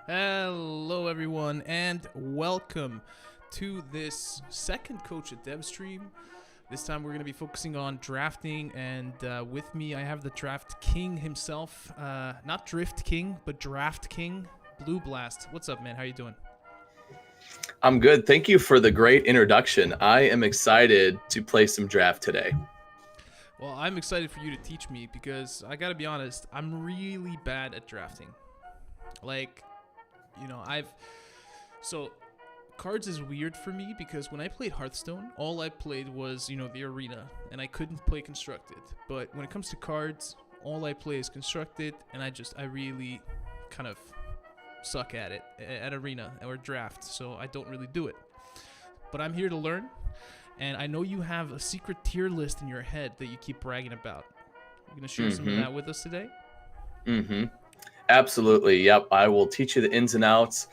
Hello everyone and welcome to this second Coach at Dev stream. This time we're going to be focusing on drafting, and with me I have the Draft King himself. Not Drift King, but Draft King, Blue Blast. What's up, man? How you doing? I'm good. Thank you for the great introduction. I am excited to play some draft today. Well, I'm excited for you to teach me because I gotta be honest, I'm really bad at drafting. Like, you know, so Cards is weird for me because when I played Hearthstone, all I played was, the arena, and I couldn't play Constructed. But when it comes to Cards, all I play is Constructed, and I really kind of suck at it, at arena or draft, so I don't really do it. But I'm here to learn, and I know you have a secret tier list in your head that you keep bragging about. You're going to share some of that with us today? Absolutely. Yep. I will teach you the ins and outs.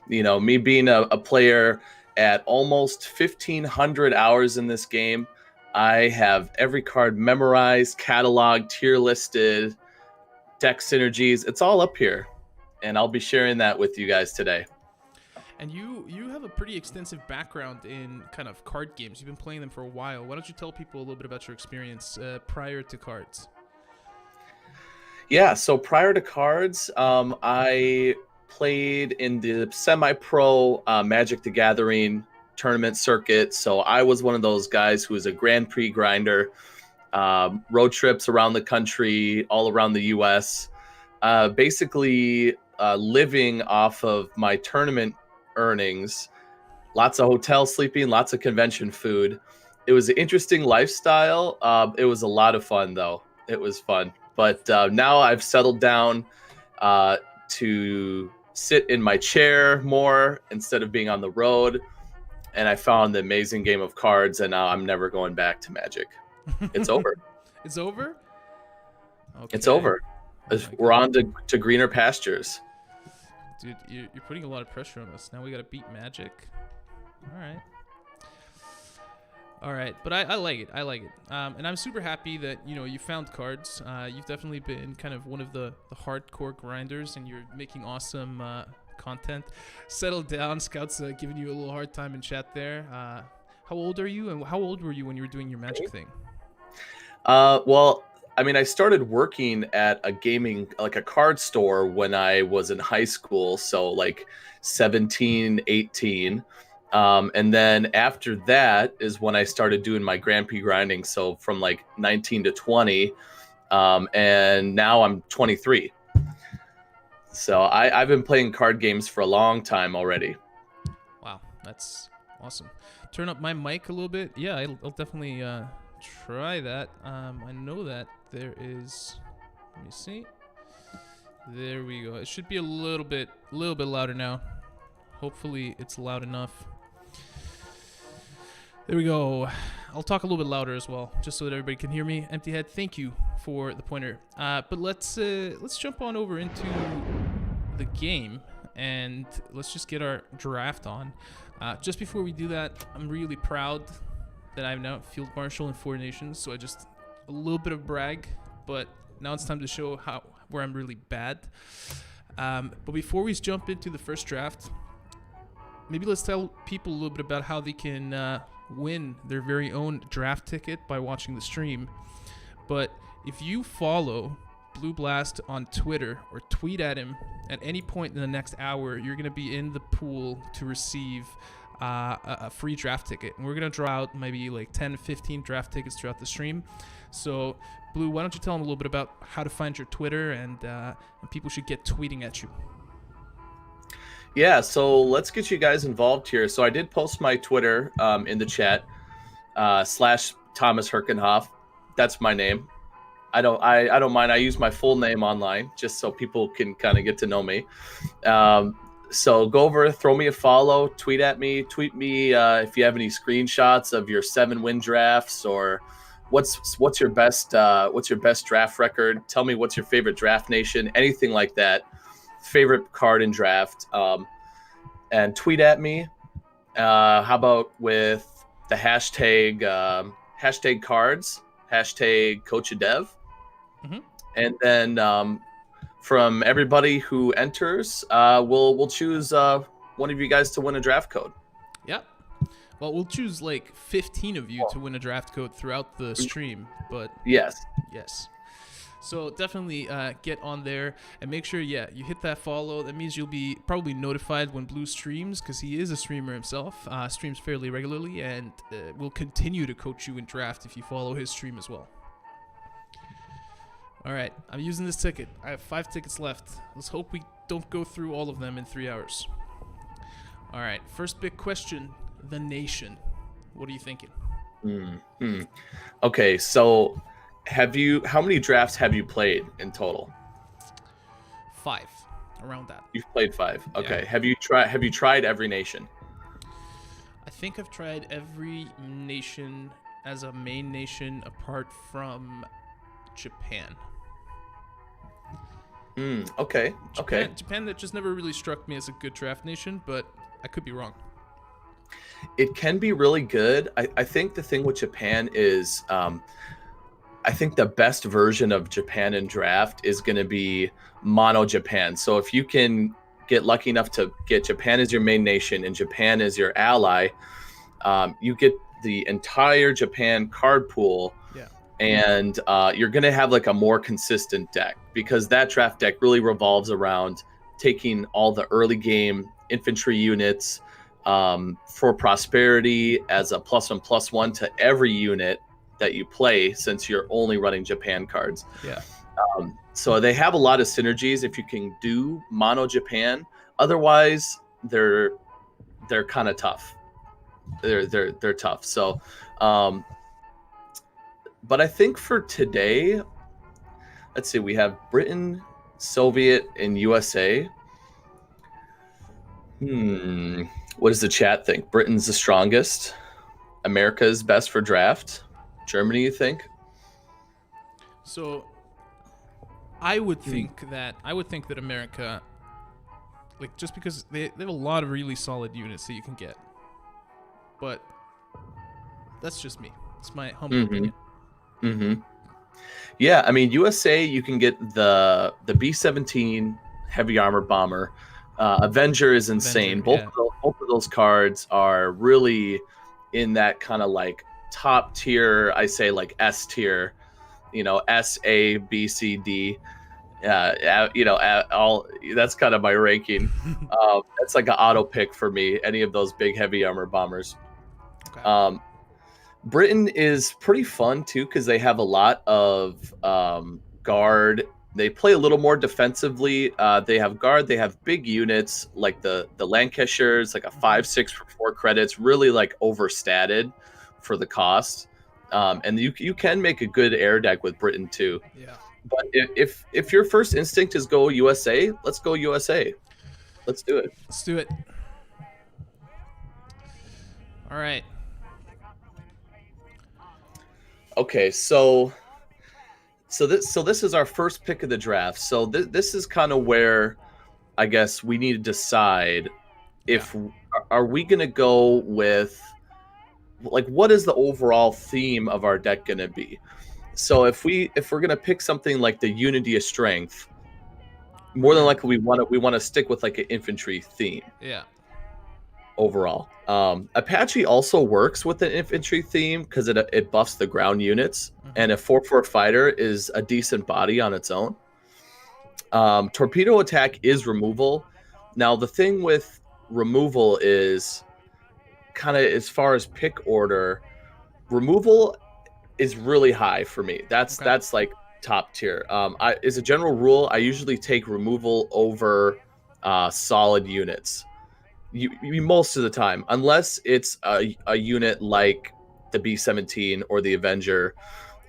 You know, me being a player at almost 1,500 hours in this game, I have every card memorized, cataloged, tier listed, deck synergies. It's all up here, and I'll be sharing that with you guys today. And you have a pretty extensive background in kind of card games. You've been playing them for a while. Why don't you tell people a little bit about your experience prior to Cards? Yeah, so prior to Cards, I played in the semi-pro Magic the Gathering tournament circuit. So I was one of those guys who was a Grand Prix grinder, road trips around the country, all around the U.S., basically living off of my tournament earnings. Lots of hotel sleeping, lots of convention food. It was an interesting lifestyle. It was a lot of fun, though. It was fun. But now I've settled down to sit in my chair more instead of being on the road. And I found the amazing game of cards, and now I'm never going back to Magic. It's over. It's over? Okay. It's over. Oh We're on to greener pastures. Dude, you're putting a lot of pressure on us. Now we got to beat Magic. All right, but I like it. I like it. And I'm super happy that, you found cards. You've definitely been kind of one of the hardcore grinders, and you're making awesome content. Settle down. Scout's giving you a little hard time in chat there. How old are you, and how old were you when you were doing your Magic thing? Well, I mean, I started working at a card store when I was in high school. So like 17, 18. And then after that is when I started doing my Grand Prix grinding. So from like 19 to 20. And now I'm 23. So I've been playing card games for a long time already. Wow, that's awesome. Turn up my mic a little bit. Yeah, I'll definitely try that. I know that there is. Let me see. There we go. It should be a little bit louder now. Hopefully, it's loud enough. There we go. I'll talk a little bit louder as well, just so that everybody can hear me. Empty Head, thank you for the pointer. But let's jump on over into the game, and let's just get our draft on. Just before we do that, I'm really proud that I'm now Field Marshal in 4 nations, so a little bit of brag, but now it's time to show where I'm really bad. But before we jump into the first draft, maybe let's tell people a little bit about how they can win their very own draft ticket by watching the stream. But if you follow Blue Blast on Twitter or tweet at him at any point in the next hour, you're going to be in the pool to receive a free draft ticket. And we're going to draw out maybe like 10 15 draft tickets throughout the stream. So Blue, why don't you tell them a little bit about how to find your Twitter and people should get tweeting at you. Yeah, so let's get you guys involved here. So I did post my Twitter in the chat, / Thomas Herkenhoff. That's my name. I don't mind. I use my full name online just so people can kind of get to know me. So go over, throw me a follow, tweet me if you have any screenshots of your 7-win drafts, or what's your best draft record. Tell me what's your favorite draft nation, anything like that. Favorite card in draft, and tweet at me. How about with the hashtag KARDS, hashtag Coach a Dev, and then from everybody who enters, we'll choose one of you guys to win a draft code. Yep. Well, we'll choose like 15 of you to win a draft code throughout the stream, but yes. So definitely get on there and make sure, you hit that follow. That means you'll be probably notified when Blue streams, because he is a streamer himself, streams fairly regularly, and will continue to coach you in draft if you follow his stream as well. All right, I'm using this ticket. I have 5 tickets left. Let's hope we don't go through all of them in 3 hours. All right, first big question, the nation. What are you thinking? Okay, so how many drafts have you played in total? 5, around that. You've played 5. Okay. Yeah. Have you tried every nation? I think I've tried every nation as a main nation apart from Japan. Okay. Japan that just never really struck me as a good draft nation, but I could be wrong. It can be really good. I think the thing with Japan is I think the best version of Japan in draft is going to be mono Japan. So if you can get lucky enough to get Japan as your main nation and Japan as your ally, you get the entire Japan card pool. Yeah. And you're going to have like a more consistent deck, because that draft deck really revolves around taking all the early game infantry units, for prosperity as a +1/+1 to every unit that you play, since you're only running Japan cards. Yeah. So they have a lot of synergies if you can do mono Japan. Otherwise, they're kind of tough. They're tough. So, but I think for today, let's see, we have Britain, Soviet, and USA. What does the chat think? Britain's the strongest. America's best for draft. Germany, you think? So I would think that America, like, just because they have a lot of really solid units that you can get. But that's just me. It's my humble opinion. Yeah, I mean, USA, you can get the B-17 heavy armor bomber. Avenger is insane. Both of those cards are really in that kind of like top tier. I say like S tier, S, A, B, C, D. All that's kind of my ranking. That's like an auto pick for me. Any of those big heavy armor bombers. Okay. Britain is pretty fun too because they have a lot of guard. They play a little more defensively. They have guard. They have big units like the Lancashires, like a 5/6 for 4 credits, really like overstated for the cost. And you can make a good air deck with Britain too. Yeah. But if your first instinct is go USA, let's go USA. Let's do it. Let's do it. All right. Okay, so this is our first pick of the draft. So this is kind of where I guess we need to decide if are we going to go with, like, what is the overall theme of our deck going to be? So if we're going to pick something like the Unity of Strength, more than likely we want to stick with like an infantry theme. Yeah. Overall, Apache also works with an infantry theme because it buffs the ground units, and a 4/4 fighter is a decent body on its own. Torpedo attack is removal. Now the thing with removal is kind of, as far as pick order, removal is really high for me. That's like top tier. As a general rule, I usually take removal over solid units. You most of the time, unless it's a unit like the B-17 or the Avenger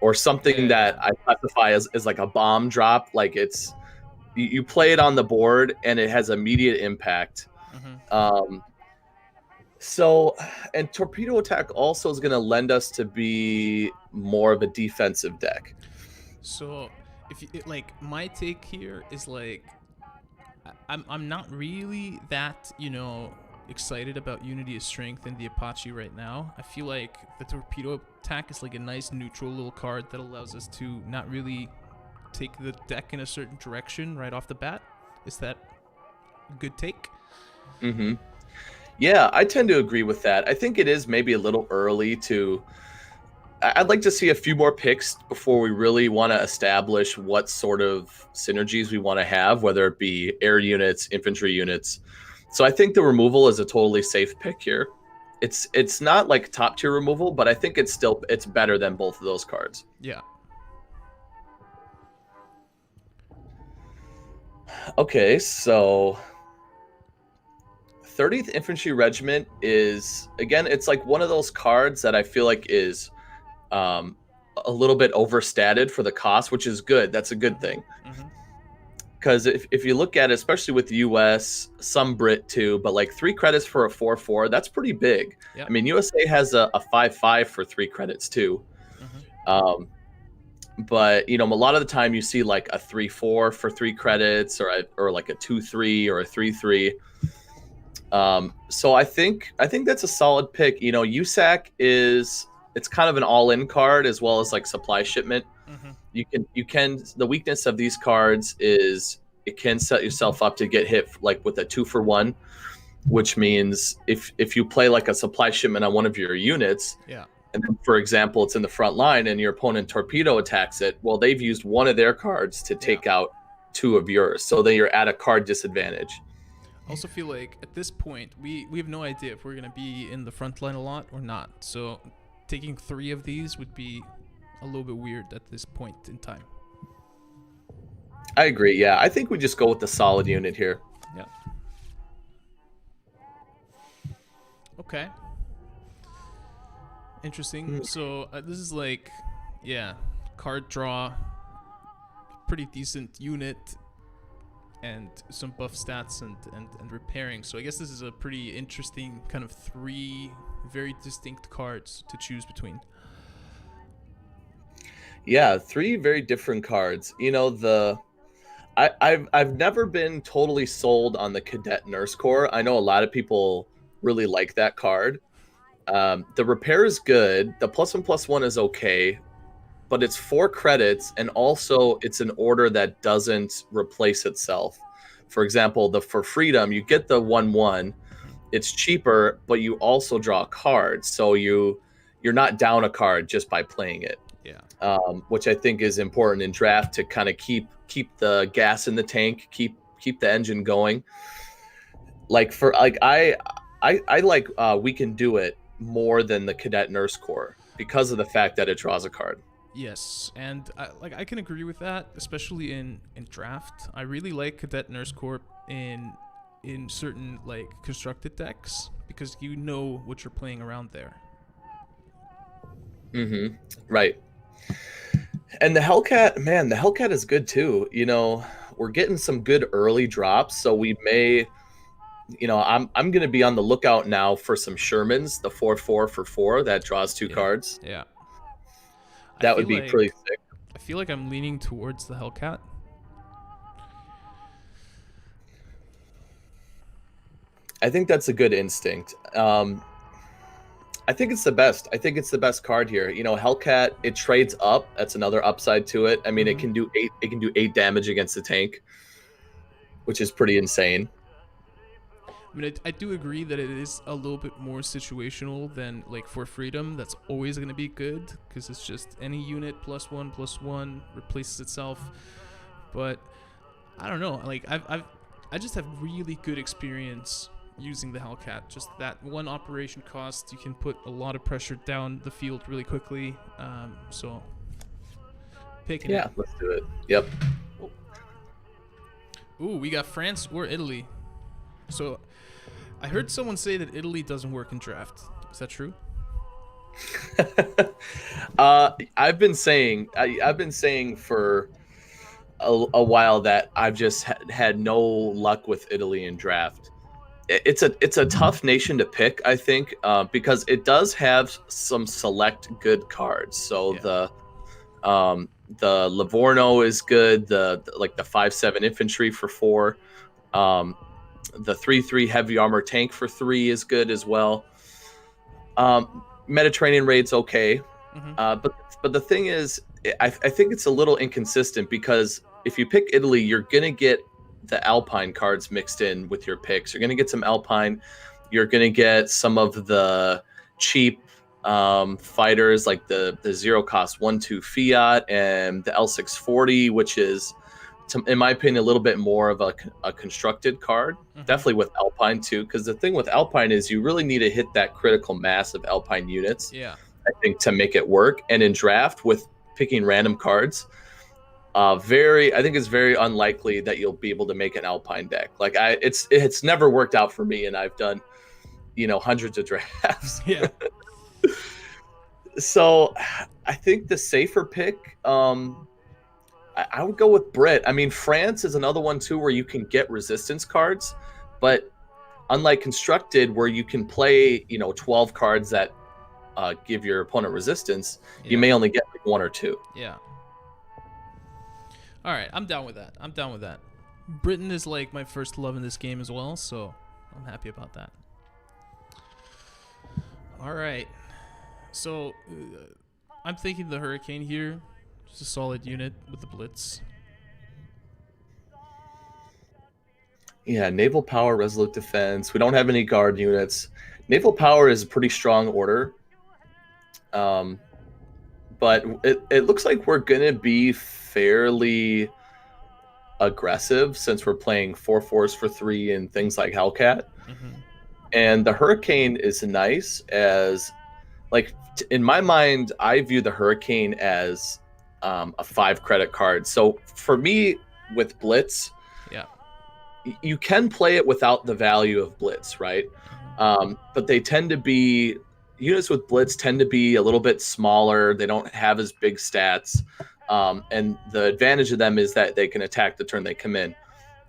or something that I classify as like a bomb drop. Like you play it on the board and it has immediate impact. So, and torpedo attack also is going to lend us to be more of a defensive deck. So like, my take here is like, I'm not really that, excited about Unity of Strength and the Apache right now. I feel like the torpedo attack is like a nice neutral little card that allows us to not really take the deck in a certain direction right off the bat. Is that a good take? Yeah, I tend to agree with that. I think it is maybe a little early to... I'd like to see a few more picks before we really want to establish what sort of synergies we want to have, whether it be air units, infantry units. So I think the removal is a totally safe pick here. It's not like top tier removal, but I think it's better than both of those cards. Yeah. Okay, so 30th Infantry Regiment is, again, it's like one of those cards that I feel like is a little bit overstated for the cost, which is good. That's a good thing. Because if you look at it, especially with the US, some Brit too, but like 3 credits for a 4/4, that's pretty big. Yep. I mean, USA has a 5/5 for 3 credits too. But a lot of the time you see like a 3/4 for 3 credits, or like a 2/3 or a 3/3. So I think that's a solid pick. USAC it's kind of an all-in card as well as like supply shipment. You can the weakness of these cards is it can set yourself up to get hit like with a 2-for-1, which means if you play like a supply shipment on one of your units, and then, for example, it's in the front line and your opponent torpedo attacks it, well, they've used one of their cards to take out 2 of yours, so then you're at a card disadvantage. I also feel like at this point we have no idea if we're gonna be in the front line a lot or not. So taking 3 of these would be a little bit weird at this point in time. I agree. Yeah, I think we just go with the solid unit here. Yeah. Okay. Interesting. So this is like, yeah, card draw, pretty decent unit, and some buff stats and repairing. So I guess this is a pretty interesting kind of 3 very distinct cards to choose between. Yeah, 3 very different cards. You know, I've never been totally sold on the Cadet Nurse Corps. I know a lot of people really like that card. The repair is good. The +1/+1 is okay, but it's 4 credits, and also it's an order that doesn't replace itself. For example, for freedom, you get the 1/1. It's cheaper, but you also draw a card, so you're not down a card just by playing it. Yeah. Which I think is important in draft to kind of keep the gas in the tank, keep the engine going. Like I like We Can Do It more than the Cadet Nurse Corps because of the fact that it draws a card. Yes, and I can agree with that, especially in draft. I really like Cadet Nurse Corps in certain like constructed decks because you know what you're playing around there. Mm-hmm. Right. And the Hellcat, man, the Hellcat is good too. You know, we're getting some good early drops, so we may, you know, I'm gonna be on the lookout now for some Shermans, the 4/4 for 4 that draws 2 cards. Yeah. That would be pretty sick. I feel like I'm leaning towards the Hellcat. I think that's a good instinct. I think it's the best. I think it's the best card here. You know, Hellcat, it trades up. That's another upside to it. I mean, it can do 8. It can do 8 damage against the tank, which is pretty insane. I mean, I do agree that it is a little bit more situational than like for freedom. That's always going to be good because it's just any unit +1/+1 replaces itself. But I don't know. Like I just have really good experience using the Hellcat. Just that one operation cost, you can put a lot of pressure down the field really quickly. So picking it. Let's do it. Yep. Ooh, we got France or Italy. So I heard someone say that Italy doesn't work in draft. Is that true? I've been saying for a while that I've just had no luck with Italy in draft. It's a tough nation to pick, I think, because it does have some select good cards. So the Livorno is good. The 5/7 infantry for 4. The 3/3 heavy armor tank for 3 is good as well. Mediterranean raid's okay, but the thing is, I think it's a little inconsistent because if you pick Italy, you're gonna get the Alpine cards mixed in with your picks. You're gonna get some Alpine. You're gonna get some of the cheap fighters like the 0 cost 1/2 Fiat and the L640, which is, in my opinion, a little bit more of a constructed card. Definitely with Alpine too, because the thing with Alpine is you really need to hit that critical mass of Alpine units. Yeah, I think to make it work. And in draft with picking random cards, I think it's very unlikely that you'll be able to make an Alpine deck. Like it's never worked out for me, and I've done, you know, hundreds of drafts. Yeah. So I think the safer pick, I would go with Brit. I mean, France is another one too where you can get resistance cards, but unlike constructed where you can play, you know, 12 cards that give your opponent resistance, you may only get like 1 or 2. Yeah. All right, I'm down with that. Britain is like my first love in this game as well, so I'm happy about that. All right. So I'm thinking the Hurricane here. Just a solid unit with the Blitz. Yeah, Naval Power, Resolute Defense. We don't have any guard units. Naval Power is a pretty strong order. But it looks like we're going to be fairly aggressive since we're playing 4/4s for 3 and things like Hellcat. Hmm. And the Hurricane is nice as, like, in my mind, I view the Hurricane as a 5 credit card. So for me, with Blitz, Yeah. you can play it without the value of Blitz, right? But they tend to be, units with Blitz tend to be a little bit smaller. They don't have as big stats. And the advantage of them is that they can attack the turn they come in.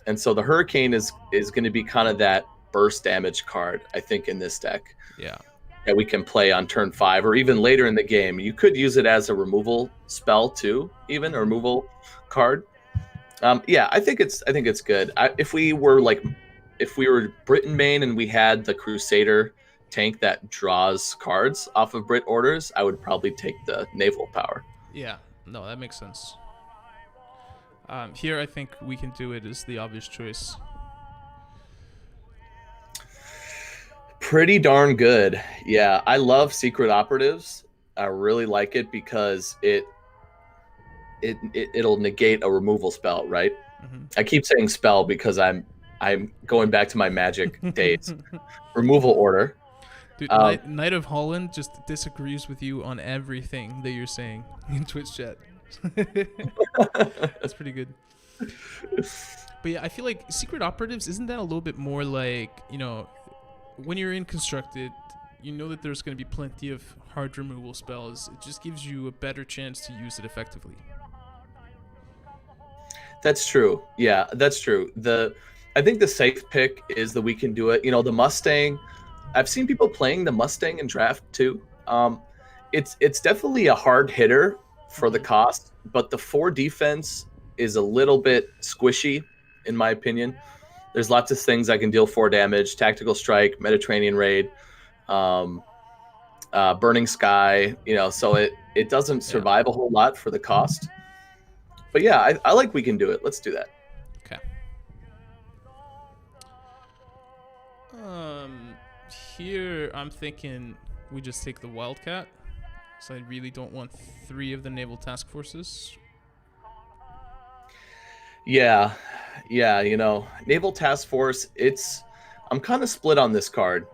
And so the Hurricane is going to be kind of that burst damage card, I think, in this deck. Yeah. That we can play on turn 5 or even later in the game. You could use it as a removal spell too, even a removal card. Yeah, I think it's good. If we were Britain main and we had the Crusader tank that draws cards off of Brit orders, I would probably take the naval power. Yeah. No, that makes sense. Here, I think We Can Do It is the obvious choice. Pretty darn good. Yeah, I love Secret Operatives. I really like it because it'll negate a removal spell, right? I keep saying spell because I'm going back to my Magic days. Removal order. Dude, Knight of Holland just disagrees with you on everything that you're saying in Twitch chat. That's pretty good. But yeah, I feel like Secret Operatives, isn't that a little bit more like, you know, when you're in Constructed, you know that there's going to be plenty of hard removal spells. It just gives you a better chance to use it effectively. That's true. Yeah, that's true. I think the safe pick is the We Can Do It. You know, the Mustang. I've seen people playing the Mustang in draft too. It's definitely a hard hitter for the cost, but the 4 defense is a little bit squishy, in my opinion. There's lots of things that can deal 4 damage: Tactical Strike, Mediterranean Raid, Burning Sky. You know, so it doesn't survive a whole lot for the cost. But yeah, I like We Can Do It. Let's do that. Okay. Here I'm thinking we just take the Wildcat. So I really don't want 3 of the naval task forces. Yeah, you know, Naval Task Force, I'm kind of split on this card.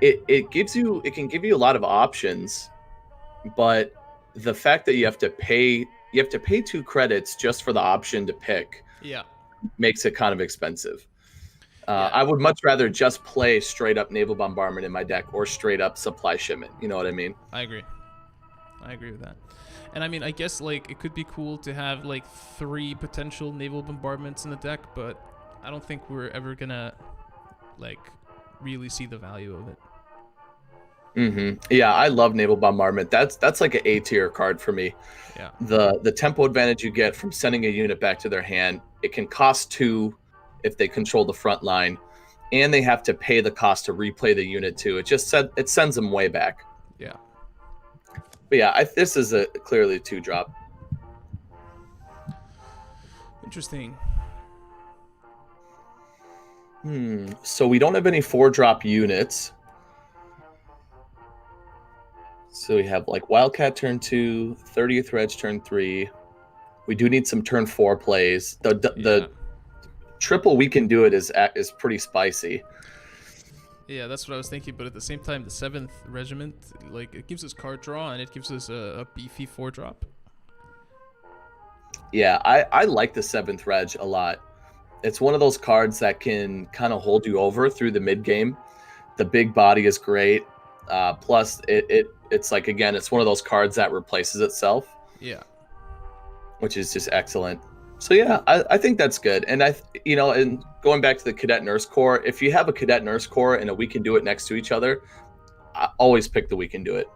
It can give you a lot of options, but the fact that you have to pay 2 credits just for the option to pick makes it kind of expensive. I would much rather just play straight up Naval Bombardment in my deck or straight up Supply Shipment. You know what I mean? I agree with that. And I mean, I guess like it could be cool to have like 3 potential naval bombardments in the deck, but I don't think we're ever gonna like really see the value of it. Yeah, I love Naval Bombardment. That's like an A tier card for me. Yeah. The tempo advantage you get from sending a unit back to their hand. It can cost 2 if they control the front line, and they have to pay the cost to replay the unit too. It sends them way back. Yeah. But yeah, this is a clearly 2-drop. Interesting. So we don't have any 4-drop units. So we have like Wildcat turn 2, 30th Reg turn 3. We do need some turn 4 plays. The triple We Can Do It is pretty spicy. Yeah, that's what I was thinking. But at the same time, the 7th Regiment, like, it gives us card draw and it gives us a beefy 4-drop. Yeah, I like the 7th Reg a lot. It's one of those cards that can kind of hold you over through the mid game. The big body is great. Plus, it's like, again, it's one of those cards that replaces itself. Yeah. Which is just excellent. So yeah, I think that's good. And and going back to the Cadet Nurse Corps, if you have a Cadet Nurse Corps and a We Can Do It next to each other, I always pick the We Can Do It.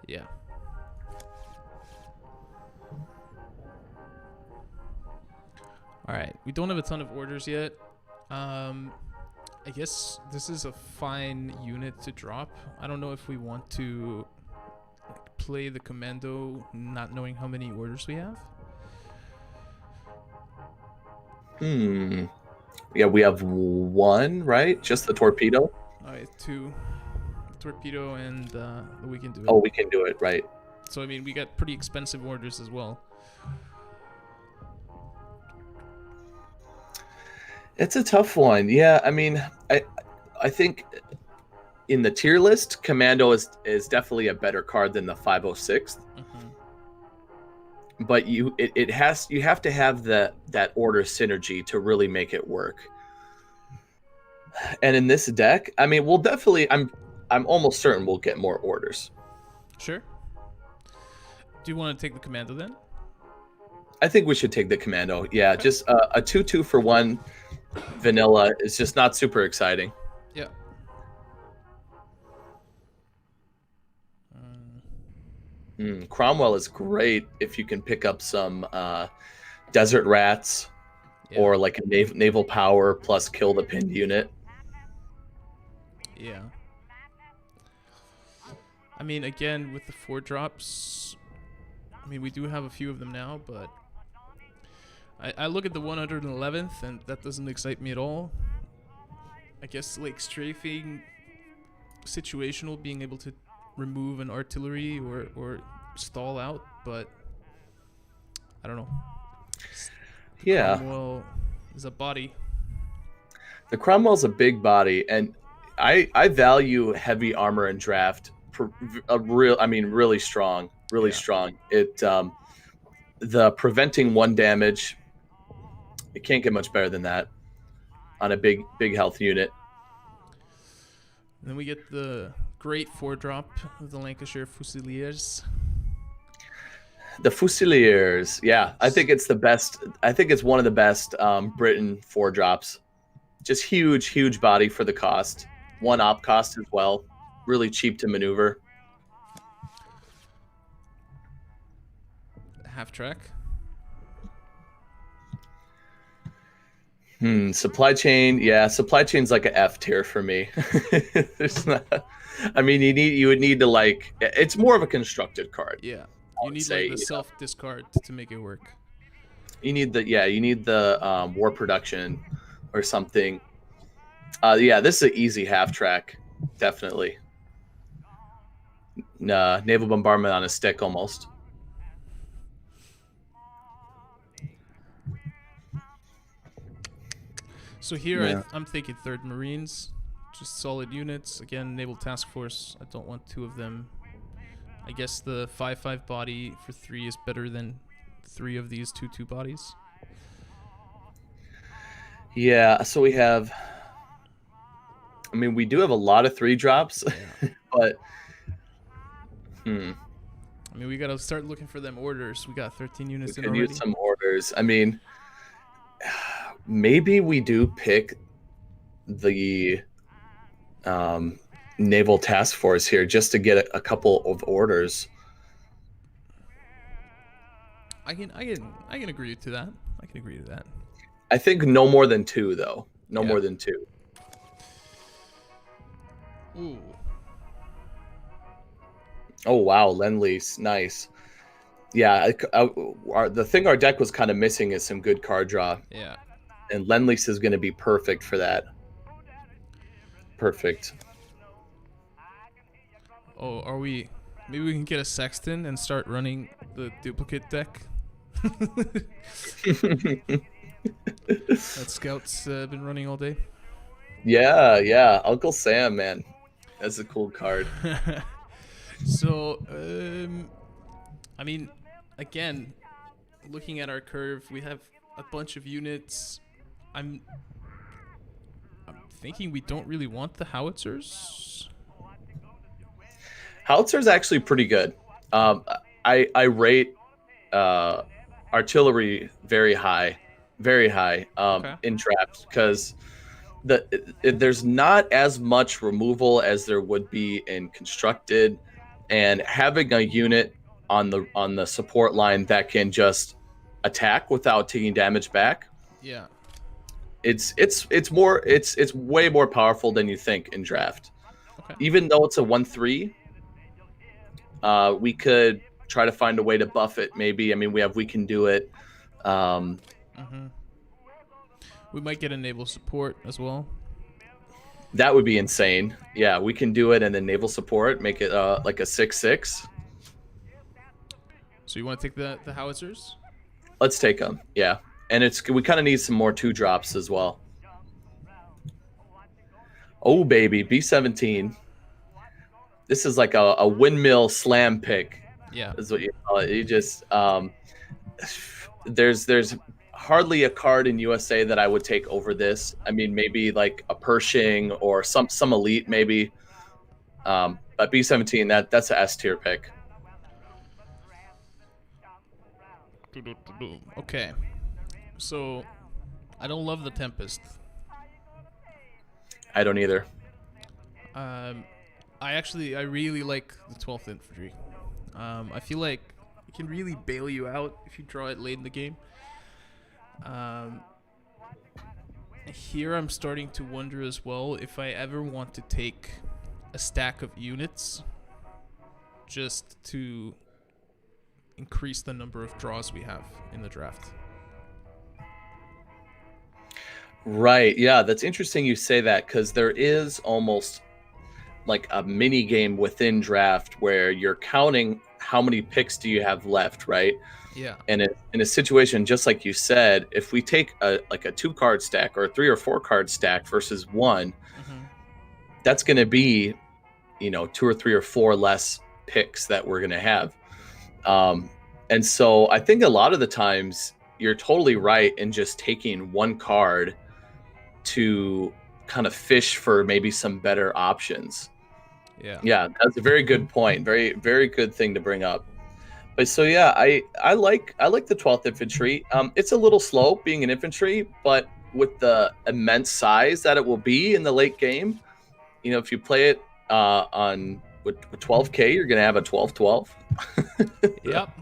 Yeah. All right, we don't have a ton of orders yet. I guess this is a fine unit to drop. I don't know if we want to play the Commando not knowing how many orders we have. Yeah, we have 1, right? Just the Torpedo? All right, 2. Torpedo and the We Can Do It. Oh, We Can Do It, right. So, I mean, we got pretty expensive orders as well. It's a tough one. Yeah, I mean, I think in the tier list, Commando is definitely a better card than the 506th. Hmm. But you have to have that order synergy to really make it work. And in this deck, I mean, we'll definitely I'm almost certain we'll get more orders. Sure. Do you want to take the Commando then? I think we should take the Commando. Yeah, Okay. just a 2/2 for one vanilla is just not super exciting. Yeah. Cromwell is great if you can pick up some desert rats Yeah. or like a naval power plus kill the pinned unit. Yeah. I mean, again, with the 4 drops, I mean, we do have a few of them now, but I look at the 111th, and that doesn't excite me at all. I guess, like, strafing, situational, being able to remove an artillery or stall out, but I don't know. The Yeah. Cromwell is a body. The Cromwell's a big body, and I value heavy armor in draft. Really strong, really Yeah. strong. The preventing 1 damage. It can't get much better than that on a big health unit. And then we get the great 4 drop of the Lancashire Fusiliers. The Fusiliers, yeah, I think it's the best. I think it's one of the best Britain 4 drops. Just huge body for the cost. 1 op cost as well. Really cheap to maneuver. Half track. Supply chain, yeah, supply chain's like a F tier for me. There's not. I mean, you would need to like. It's more of a constructed card. Yeah. I You would need say, like the self discard to make it work. you need the war production or something. Yeah, this is an easy half track, definitely. Naval bombardment on a stick almost. So here Yeah. I'm thinking 3rd Marines, just solid units. Again, Naval Task Force. I don't want 2 of them. I guess the 5/5 body for 3 is better than 3 of these 2/2 bodies. Yeah, so we have. I mean, we do have a lot of 3 drops, but. I mean, we gotta start looking for them orders. We got 13 units We in could already. use some orders. I mean, maybe we do pick the naval task force here just to get a couple of orders. I can agree to that. I can agree to that. I think no more than 2 though. No Yeah. more than 2. Ooh. Oh wow, Lend-Lease, nice. Yeah, the thing our deck was kind of missing is some good card draw, Yeah. and Lend-Lease is going to be perfect for that. Perfect. Oh, are we? Maybe we can get a sexton and start running the duplicate deck. That Scout's been running all day. Yeah, Uncle Sam, man, that's a cool card. So, I mean, again, looking at our curve, we have a bunch of units. I'm thinking we don't really want the howitzers. Howitzer's actually pretty good. I rate artillery very high Okay. in draft because there's not as much removal as there would be in constructed, and having a unit on the support line that can just attack without taking damage back, Yeah. it's way more powerful than you think in draft. Okay. Even though it's a 1/3, we could try to find a way to buff it. Maybe. I mean, we can do it. We might get a naval support as well. That would be insane. Yeah, we can do it, and then naval support, make it like a 6/6. So you want to take the howitzers? Let's take them. Yeah, and we kind of need some more 2 drops as well. Oh baby, B17. This is like a windmill slam pick. Yeah. Is what you call it. You just there's hardly a card in USA that I would take over this. I mean, maybe like a Pershing or some elite maybe. But B17, that's a S tier pick. Okay. So, I don't love the Tempest. I don't either. I really like the 12th Infantry. I feel like it can really bail you out if you draw it late in the game. Here I'm starting to wonder as well if I ever want to take a stack of units just to increase the number of draws we have in the draft. Right. Yeah, that's interesting you say that because there is almost like a mini game within draft where you're counting how many picks do you have left, right? Yeah. And in a situation just like you said, if we take a 2-card stack or a 3 or 4-card stack versus one, that's going to be 2 or 3 or 4 less picks that we're going to have. And so I think a lot of the times you're totally right in just taking one card to kind of fish for maybe some better options. Yeah, that's a very good point. Very, very good thing to bring up. But so yeah, I like the 12th Infantry. It's a little slow being an infantry, but with the immense size that it will be in the late game, if you play it with 12K, you're gonna have a 12-12. Yep.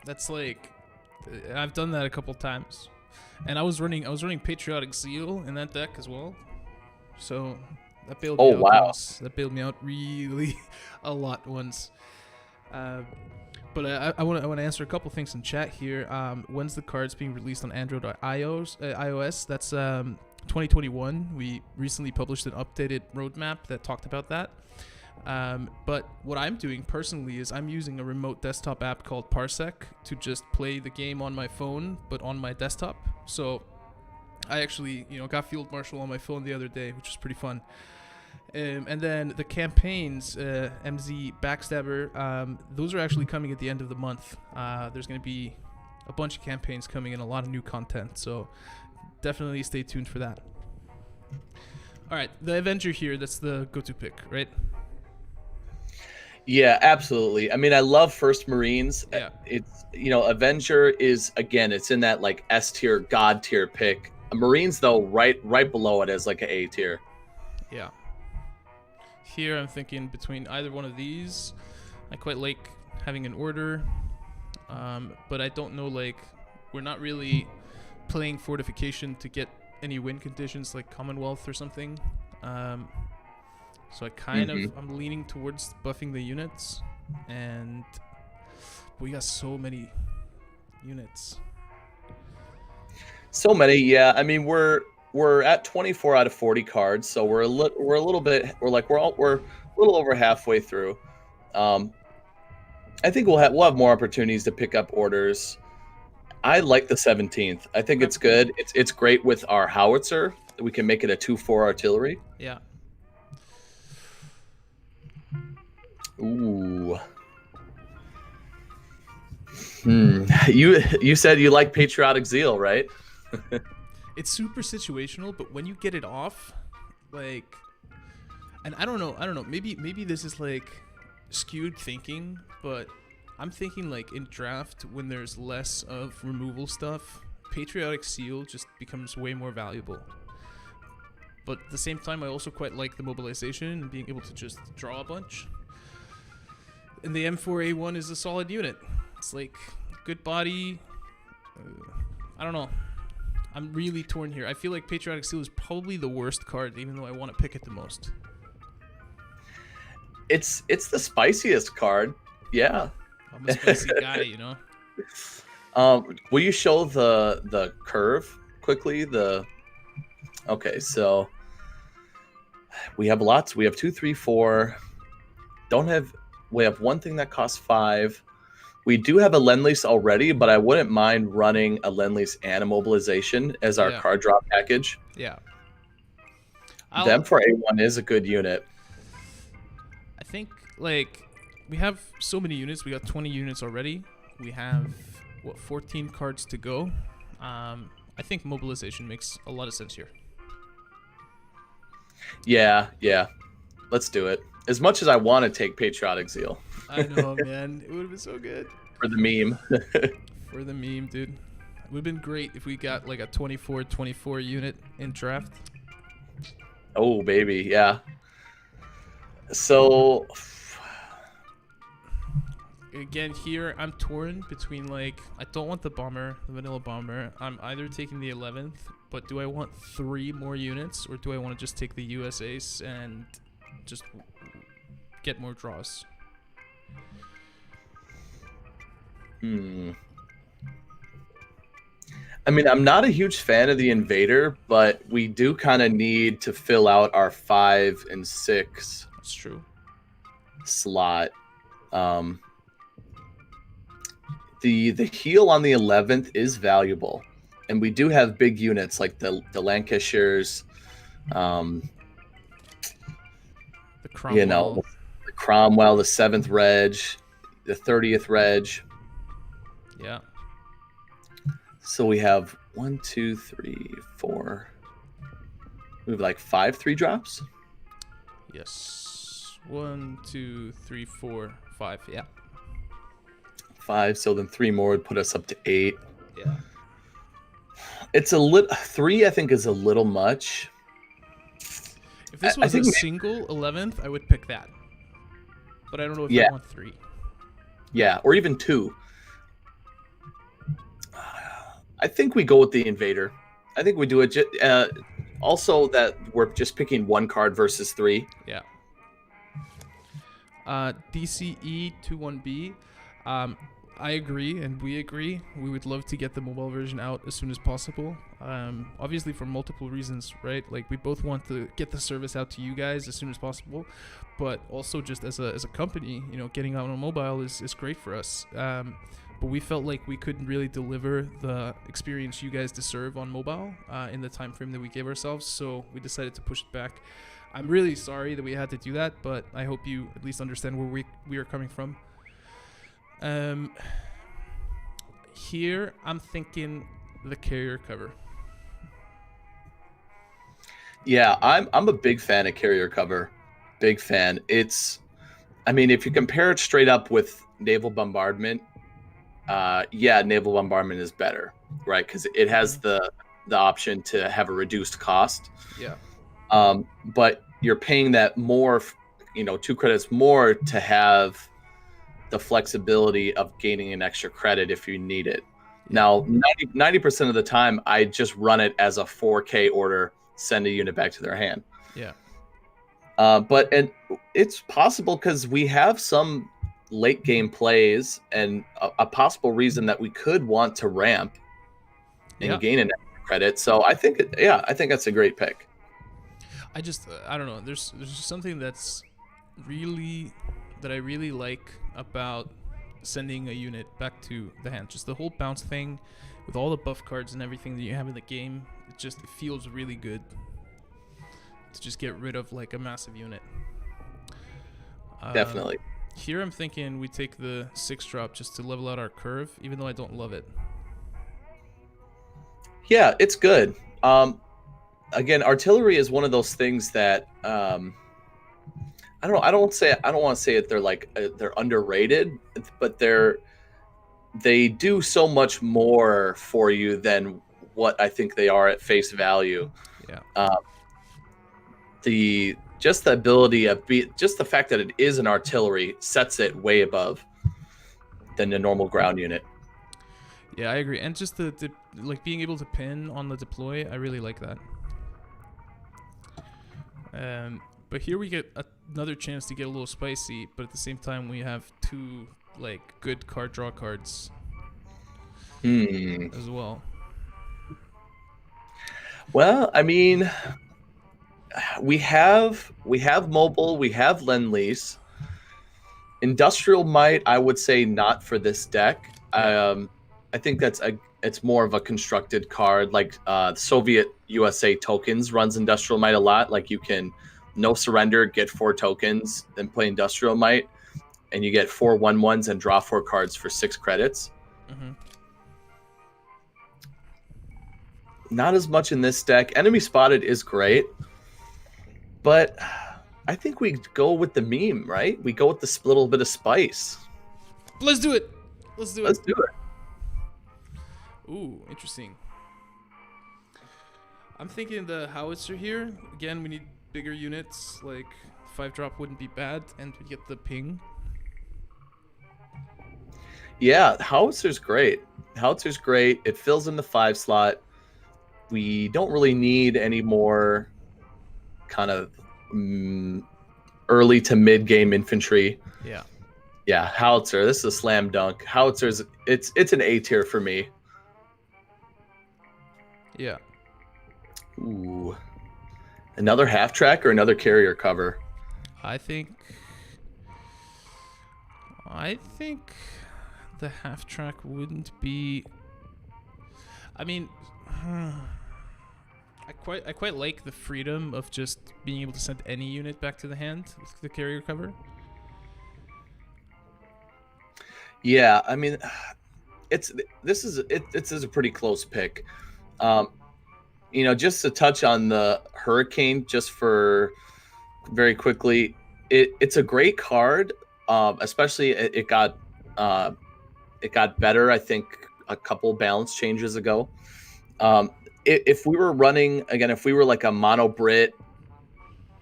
That's like, I've done that a couple times, and I was running Patriotic Zeal in that deck as well, so that bailed me out. Wow. Once. That bailed me out really a lot once. But I want to answer a couple things in chat here. When's the cards being released on Android or iOS? That's 2021. We recently published an updated roadmap that talked about that. But what I'm doing personally is I'm using a remote desktop app called Parsec to just play the game on my phone, but on my desktop. So I actually, got Field Marshal on my phone the other day, which was pretty fun. And then the campaigns, MZ Backstabber, those are actually coming at the end of the month. There's going to be a bunch of campaigns coming and a lot of new content. So definitely stay tuned for that. All right, the Avenger here, that's the go-to pick, right? Yeah, absolutely. I mean, I love First Marines. Yeah. It's, Avenger is, again, it's in that like S tier, God tier pick. Marines, though, right below it as like an A tier. Yeah. Here I'm thinking between either one of these. I quite like having an order, but I don't know, like, we're not really playing fortification to get any win conditions like Commonwealth or something. So I kind of, I'm leaning towards buffing the units, and we got so many units. So many, yeah. I mean, we're at 24 out of 40 cards, so we're a little over halfway through. I think we'll have more opportunities to pick up orders. I like the 17th. I think it's good. It's great with our howitzer. We can make it a 2-4 artillery. Yeah. Ooh. You said you like Patriotic Zeal, right? It's super situational, but when you get it off, like, and I don't know, maybe this is like skewed thinking, but I'm thinking like in draft when there's less of removal stuff, Patriotic Seal just becomes way more valuable. But at the same time, I also quite like the mobilization and being able to just draw a bunch. And the M4A1 is a solid unit. It's like good body. I don't know. I'm really torn here. I feel like Patriotic Seal is probably the worst card, even though I want to pick it the most. It's the spiciest card. Yeah. I'm a spicy guy, Will you show the curve quickly? Okay, so we have lots. We have 2, 3, 4. We have one thing that costs 5. We do have a Lend-Lease already, but I wouldn't mind running a Lend-Lease and a mobilization as our card drop package. Yeah. Them for A1 is a good unit. I think like we have so many units. We got 20 units already. We have 14 cards to go. I think mobilization makes a lot of sense here. Yeah. Let's do it. As much as I want to take Patriotic Zeal. I know, man. It would have been so good. For the meme. For the meme, dude. It would have been great if we got like a 24 unit in draft. Oh, baby. Yeah. So... Again, here I'm torn between like I don't want the vanilla bomber. I'm either taking the 11th, but do I want 3 more units or do I want to just take the US Ace and just get more draws? I mean, I'm not a huge fan of the Invader, but we do kind of need to fill out our 5 and 6. That's true. Slot. The heal on the 11th is valuable, and we do have big units like the Lancashires, The Cromwell. you know, the Cromwell, the 7th Reg, the 30th Reg. Yeah. So we have 1, 2, 3, 4. We have like 5 3-drops. Yes. 1, 2, 3, 4, 5. Yeah. 5. So then 3 more would put us up to 8. Yeah. It's a little 3. I think is a little much. If this was a single 11th, I would pick that. But I don't know if I want 3. Yeah, or even 2. I think we go with the Invader. I think we do it. Also, that we're just picking 1 card versus 3. Yeah. DCE 21B. I agree, and we agree. We would love to get the mobile version out as soon as possible. Obviously, for multiple reasons, right? Like we both want to get the service out to you guys as soon as possible, but also just as a company, you know, getting out on mobile is great for us. But we felt like we couldn't really deliver the experience you guys deserve on mobile in the time frame that we gave ourselves, so we decided to push it back. I'm really sorry that we had to do that, but I hope you at least understand where we are coming from. Here I'm thinking the carrier cover. Yeah, I'm a big fan of carrier cover. Big fan. I mean, if you compare it straight up with naval bombardment, naval bombardment is better, right? Because it has the option to have a reduced cost. Yeah. But you're paying that more, 2 credits more to have the flexibility of gaining an extra credit if you need it. Now, 90% of the time, I just run it as a 4K order, send a unit back to their hand. Yeah. But it's possible because we have some late game plays and a possible reason that we could want to ramp and gain an extra credit. So I think that's a great pick. I don't know. There's just something that I really like about sending a unit back to the hand. Just the whole bounce thing with all the buff cards and everything that you have in the game. It feels really good to just get rid of like a massive unit. Definitely. Here I'm thinking we take the 6-drop just to level out our curve, even though I don't love it. Yeah, it's good. Again, artillery is one of those things that I don't want to say that they're like they're underrated, but they do so much more for you than what I think they are at face value. Yeah. The ability of just the fact that it is an artillery sets it way above than a normal ground unit. Yeah, I agree. And just the like being able to pin on the deploy, I really like that. But here we get another chance to get a little spicy, but at the same time we have 2 like good card draw cards as well. Well, I mean, we have mobile, we have Lend-Lease. Industrial Might, I would say not for this deck. I think that's it's more of a constructed card. Like Soviet USA tokens runs Industrial Might a lot. Like you can no surrender, get 4 tokens, then play Industrial Might, and you get 4 1/1s and draw 4 cards for 6 credits. Mm-hmm. Not as much in this deck. Enemy Spotted is great, but I think we go with the meme, right? We go with the little bit of spice. Let's do it. Let's do it. Let's do it. Ooh, interesting. I'm thinking the howitzer here. Again, we need bigger units. Like 5-drop wouldn't be bad, and we get the ping. Yeah, Howitzer's great. Howitzer's great. It fills in the 5 slot. We don't really need any more kind of early to mid game infantry. Yeah. Yeah, Howitzer. This is a slam dunk. Howitzer's it's an A tier for me. Yeah. Ooh. Another half track or another carrier cover? I think the half track wouldn't be. I mean, I quite like the freedom of just being able to send any unit back to the hand with the carrier cover. Yeah, I mean, this is a pretty close pick. You know, just to touch on the Hurricane, just for very quickly, it's a great card. Especially it got better, I think, a couple balance changes ago. If we were running again, if we were like a mono Brit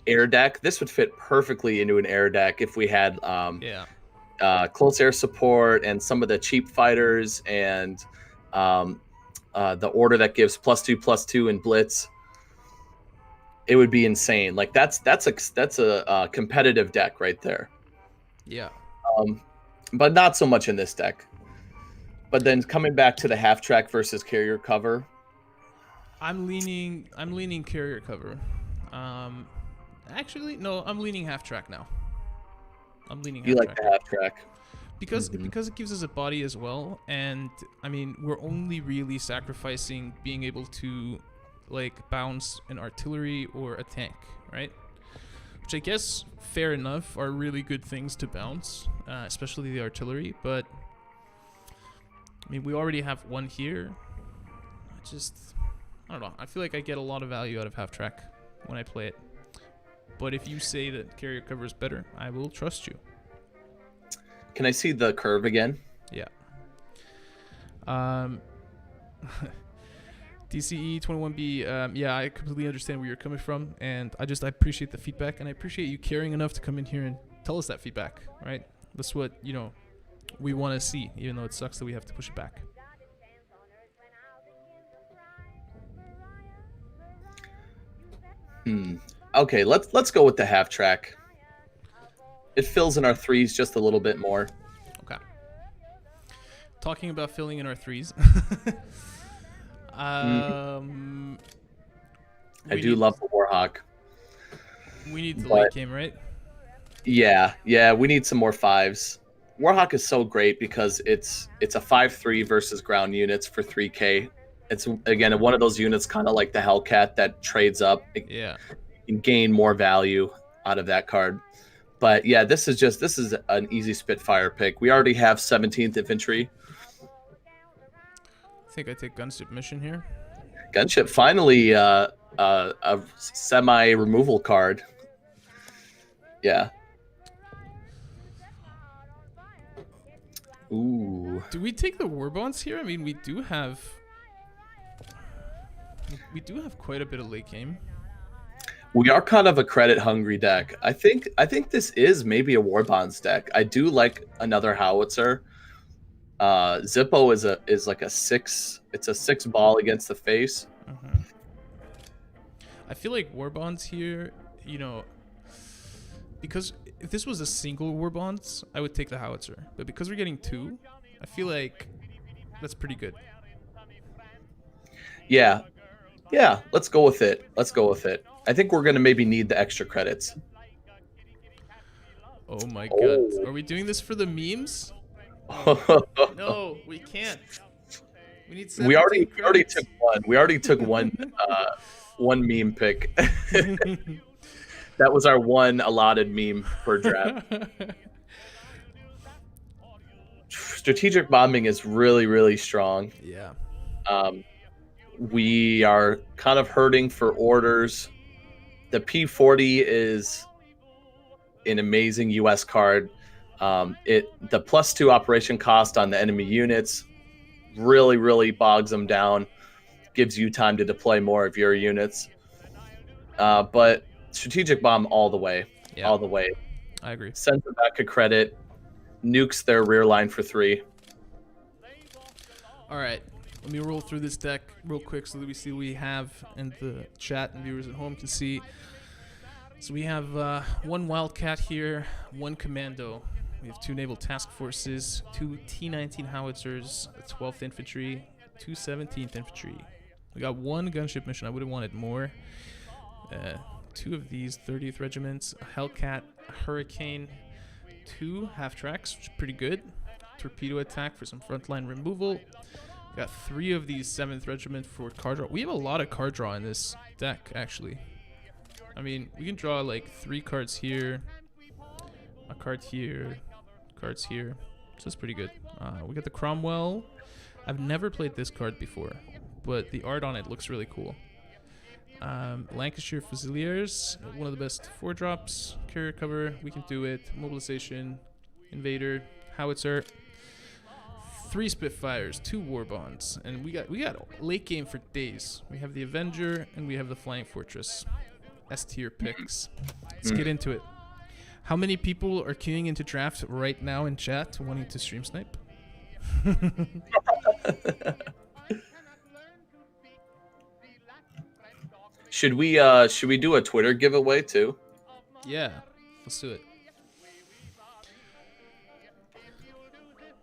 air deck, this would fit perfectly into an air deck if we had close air support and some of the cheap fighters and the order that gives +2/+2 in blitz. It would be insane. Like that's a competitive deck right there. Yeah. But not so much in this deck. But then coming back to the half track versus carrier cover, I'm leaning carrier cover. Actually, no, I'm leaning half track now. I'm leaning half track. You like the half track because it gives us a body as well, and I mean we're only really sacrificing being able to like bounce an artillery or a tank, right? Which I guess fair enough are really good things to bounce, especially the artillery. But I mean we already have one here. I don't know. I feel like I get a lot of value out of half track when I play it. But if you say that carrier cover is better, I will trust you. Can I see the curve again? Yeah. DCE 21B, yeah, I completely understand where you're coming from, and I appreciate the feedback, and I appreciate you caring enough to come in here and tell us that feedback, right? That's what, we want to see, even though it sucks that we have to push it back. Okay, let's go with the half track. It fills in our 3s just a little bit more. Okay. Talking about filling in our 3s. I do love the Warhawk. We need the late game, right? Yeah, we need some more 5s. Warhawk is so great because it's a 5/3 versus ground units for 3K. It's again one of those units kind of like the Hellcat that trades up. Yeah. You gain more value out of that card. But yeah, this is an easy Spitfire pick. We already have 17th Infantry. I think I take Gunship Mission here. Gunship finally a semi-removal card. Yeah. Ooh. Do we take the War Bonds here? I mean, we do have quite a bit of late game. We are kind of a credit-hungry deck. I think this is maybe a War Bonds deck. I do like another Howitzer. Zippo is like a 6. It's a 6 ball against the face. Mm-hmm. I feel like War Bonds here, because if this was a single War Bonds, I would take the Howitzer. But because we're getting 2, I feel like that's pretty good. Yeah, let's go with it. I think we're going to maybe need the extra credits. Oh my god. Are we doing this for the memes? No, we can't. We need We 17 already credits. took one. We already took one meme pick. That was our one allotted meme per draft. Strategic bombing is really, really strong. Yeah. Um, we are kind of hurting for orders. The P40 is an amazing US card. The +2 operation cost on the enemy units really, really bogs them down, gives you time to deploy more of your units. But strategic bomb all the way, Yeah. all the way. I agree. Sends them back a credit, nukes their rear line for 3. All right. Let me roll through this deck real quick so that we see what we have and the chat and viewers at home can see. So we have one Wildcat here, one Commando. We have 2 Naval Task Forces, 2 T-19 Howitzers, 12th Infantry, 2 17th Infantry. We got 1 gunship mission. I would have wanted more. 2 of these 30th Regiments, a Hellcat, a Hurricane, 2 half-tracks, which is pretty good. Torpedo attack for some frontline removal. We got 3 of these 7th Regiment for card draw. We have a lot of card draw in this deck, actually. I mean, we can draw like 3 cards here, a card here, cards here. So that's pretty good. We got the Cromwell. I've never played this card before, but the art on it looks really cool. Lancashire Fusiliers, one of the best 4-drops. Carrier cover, we can do it. Mobilization, Invader, Howitzer. 3 Spitfires, 2 War Bonds, and we got late game for days. We have the Avenger and we have the Flying Fortress. S-tier picks. Let's get into it. How many people are queuing into draft right now in chat wanting to stream snipe? Should we do a Twitter giveaway too? Yeah, let's do it.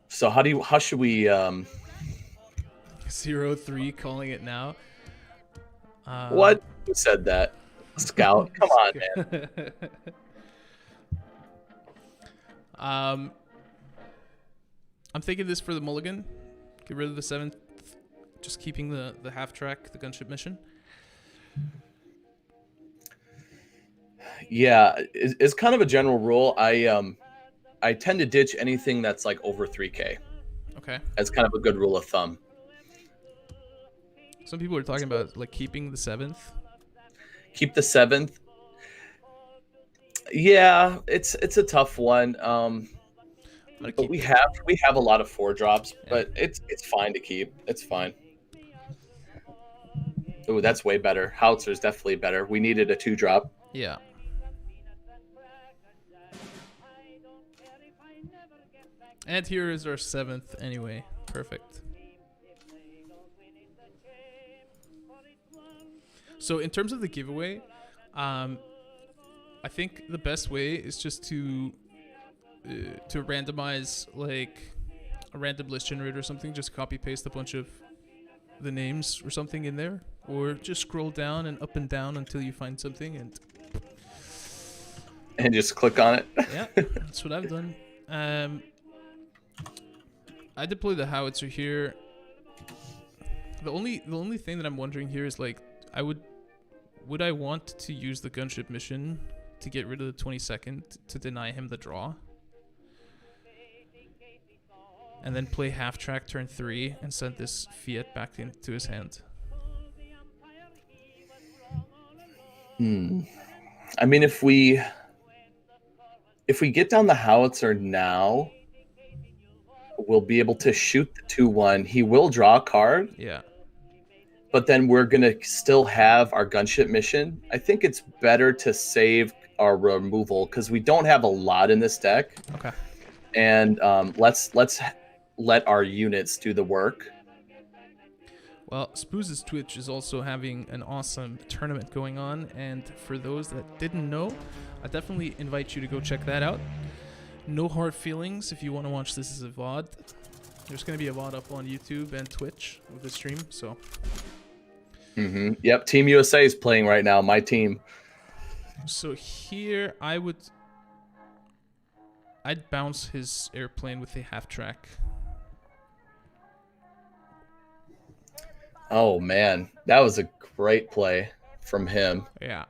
So how should we 0-3 calling it now. What? Who said that? Scout. Come on, man. I'm thinking this for the mulligan. Get rid of the 7th. Just keeping the half track, the gunship mission. Yeah, it's kind of a general rule. I tend to ditch anything that's like over 3K. Okay. As kind of a good rule of thumb. Some people are talking about like keeping the 7th. Keep the 7th. Yeah, it's a tough one. But we have a lot of 4-drops, yeah. But it's fine to keep. It's fine. Oh, that's way better. Howitzer's definitely better. We needed a 2-drop. Yeah. And here is our 7th anyway. Perfect. So in terms of the giveaway, I think the best way is just to randomize like a random list generator or something. Just copy paste a bunch of the names or something in there, or just scroll down and up and down until you find something and just click on it. Yeah, that's what I've done. I deploy the howitzer here. The only thing that I'm wondering here is like would I want to use the gunship mission to get rid of the 22nd to deny him the draw? And then play half track turn 3 and send this Fiat back into his hand. I mean, if we get down the howitzer now, we'll be able to shoot the 2-1. He will draw a card. Yeah. But then we're going to still have our gunship mission. I think it's better to save our removal because we don't have a lot in this deck. Okay. And let's let our units do the work. Well, Spooz's Twitch is also having an awesome tournament going on. And for those that didn't know, I definitely invite you to go check that out. No hard feelings if you want to watch this as a VOD. There's going to be a VOD up on YouTube and Twitch with the stream, so... Yep, Team USA is playing right now, my team. So here, I'd bounce his airplane with a half track. Oh man, that was a great play from him. Yeah.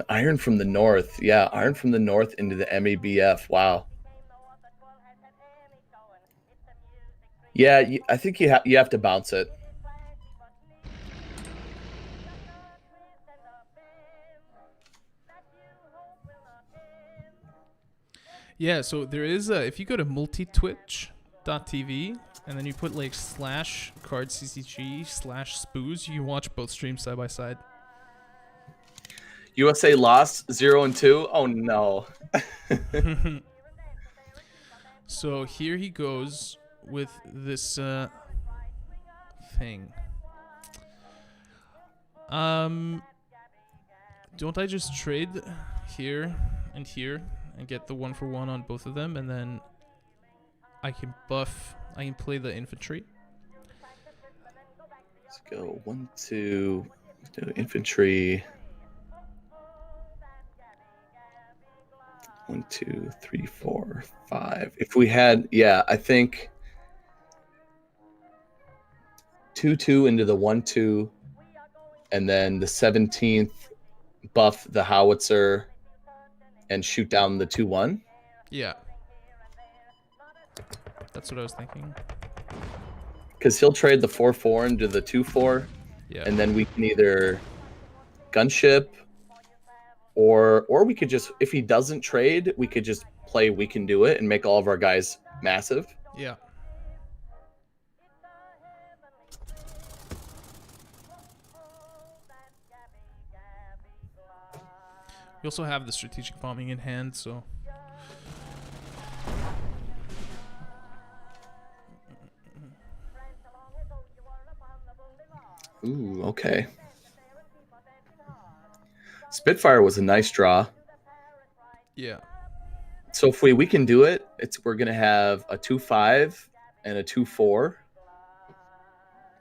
Iron from the North. Yeah, Iron from the North into the MEBF. Wow. Yeah, I think you have to bounce it. Yeah, so there is a, if you go to multitwitch.tv and then you put like /KARDSCCG/spoos, you can watch both streams side by side. USA lost 0-2. Oh no. So here he goes with this thing. Don't I just trade here and get the 1-for-1 on both of them, and then I can play the infantry? Let's go 1, 2, do infantry. 1, 2, 3, 4, 5. If we had, yeah, I think 2-2 into the 1-2, and then the 17th buff the howitzer and shoot down the 2-1. Yeah, that's what I was thinking. Because he'll trade the 4-4 into the 2-4, Yeah, and then we can either gunship, or we could just, if he doesn't trade, we could just play We Can Do It and make all of our guys massive. yeah. We also have the strategic bombing in hand, so Ooh, okay. Spitfire was a nice draw. yeah. So if we can do it, we're gonna have a 2-5 and a 2-4,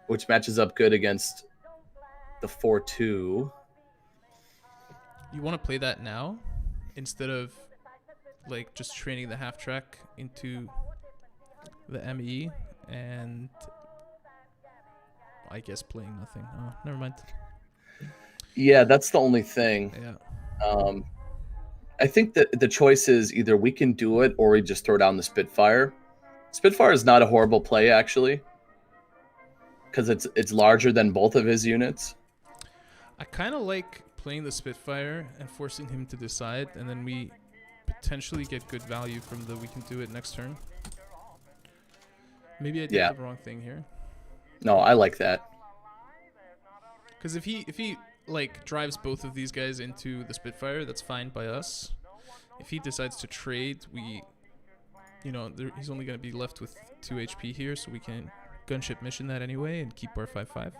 which matches up good against the 4-2. You want to play that now instead of like just training the half track into the ME and I guess playing nothing. Oh, never mind. Yeah, that's the only thing. Yeah. I think that the choice is either We Can Do It or we just throw down the Spitfire. Spitfire is not a horrible play, actually, because it's larger than both of his units. I kind of like playing the Spitfire and forcing him to decide, and then we potentially get good value from the We Can Do It next turn. Maybe I did the wrong thing here. No, I like that. Because if he like drives both of these guys into the Spitfire, that's fine by us. If he decides to trade, he's only going to be left with 2 HP here, so we can gunship mission that anyway and keep our 5-5.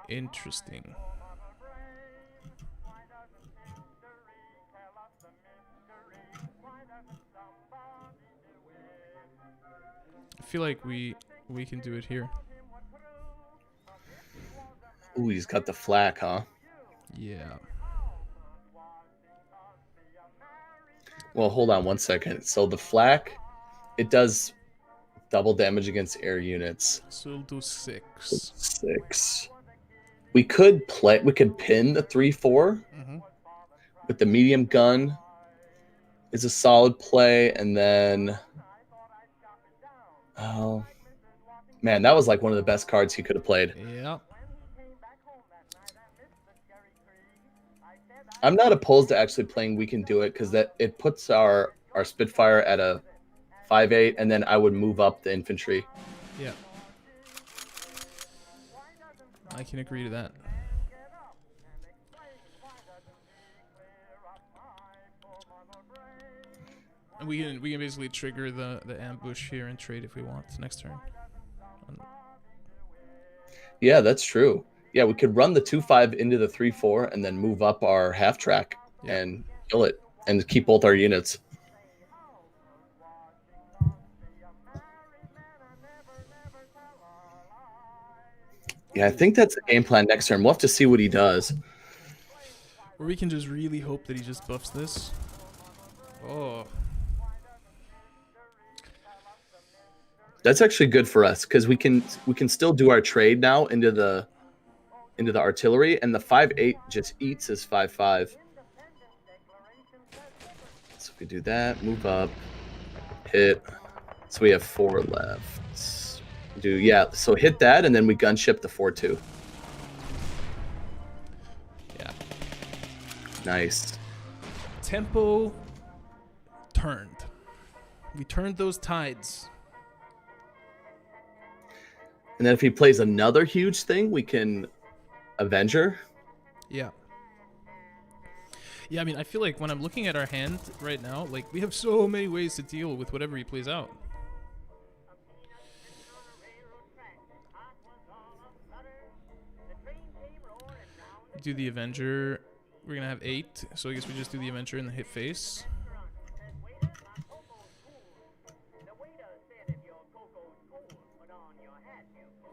Interesting. I feel like we can do it here. Ooh, he's got the flak, huh? Yeah. Well, hold on one second. So the flak, it does double damage against air units. So we'll do 6. 6. We could pin the 3-4 with the medium gun. Is a solid play, and then oh man, that was like one of the best cards he could have played. Yeah. I'm not opposed to actually playing We Can Do It because it puts our Spitfire at a 5-8, and then I would move up the infantry. Yeah. I can agree to that. And we can basically trigger the ambush here and trade if we want next turn. Yeah, that's true. Yeah, we could run the 2-5 into the 3-4 and then move up our half track and kill it and keep both our units. Yeah, I think that's the game plan next turn. We'll have to see what he does. Or we can just really hope that he just buffs this. Oh. That's actually good for us because we can still do our trade now into the artillery, and the 5-8 just eats his 5-5. So we do that, move up, hit. So we have 4 left. So hit that, and then we gunship the 4-2. Yeah. Nice. Tempo turned. We turned those tides. And then if he plays another huge thing, we can Avenger. Yeah. Yeah, I mean, I feel like when I'm looking at our hand right now, like, we have so many ways to deal with whatever he plays out. Do the Avenger. We're going to have 8, so I guess we just do the Avenger and the hit face.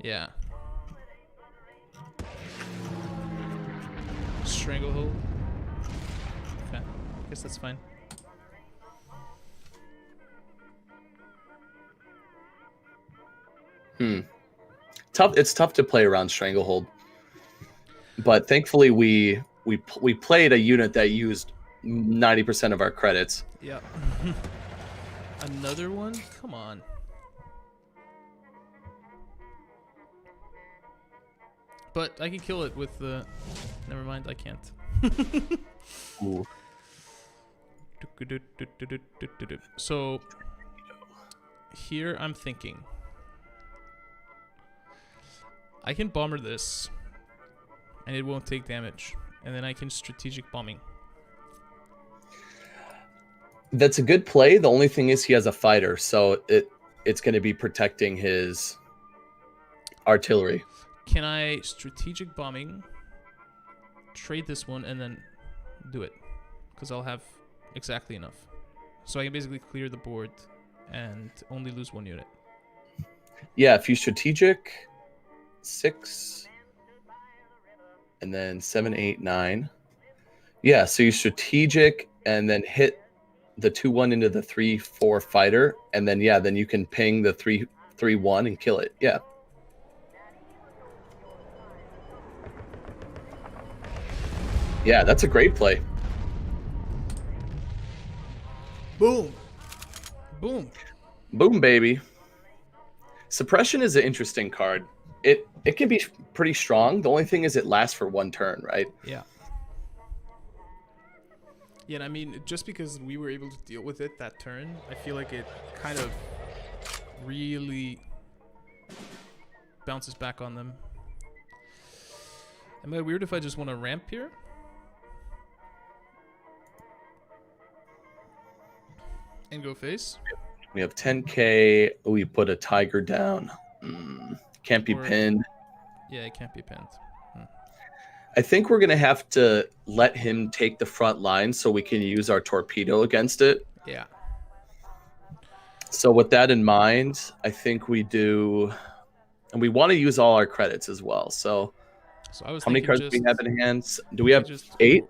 Yeah. Stranglehold. Okay, I guess that's fine. Tough. It's tough to play around Stranglehold, but thankfully we played a unit that used 90% of our credits. Yeah. Another one? Come on. But I can kill it with the... Never mind, I can't. Ooh. So, here I'm thinking. I can bomber this, and it won't take damage. And then I can strategic bombing. That's a good play. The only thing is he has a fighter, so it's going to be protecting his artillery. Can I strategic bombing, trade this one, and then do it? Because I'll have exactly enough. So I can basically clear the board and only lose 1 unit. Yeah, if you strategic 6 and then 7, 8, 9. Yeah, so you strategic and then hit the 2-1 into the 3-4 fighter, and then then you can ping the 3-1 and kill it. Yeah. Yeah, that's a great play. Boom. Boom. Boom, baby. Suppression is an interesting card. It can be pretty strong. The only thing is it lasts for 1 turn, right? Yeah. Yeah, and I mean, just because we were able to deal with it that turn, I feel like it kind of really bounces back on them. Am I weird if I just want to ramp here? And go face? We have 10k. We put a tiger down. Can't be pinned. Yeah, it can't be pinned. I think we're going to have to let him take the front line so we can use our torpedo against it. Yeah. So with that in mind, I think we do... And we want to use all our credits as well. So I was how many cards do we have in hands? Do we have 8?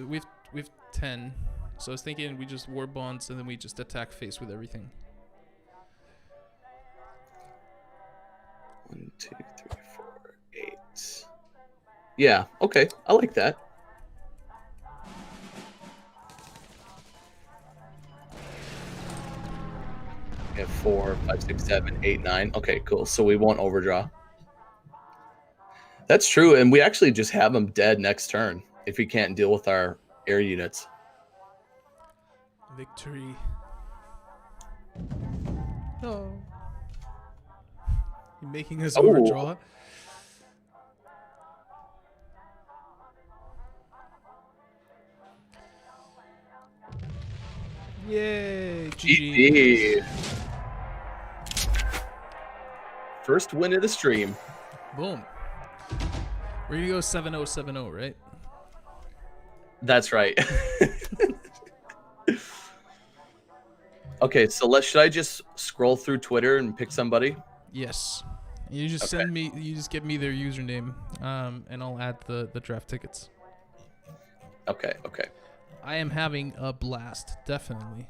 We've 10. So I was thinking we just war bonds and then we just attack face with everything. 1, 2, 3, 4, 8. Yeah, okay. I like that. We have 4, 5, 6, 7, 8, 9. Okay, cool. So we won't overdraw. That's true, and we actually just have them dead next turn if we can't deal with our air units. Victory. Oh. You're making us overdraw. Yay! GG. First win of the stream. Boom. We're gonna go 7-0, 7-0, right? That's right. Okay, so should I just scroll through Twitter and pick somebody? Yes. You just Okay. send me. You just give me their username, and I'll add the draft tickets. Okay. Okay. I am having a blast, definitely.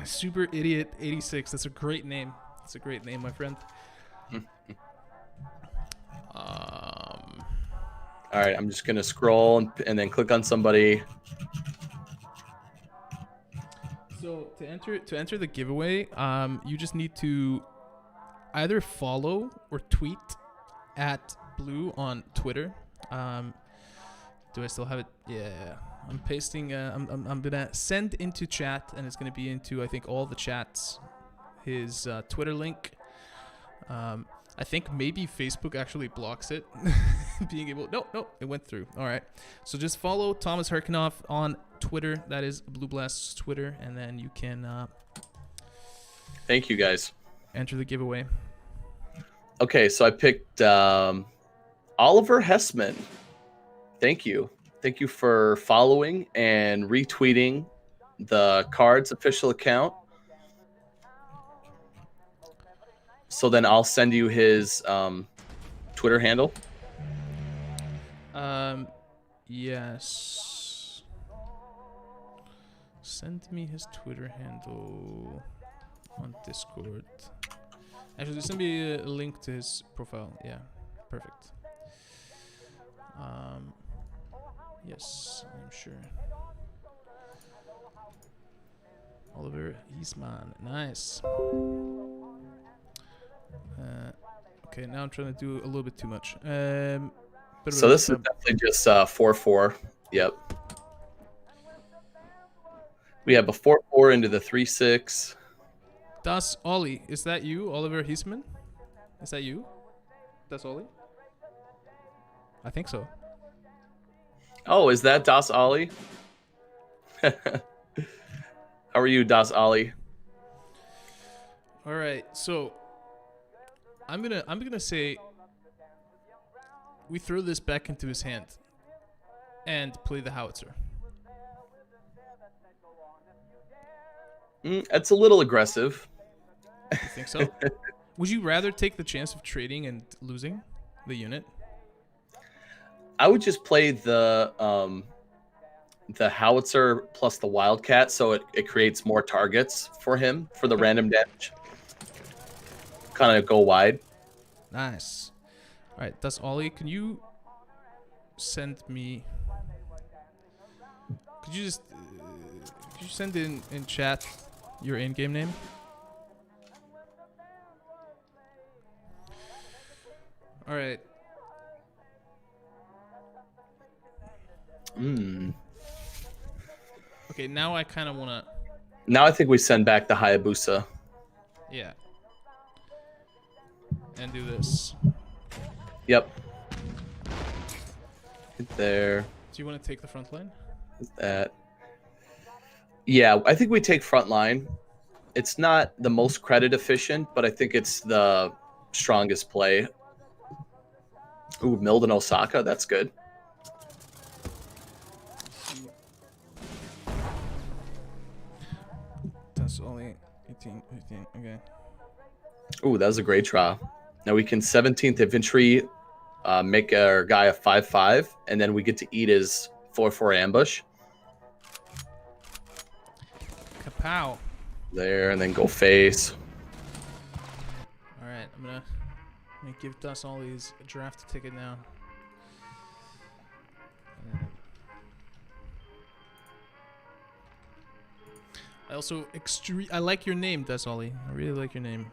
Super Idiot 86. That's a great name. That's a great name, my friend. All right. I'm just gonna scroll and then click on somebody. So to enter the giveaway, you just need to either follow or tweet at Blue on Twitter. Do I still have it? Yeah. I'm pasting. I'm gonna send into chat, and it's gonna be into I think all the chats. His Twitter link. I think maybe Facebook actually blocks it. Being able. No, it went through. All right. So just follow Thomas Herkinoff on Twitter. That is Blue Blast's Twitter, and then you can Thank you, guys. enter the giveaway. Okay, so I picked Oliver Hessman. Thank you. Thank you for following and retweeting the KARDS official account. So then I'll send you his Twitter handle. Yes. Send me his Twitter handle on Discord. Actually, send me a link to his profile. Yeah, perfect. Yes, I'm sure. Oliver Eastman, nice. Okay, now I'm trying to do a little bit too much. So this is definitely just 4-4. Yep. We have a 4-4 into the 3-6. Das Ollie, is that you, Oliver Eastman? Is that you? Das Ollie? I think so. Oh, is that Das Ali? How are you, Das Ali? All right, so I'm gonna say we throw this back into his hand and play the howitzer. It's a little aggressive. You think so? Would you rather take the chance of trading and losing the unit? I would just play the howitzer plus the wildcat, so it creates more targets for him for the random damage. Kind of go wide. Nice. All right, that's Ollie. Can you send me? Could you just could you send in chat your in-game name? All right. Okay, now I kind of want to. Now I think we send back the Hayabusa. Yeah. And do this. Yep. Get there. Do you want to take the front line? That. Yeah, I think we take front line. It's not the most credit efficient, but I think it's the strongest play. Ooh, Milden Osaka, that's good. That's only 18, 15. Okay. Ooh, that was a great draw. Now we can 17th infantry, make our guy a 5-5, and then we get to eat his 4-4 ambush. Kapow. There, and then go face. All right, I'm gonna give Das Ollie's a draft ticket now. I also I like your name, Das Ollie. I really like your name.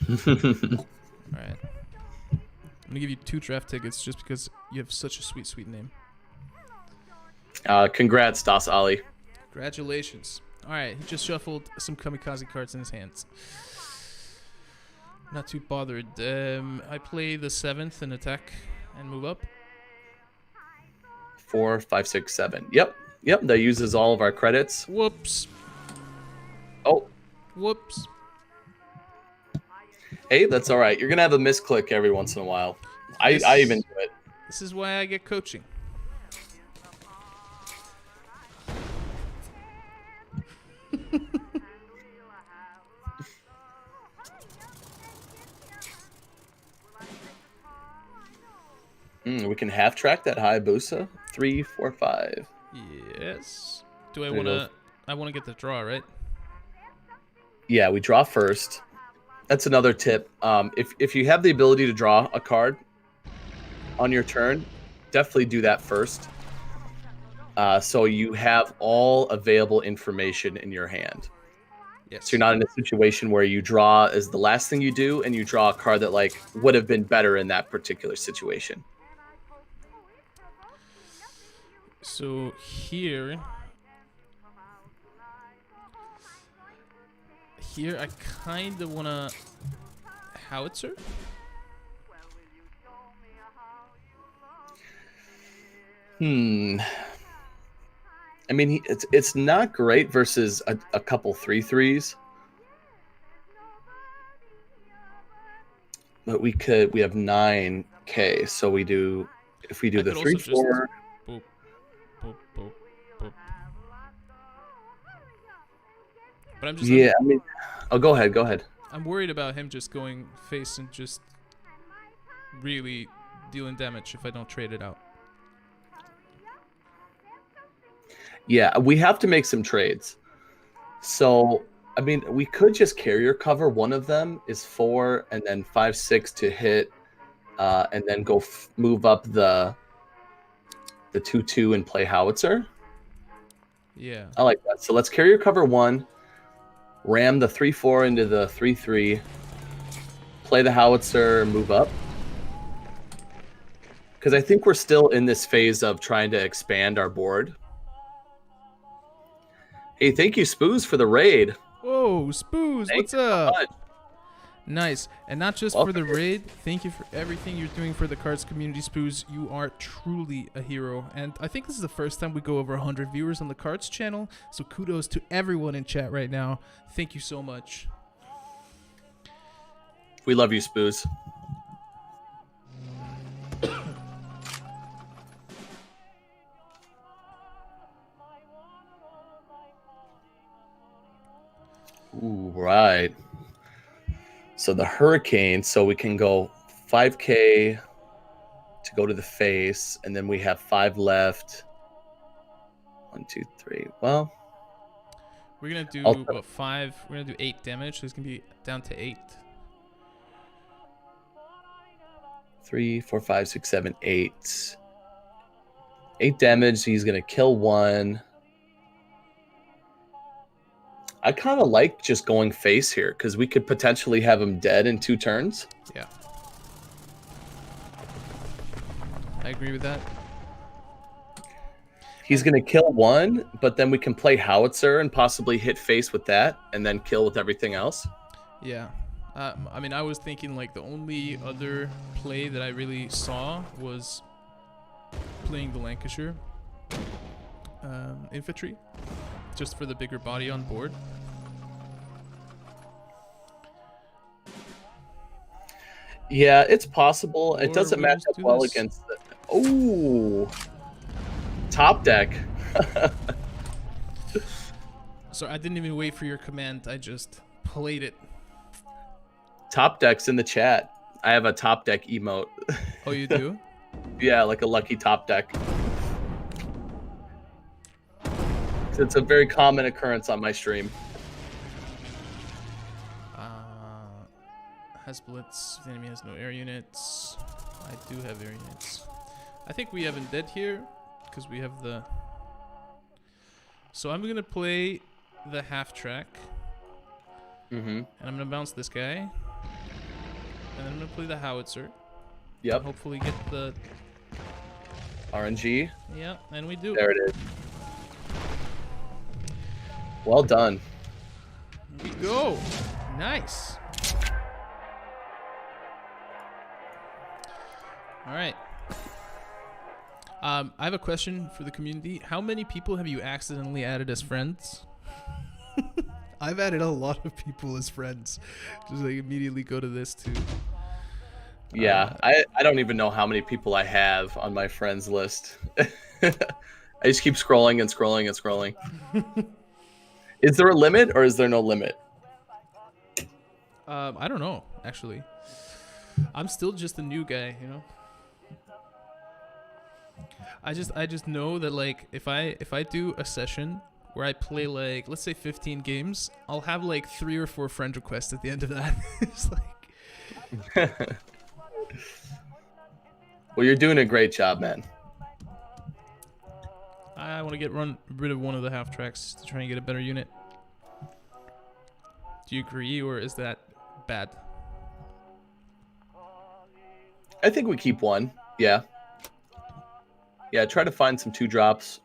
All right. I'm gonna give you 2 draft tickets just because you have such a sweet, sweet name. Congrats, Das Ali. Congratulations. All right, he just shuffled some kamikaze cards in his hands. Not too bothered. I play the 7th and attack and move up. 4, 5, 6, 7. Yep. That uses all of our credits. Whoops. Oh. Whoops. Hey, that's all right. You're gonna have a misclick every once in a while. I even do it. This is why I get coaching. can half track that Hayabusa. 3, 4, 5. Yes. Do I There you go. wanna? I wanna get the draw, right? Yeah, we draw first. That's another tip. If you have the ability to draw a card on your turn, definitely do that first. So you have all available information in your hand. Yes. So you're not in a situation where you draw as the last thing you do, and you draw a card that like would have been better in that particular situation. So here I kind of wanna howitzer. I mean, it's not great versus a couple 3/3s. But we have 9K, so we do if we do I the could 3, also just 4. boop, boop, boop, boop. But I'm just Yeah, I mean, oh, go ahead. I'm worried about him just going face and just really dealing damage if I don't trade it out. Yeah, we have to make some trades. So, I mean, we could just carrier cover. One of them is 4, and then 5, 6 to hit, and then go move up the 2/2 and play howitzer. Yeah. I like that. So let's carrier cover 1, ram the 3/4 into the 3/3, play the howitzer, move up. Because I think we're still in this phase of trying to expand our board. Hey, thank you, Spoos, for the raid. Whoa, Spoos, Thank what's you so up? much. Nice. And not just for the raid, thank you for everything you're doing for the cards community, Spoos. You are truly a hero. And I think this is the first time we go over 100 viewers on the cards channel. So kudos to everyone in chat right now. Thank you so much. We love you, Spoos. Ooh, right. So the hurricane, so we can go 5K to go to the face, and then we have 5 left. 1, 2, 3. Well, we're gonna do also, 5. We're gonna do 8 damage, so it's gonna be down to 8. 3, 4, 5, 6, 7, 8. 8 damage. He's gonna kill 1. I kind of like just going face here because we could potentially have him dead in 2 turns. Yeah. I agree with that. He's going to kill 1, but then we can play howitzer and possibly hit face with that and then kill with everything else. Yeah. I mean, I was thinking like the only other play that I really saw was playing the Lancashire infantry, just for the bigger body on board. Yeah, it's possible. It Or doesn't we'll match just up do well this. against the... Oh! Top deck. So I didn't even wait for your command. I just played it. Top deck's in the chat. I have a top deck emote. Oh, you do? Yeah, like a lucky top deck. It's a very common occurrence on my stream. Has blitz. The enemy has no air units. I do have air units. I think we have undead here because we have the... So I'm going to play the half track. And I'm going to bounce this guy. And then I'm going to play the howitzer. Yep. Hopefully get the... RNG. Yeah, and we do. There it is. Well done. Here we go. Nice. All right. I have a question for the community. How many people have you accidentally added as friends? I've added a lot of people as friends. Just like immediately go to this too. Yeah, I don't even know how many people I have on my friends list. I just keep scrolling and scrolling and scrolling. Is there a limit or is there no limit? I don't know, actually. I'm still just a new guy, you know? I just know that like if I do a session where I play like let's say 15 games, I'll have like 3 or 4 friend requests at the end of that. It's like Well, you're doing a great job, man. I want to get rid of one of the half tracks to try and get a better unit. Do you agree, or is that bad? I think we keep one. Yeah. Yeah, try to find some 2 drops.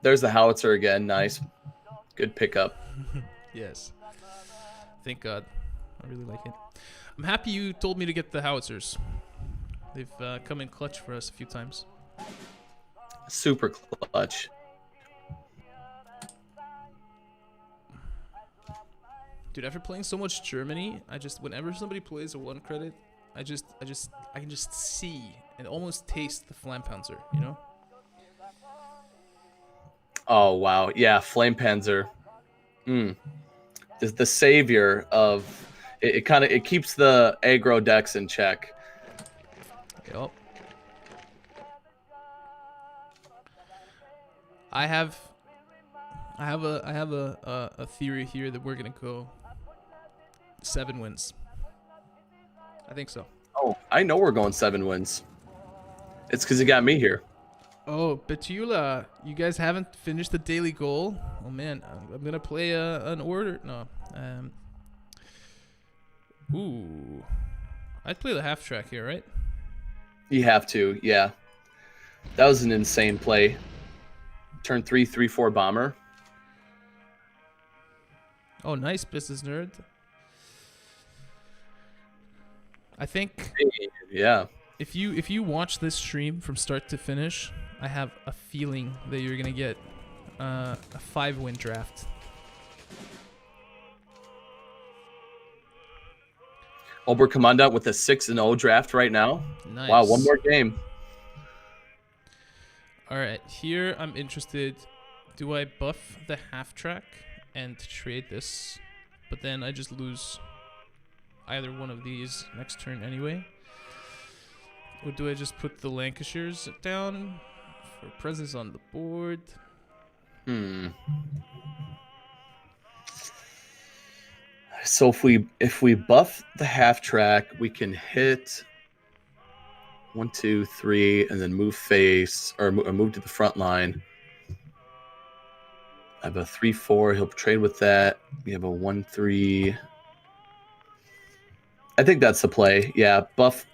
There's the howitzer again. Nice. Good pickup. Yes. Thank God. I really like it. I'm happy you told me to get the howitzers. They've come in clutch for us a few times. Super clutch. Dude, after playing so much Germany, I just whenever somebody plays a 1 credit, I can just see and almost taste the Flampanzer, you know? Oh, wow. Yeah, Flamepanzer. Is the savior of it. It keeps the aggro decks in check. Yep. I have a theory here that we're gonna go 7 wins. I think so. Oh, I know we're going 7 wins. It's because you got me here. Oh, Betula, you guys haven't finished the daily goal? Oh man, I'm gonna play an order. No, ooh, I'd play the half track here, right? You have to, yeah. That was an insane play. Turn 3, 3/4 bomber. Oh, nice, business nerd. I think Yeah. if you watch this stream from start to finish, I have a feeling that you're gonna get a 5-win draft. Oberkommandant with a 6-0 draft right now. Nice. Wow, one more game. All right, here I'm interested. Do I buff the half track and trade this, but then I just lose either one of these next turn anyway? Or do I just put the Lancashires down for presence on the board? So if we buff the half track, we can hit 1, 2, 3, and then move face or move to the front line. I have a 3/4. He'll trade with that. We have a 1/3. I think that's the play. Yeah, buff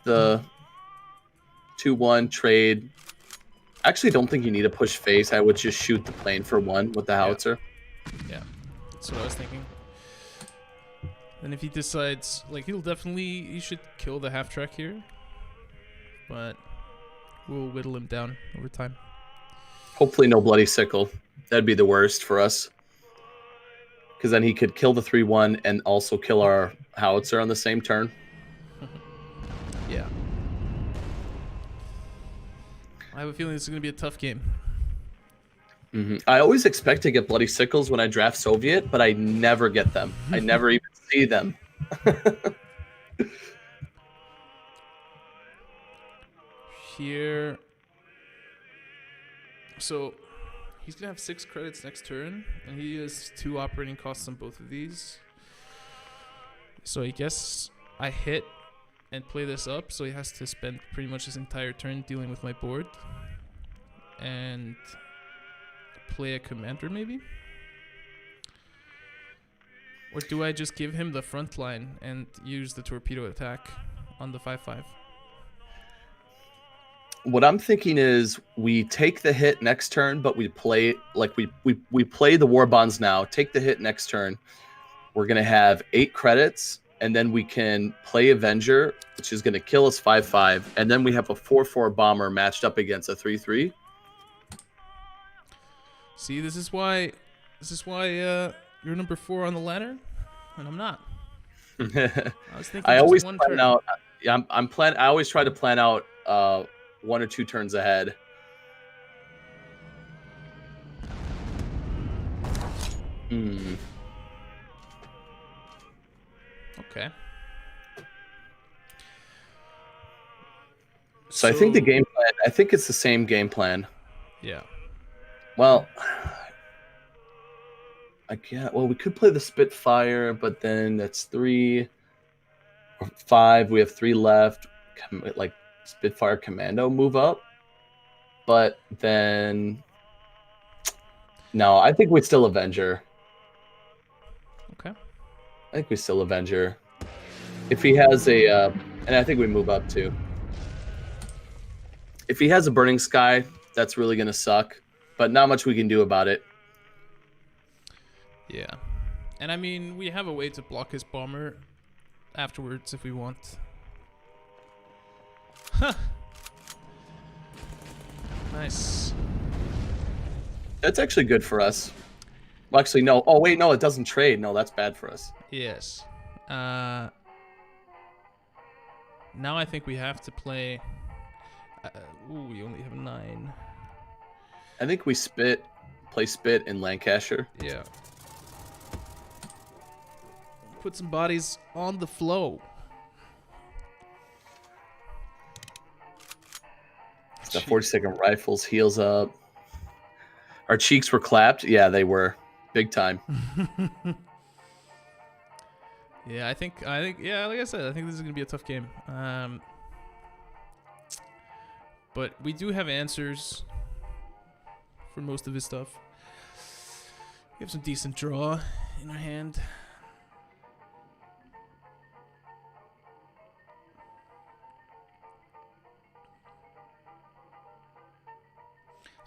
the 2/1 trade. I actually don't think you need to push face. I would just shoot the plane for 1 with the howitzer. Yeah, that's what I was thinking. And if he decides, like, he should kill the half track here, but we'll whittle him down over time. Hopefully no bloody sickle. That'd be the worst for us. Because then he could kill the 3/1 and also kill our howitzer on the same turn. Yeah. I have a feeling this is going to be a tough game. I always expect to get bloody sickles when I draft Soviet, but I never get them. I never even see them. Here. So he's going to have 6 credits next turn, and he has 2 operating costs on both of these. So I guess I hit and play this up, so he has to spend pretty much his entire turn dealing with my board. And play a commander, maybe? Or do I just give him the front line and use the torpedo attack on the 5/5? What I'm thinking is we take the hit next turn, but we play like we play the war bonds now. Take the hit next turn. We're gonna have 8 credits, and then we can play Avenger, which is gonna kill us 5/5, and then we have a 4/4 bomber matched up against a 3/3. See, this is why you're number 4 on the ladder, and I'm not. I was thinking I just always one plan turn. out. Yeah, I always try to plan out 1 or 2 turns ahead. Okay. So I think the game plan, I think it's the same game plan. Yeah. Well, well, we could play the Spitfire, but then that's 3 or 5. We have 3 left. Like Spitfire Commando move up. But then no, I think we still Avenger. Okay. I think we still Avenger. If he has a and I think we move up too. If he has a Burning Sky, that's really going to suck, but not much we can do about it. Yeah. And I mean, we have a way to block his bomber afterwards if we want. Huh. Nice. That's actually good for us. Well, actually, no. Oh, wait, no, it doesn't trade. No, that's bad for us. Yes. Now I think we have to play... ooh, we only have 9. I think we play Spit in Lancashire. Yeah. Put some bodies on the flow. The 40-second rifles heals up. Our cheeks were clapped. Yeah, they were. Big time. Yeah, I think, yeah, like I said, I think this is going to be a tough game. But we do have answers for most of his stuff. We have some decent draw in our hand.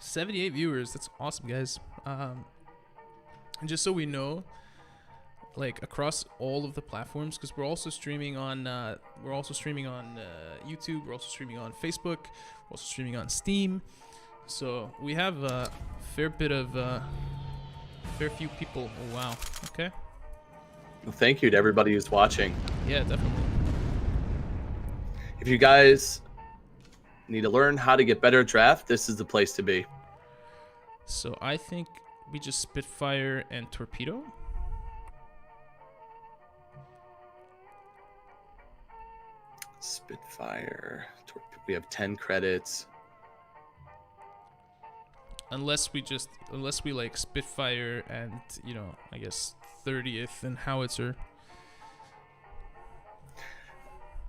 $78 viewers. That's awesome, guys. And just so we know, like across all of the platforms, because we're also streaming on YouTube. We're also streaming on Facebook. We're also streaming on Steam. So we have a fair few people. Oh wow. Okay. Well, thank you to everybody who's watching. Yeah, definitely. If you guys need to learn how to get better at draft, this is the place to be. So I think we just Spitfire and Torpedo. Spitfire. We have 10 credits. Unless we like Spitfire and, you know, I guess 30th and Howitzer.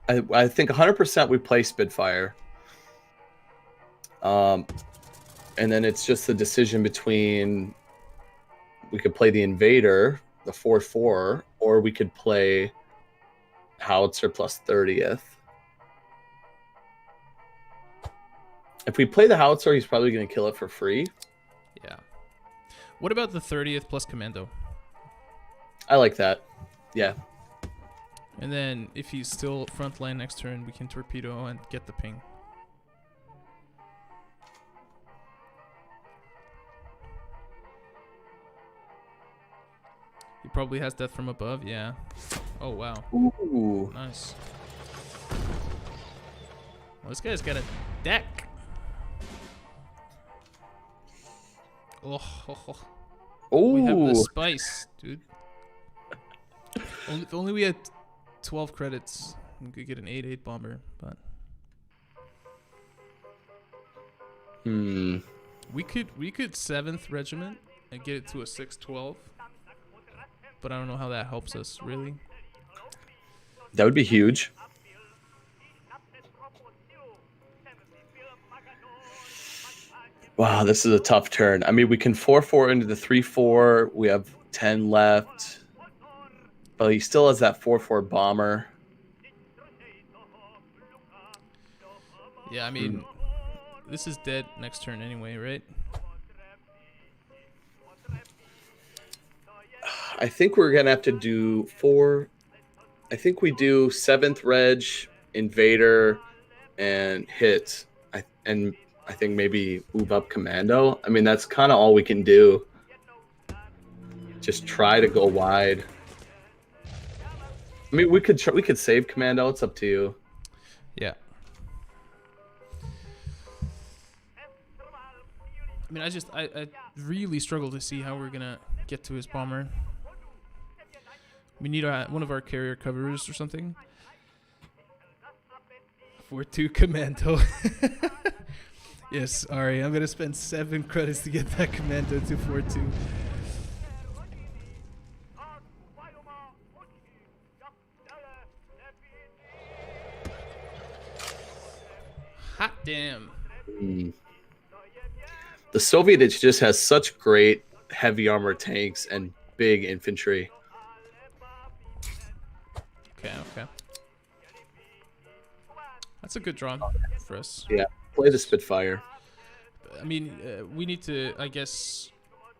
I think 100% we play Spitfire. And then it's just the decision between we could play the Invader, the 4-4, or we could play Howitzer plus 30th. If we play the Howitzer, he's probably going to kill it for free. Yeah. What about the 30th plus Commando? I like that. Yeah. And then if he's still frontline next turn, we can Torpedo and get the ping. He probably has Death from Above, yeah. Oh, wow. Ooh. Nice. Well, this guy's got a deck. Oh, we have the spice, dude. If only we had 12 credits, we could get an 8/8 bomber, but... We could 7th Regiment and get it to a 6/12. But I don't know how that helps us, really. That would be huge. Wow, this is a tough turn. I mean, we can 4-4 into the 3-4. We have 10 left. But he still has that 4-4 bomber. Yeah, I mean, this is dead next turn anyway, right? I think we're going to have to do 4. I think we do 7th Reg, Invader, and hit. I think maybe move up Commando. I mean, that's kind of all we can do. Just try to go wide. I mean, we could save Commando. It's up to you. Yeah. I mean, I really struggle to see how we're gonna get to his bomber. We need one of our carrier covers or something. 4-2 commando. Yes, Ari, I'm gonna spend 7 credits to get that commando to 4-2. Hot damn. The Soviet just has such great heavy armor tanks and big infantry. Okay. That's a good draw for us. Yeah, play the Spitfire. I mean, we need to, I guess,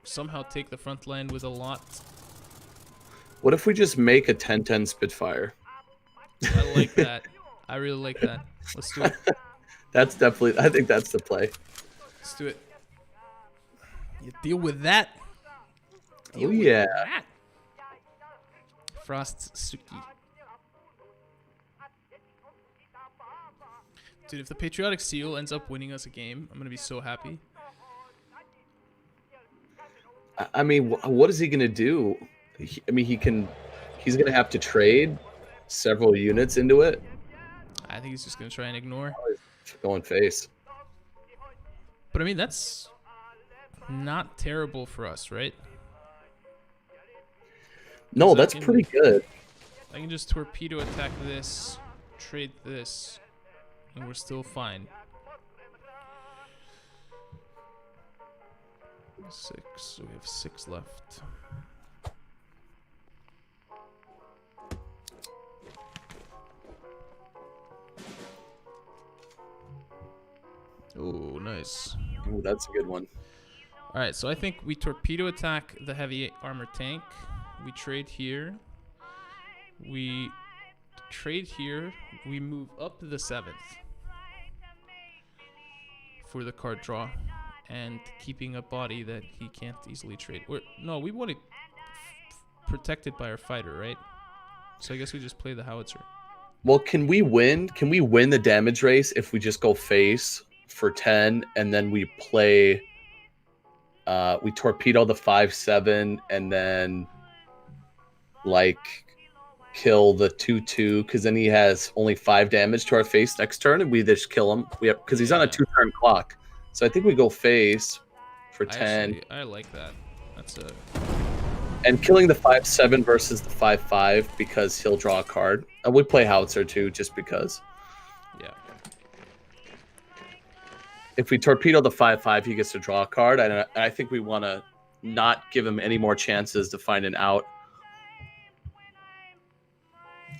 somehow take the front line with a lot. What if we just make a 10-10 Spitfire? I like that. I really like that. Let's do it. That's definitely, I think that's the play. Let's do it. You deal with that. Oh, yeah. That. Frost Suki. Dude, if the Patriotic Seal ends up winning us a game, I'm going to be so happy. I mean, what is he going to do? He's going to have to trade several units into it. I think he's just going to try and ignore. Going face. But I mean, that's not terrible for us, right? No, that's pretty good. I can just torpedo attack this, trade this, and we're still fine. 6, so we have 6 left. Oh, nice. Oh, that's a good one. All right, so I think we torpedo attack the heavy armor tank. We trade here. We trade here. We move up to the 7th for the card draw and keeping a body that he can't easily trade. No, we want it protected by our fighter, right? So I guess we just play the howitzer. Well, can we win? Can we win the damage race if we just go face for 10 and then we play we torpedo the 5-7 and then like kill the 2-2 because then he has only 5 damage to our face next turn and we just kill him. We have because he's on a 2-turn clock. So I think we go face for 10. I like that. That's a and killing the 5-7 versus the 5-5 because he'll draw a card. I would play howitzer too just because. Yeah. If we torpedo the 5-5, he gets to draw a card. I think we want to not give him any more chances to find an out.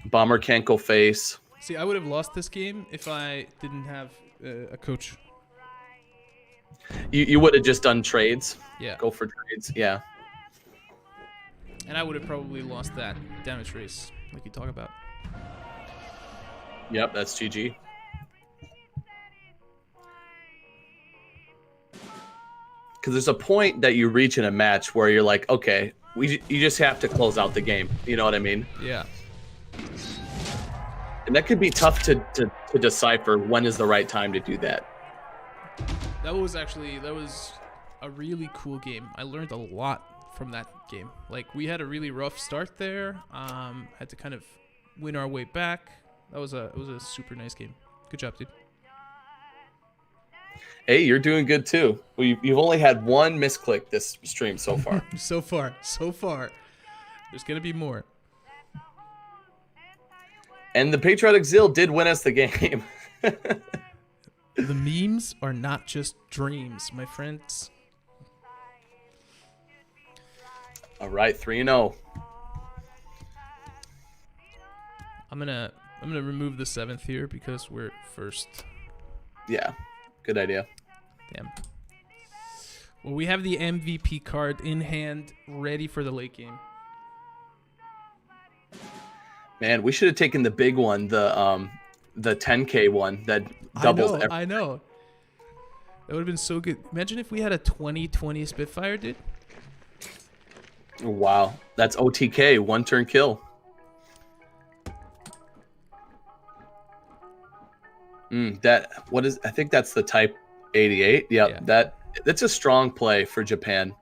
Bomber can't go face. See, I would have lost this game if I didn't have a coach. You would have just done trades. Yeah. Go for trades. Yeah. And I would have probably lost that damage race, like you talk about. Yep, that's GG. Because there's a point that you reach in a match where you're like, okay, you just have to close out the game. You know what I mean? Yeah. And that could be tough to decipher when is the right time to do that. That was a really cool game. I learned a lot from that game. Like, we had a really rough start there. Had to kind of win our way back. It was a super nice game. Good job, dude. Hey, you're doing good too. Well, you've only had one misclick this stream so far. So far. There's gonna be more. And the Patriotic Zeal did win us the game. The memes are not just dreams, my friends. All right, 3-0. I'm gonna remove the 7th here because we're first. Yeah, good idea. Damn. Well, we have the MVP card in hand, ready for the late game. Man, we should have taken the big one, the 10K one that doubles everything. I know. That would have been so good. Imagine if we had a 2020 Spitfire, dude. Wow, that's OTK, 1-turn kill. I think that's the Type 88. Yep, yeah. That's a strong play for Japan.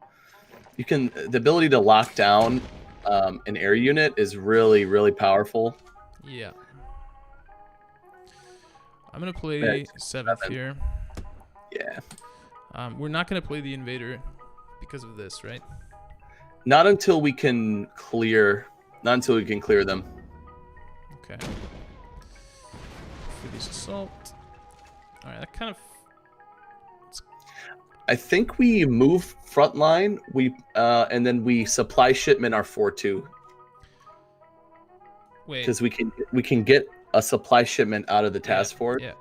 The ability to lock down an air unit is really, really powerful. Yeah. I'm gonna play That's 7th 7. here. Yeah. We're not gonna play the invader because of this, right? Not until we can clear. Not until we can clear them. Okay. For this assault. All right, that kind of. I think we move front line. And then we supply shipment our 4-2 Wait. because we can get a supply shipment out of the task force. Yeah.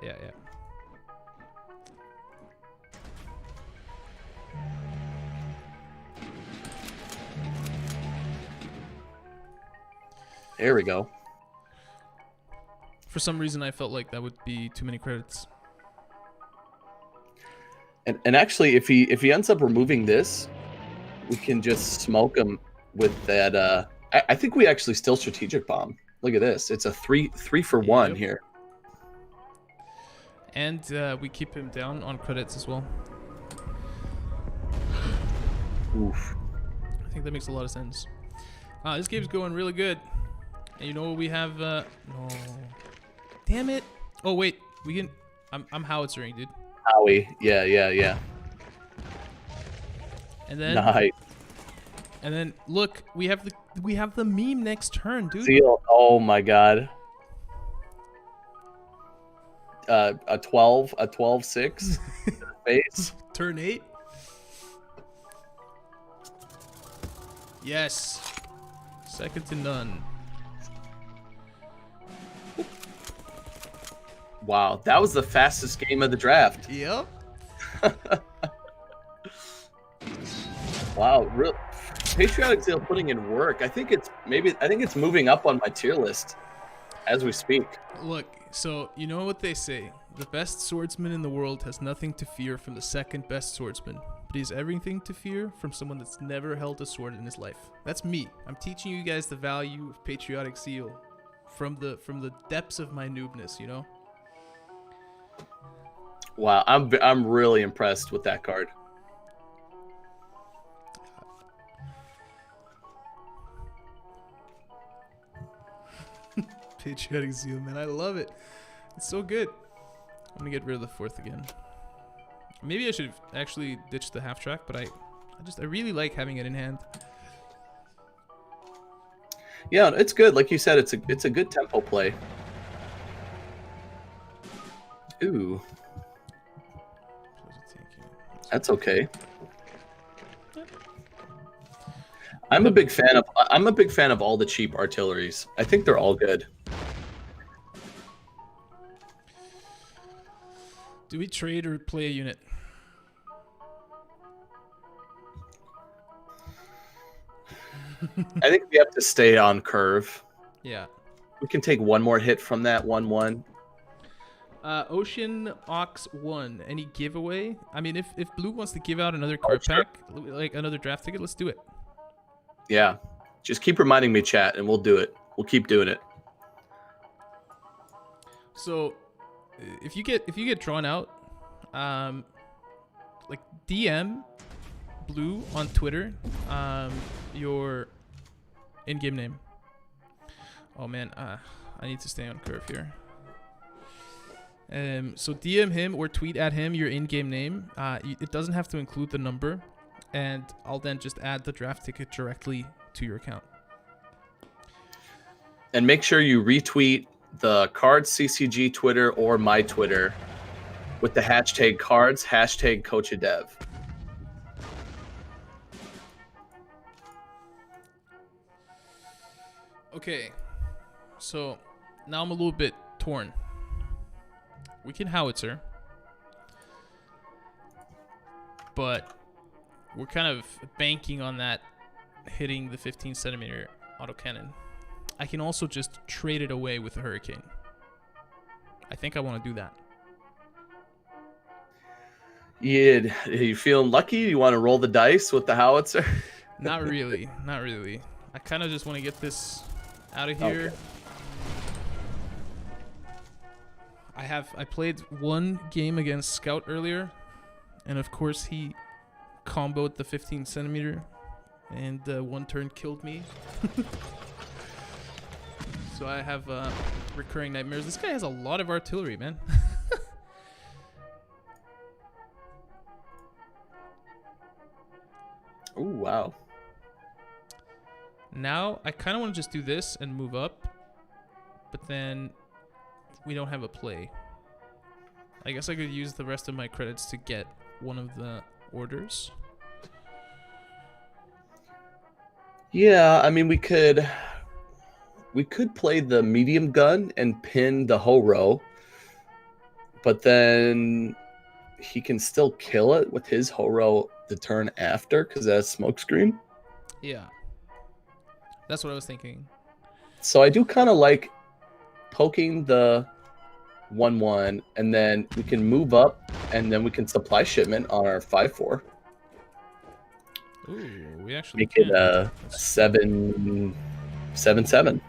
There we go. For some reason, I felt like that would be too many credits. And actually, if he ends up removing this, we can just smoke him with that. I think we actually still strategic bomb. Look at this. It's a 3-for-1 here. And we keep him down on credits as well. Oof. I think that makes a lot of sense. This game's going really good. And you know what we have? No. Damn it. Oh, wait. We can... I'm howitzering, dude. Howie. Yeah. And then... Nice. And then, look. We have the meme next turn, dude. Seal. Oh, my God. A 12-6 face. Turn 8. Yes. Second to none. Wow, that was the fastest game of the draft. Yep. Wow, real Patriotic Zeal putting in work. I think it's moving up on my tier list as we speak. Look, so you know what they say. The best swordsman in the world has nothing to fear from the second best swordsman, but he has everything to fear from someone that's never held a sword in his life. That's me. I'm teaching you guys the value of patriotic zeal from the depths of my noobness, you know? Wow, I'm really impressed with that card. Patriotic zeal, man. I love it. It's so good. I'm gonna get rid of the 4th again. Maybe I should actually ditch the half track, but I really like having it in hand. Yeah, it's good. Like you said, it's a good tempo play. Ooh. That's okay. I'm a big fan of all the cheap artilleries. I think they're all good. Do we trade or play a unit? I think we have to stay on curve. Yeah. We can take one more hit from that 1-1. Ocean Ox 1. Any giveaway? I mean, if Blue wants to give out another card sure. pack, like another draft ticket, let's do it. Yeah. Just keep reminding me, chat, and we'll do it. We'll keep doing it. So, if you get drawn out, like DM Blue on Twitter, your in-game name. Oh man, I need to stay on curve here. So DM him or tweet at him your in-game name. It doesn't have to include the number, and I'll then just add the draft ticket directly to your account. And make sure you retweet the KARDS CCG Twitter or my Twitter with the hashtag KARDS, hashtag CoachADev. Okay, so now I'm a little bit torn. We can howitzer, but we're kind of banking on that hitting the 15 centimeter autocannon. I can also just trade it away with a hurricane. I think I want to do that. Yeah, you feeling lucky? You want to roll the dice with the howitzer? Not really, not really. I kind of just want to get this out of here. Okay. I played one game against Scout earlier, and of course he comboed the 15 centimeter, and one turn killed me. So I have recurring nightmares. This guy has a lot of artillery, man. wow. Now I kind of want to just do this and move up, but then we don't have a play. I guess I could use the rest of my credits to get one of the orders. Yeah, I mean we could play the medium gun and pin the whole row, but then he can still kill it with his Horo the turn after because that's smokescreen. Yeah. That's what I was thinking. So I do kind of like poking the 1-1, and then we can move up, and then we can supply shipment on our 5-4. Ooh, we actually Make can. it a 7-7.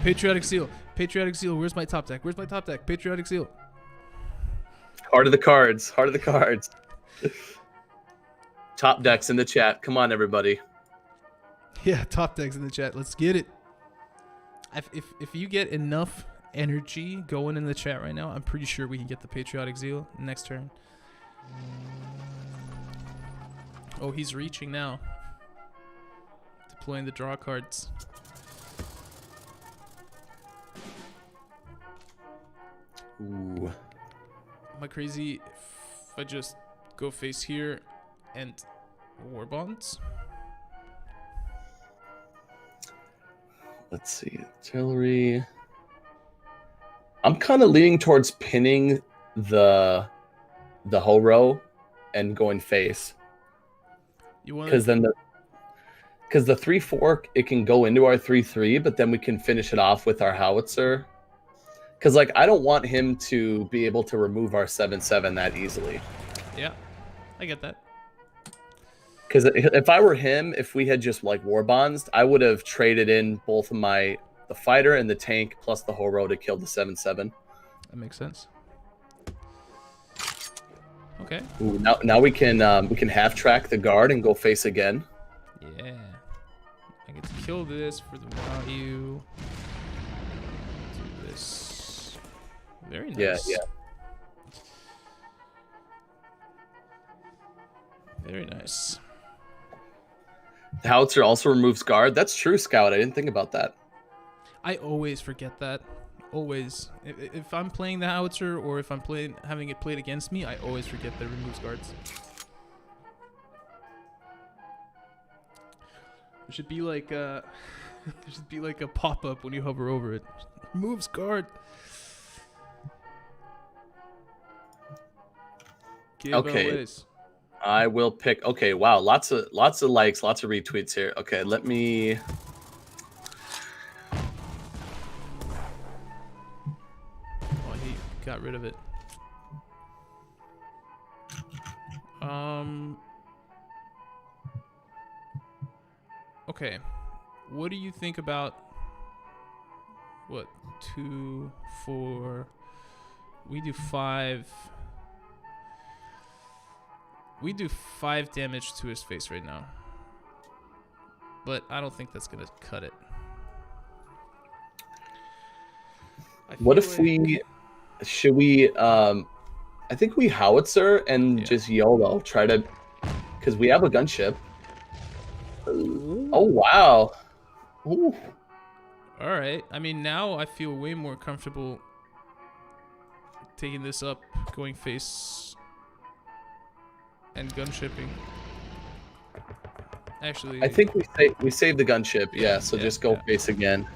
Patriotic Seal. Patriotic Seal. Where's my top deck? Where's my top deck? Patriotic Seal. Heart of the cards. Heart of the cards. Top decks in the chat. Come on, everybody. Yeah, top decks in the chat. Let's get it. If you get enough energy going in the chat right now, I'm pretty sure we can get the Patriotic Zeal next turn. Oh, he's reaching now. Deploying the draw cards. Ooh. Am I crazy if I just go face here and war bonds? Let's see. Artillery. I'm kind of leaning towards pinning the whole row and going face. You want Because then the 3-4 it can go into our 3-3, but then we can finish it off with our howitzer. Because like I don't want him to be able to remove our 7-7 that easily. Yeah, I get that. Because if I were him, if we had just like war bonds, I would have traded in both of the fighter and the tank plus the whole row to kill the 7-7. That makes sense. Okay. Ooh, now we can half track the guard and go face again. Yeah. I get to kill this for the value. Do this. Very nice. Yeah. Very nice. The howitzer also removes guard. That's true, Scout. I didn't think about that. I always forget that. Always. If I'm playing the howitzer or if I'm having it played against me, I always forget that it removes guards. There should be like a pop-up when you hover over it. Removes guard. Okay. I will pick. Okay, wow, lots of likes, lots of retweets here. Okay, let me. Oh, he got rid of it. Okay, what do you think about what 2, 4? We do 5. We do 5 damage to his face right now. But I don't think that's going to cut it. What if should we, I think we howitzer and just YOLO try to, because we have a gunship. Oh, wow. Ooh. All right. I mean, now I feel way more comfortable taking this up, going face and gunshipping. Actually, I think we saved the gunship. Yeah, so just go face again.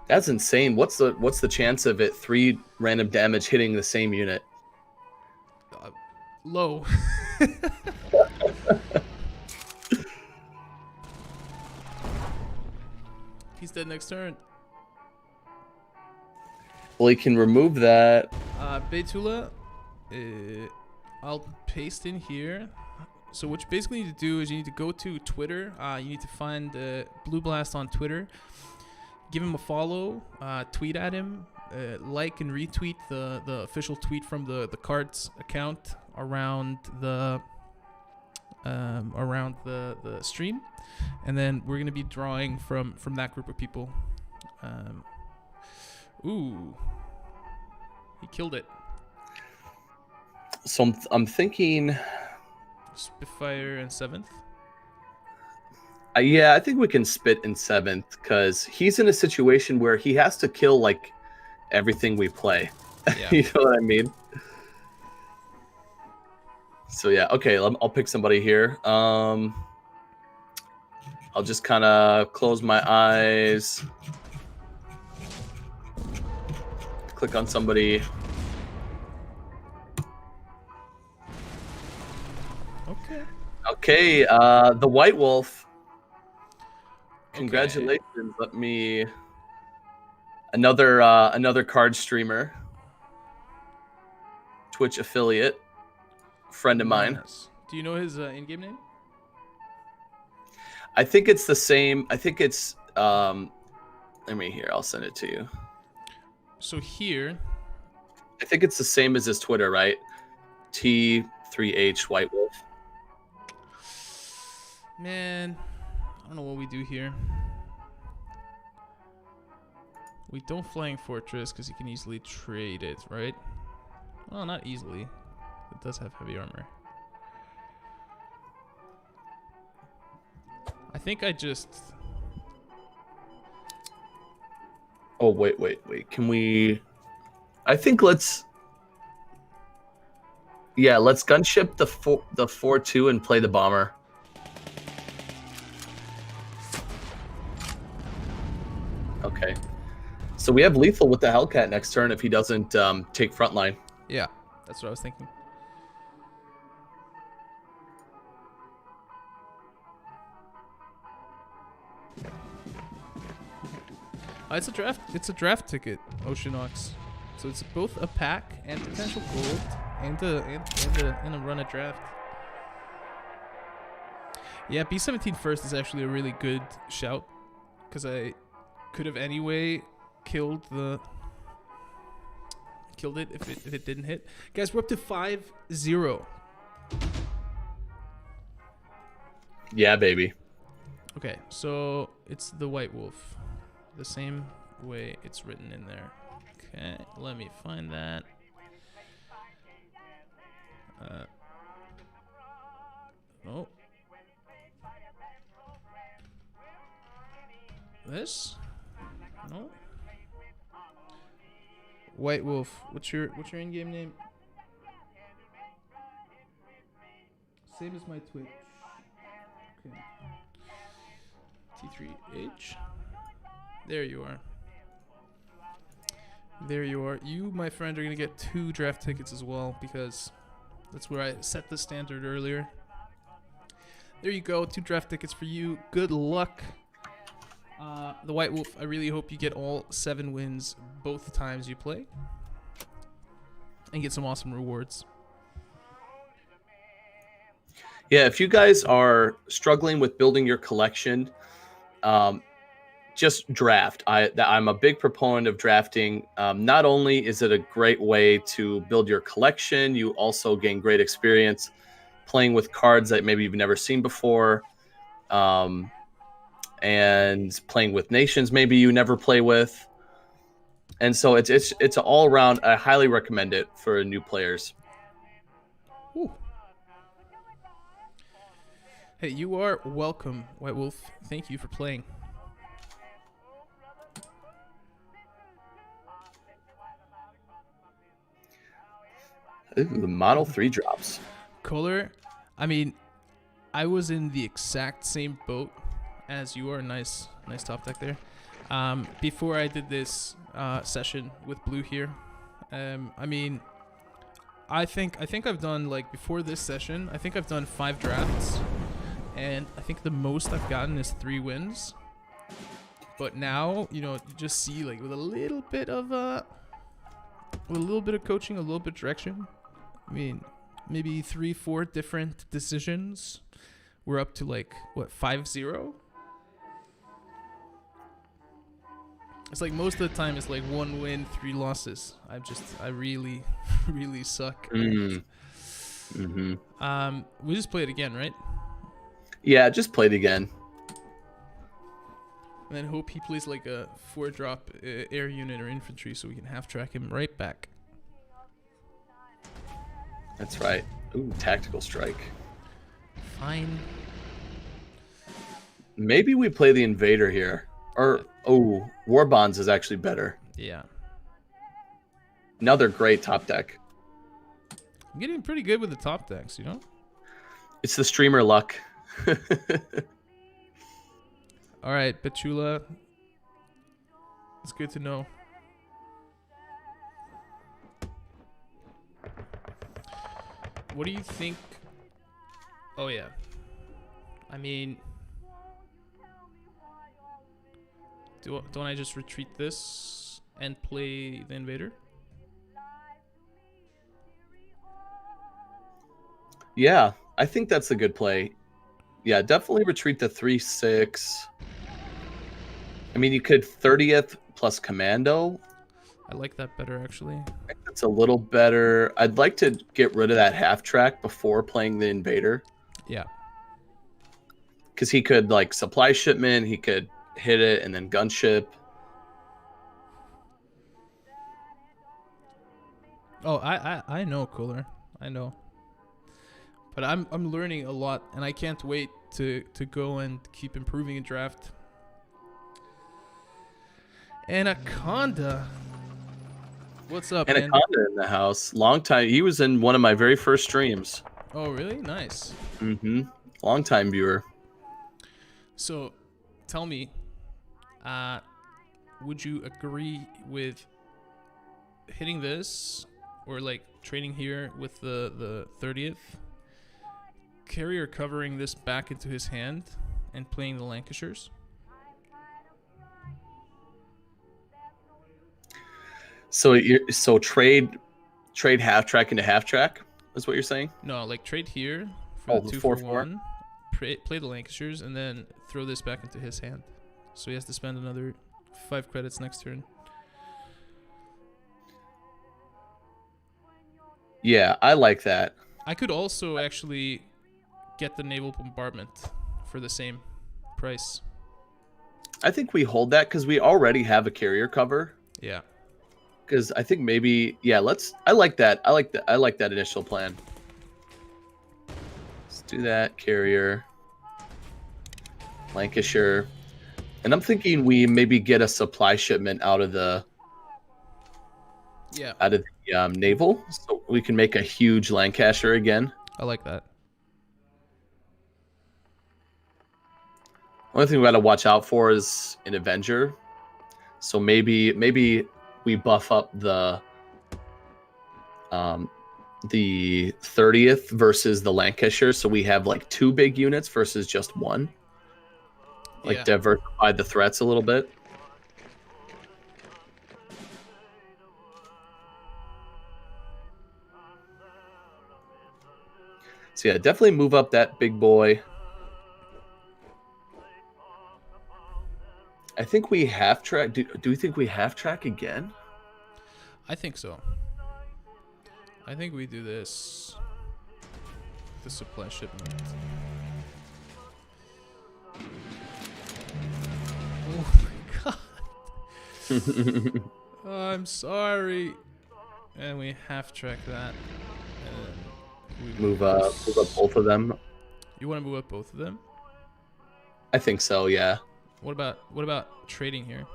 That's insane. What's the chance of it 3 random damage hitting the same unit? Low. He's dead next turn. Well, he can remove that. Beytula, I'll paste in here. So what you basically need to do is you need to go to Twitter. You need to find Blue Blast on Twitter. Give him a follow. Tweet at him. Like and retweet the official tweet from the KARDS account around the stream, and then we're gonna be drawing from that group of people. Ooh, he killed it. So I'm thinking. Spitfire in 7th. Yeah, I think we can spit in 7th because he's in a situation where he has to kill like everything we play. Yeah. You know what I mean? So yeah, okay, I'll pick somebody here. I'll just kind of close my eyes, click on somebody. Okay. Okay, the White Wolf. Okay. Congratulations. Let me another card streamer, Twitch affiliate, friend of mine. Nice. Do you know his in-game name? I think it's the same. I think it's let me here. I'll send it to you. So here, I think it's the same as his Twitter, right? T3H White Wolf. man, I don't know what we do here. We don't Flying Fortress because you can easily trade it, right? Well, not easily. It does have heavy armor. I think I just... Oh, wait. Can we... I think let's... Yeah, let's gunship the 4-2 and play the bomber. Okay. So we have lethal with the Hellcat next turn if he doesn't take frontline. Yeah, that's what I was thinking. It's a draft. It's a draft ticket, Oceanox. So it's both a pack and potential gold, and a run a draft. Yeah, B17 first is actually a really good shout, because I could have anyway killed it if it didn't hit. Guys, we're up to 5-0. Yeah, baby. Okay, so it's the White Wolf. The same way it's written in there. Okay, let me find that. Oh. This? No. White Wolf. What's your in-game name? Same as my Twitch. Okay. T3H. There you are. There you are. You, my friend, are going to get 2 draft tickets as well, because that's where I set the standard earlier. There you go. 2 draft tickets for you. Good luck. The White Wolf, I really hope you get all 7 wins both times you play. And get some awesome rewards. Yeah, if you guys are struggling with building your collection, just draft. I'm a big proponent of drafting. Not only is it a great way to build your collection, you also gain great experience playing with cards that maybe you've never seen before, and playing with nations maybe you never play with. And so it's all around. I highly recommend it for new players. Ooh. Hey, you are welcome, White Wolf. Thank you for playing. Ooh, the Model 3 drops. Kohler, I mean, I was in the exact same boat as you are. Nice top deck there. Before I did this session with Blue here, I mean, I think I've done, like, before this session, I think I've done 5 drafts, and I think the most I've gotten is 3 wins. But now, you know, you just see, like, with a little bit of coaching, a little bit of direction, I mean, maybe 3-4 different decisions, we're up to, like, what, 5-0? It's like most of the time it's like 1 win, 3 losses. I really, really suck. Mm-hmm. We just play it again, right? Yeah, just play it again. And then hope he plays like a 4-drop air unit or infantry so we can half track him right back. That's right. Ooh, tactical strike. Fine. Maybe we play the invader here. Or, oh, war bonds is actually better. Yeah. Another great top deck. I'm getting pretty good with the top decks, you know? It's the streamer luck. All right, Petula. It's good to know. What do you think? Oh, yeah. I mean, don't I just retreat this and play the invader? Yeah, I think that's a good play. Yeah, definitely retreat the 3/6. I mean, you could 30th plus commando. I like that better, actually. I think that's a little better. I'd like to get rid of that half track before playing the invader. Yeah. Because he could, like, supply shipment, he could hit it and then gunship. Oh, I know, Cooler. I know. But I'm learning a lot, and I can't wait to go and keep improving in draft. Anaconda. What's up, man? Anaconda in the house. Long time. He was in one of my very first streams. Oh, really? Nice. Mm-hmm. Long time viewer. So, tell me, would you agree with hitting this, or like trading here with the 30th, carrier covering this back into his hand, and playing the Lancashires? So trade half track into half track is what you're saying? No, like trade here for the 2 4/4? for 1, play the Lancashires, and then throw this back into his hand. So he has to spend another 5 credits next turn. Yeah, I like that. I could also actually get the naval bombardment for the same price. I think we hold that because we already have a carrier cover. Yeah. Because I think maybe, yeah, I like that. I like that initial plan. Let's do that. Carrier. Lancashire. And I'm thinking we maybe get a supply shipment out of the naval, so we can make a huge Lancashire again. I like that. Only thing we got to watch out for is an Avenger. So maybe we buff up the 30th versus the Lancashire, so we have like 2 big units versus just 1. Like diversify the threats a little bit. So yeah, definitely move up that big boy. I think we half track. Do we think we half track again? I think so. I think we do this. The supply shipment. Oh my god. Oh, I'm sorry. And we half track that. And we move up both of them. You want to move up both of them? I think so. Yeah. What about trading here?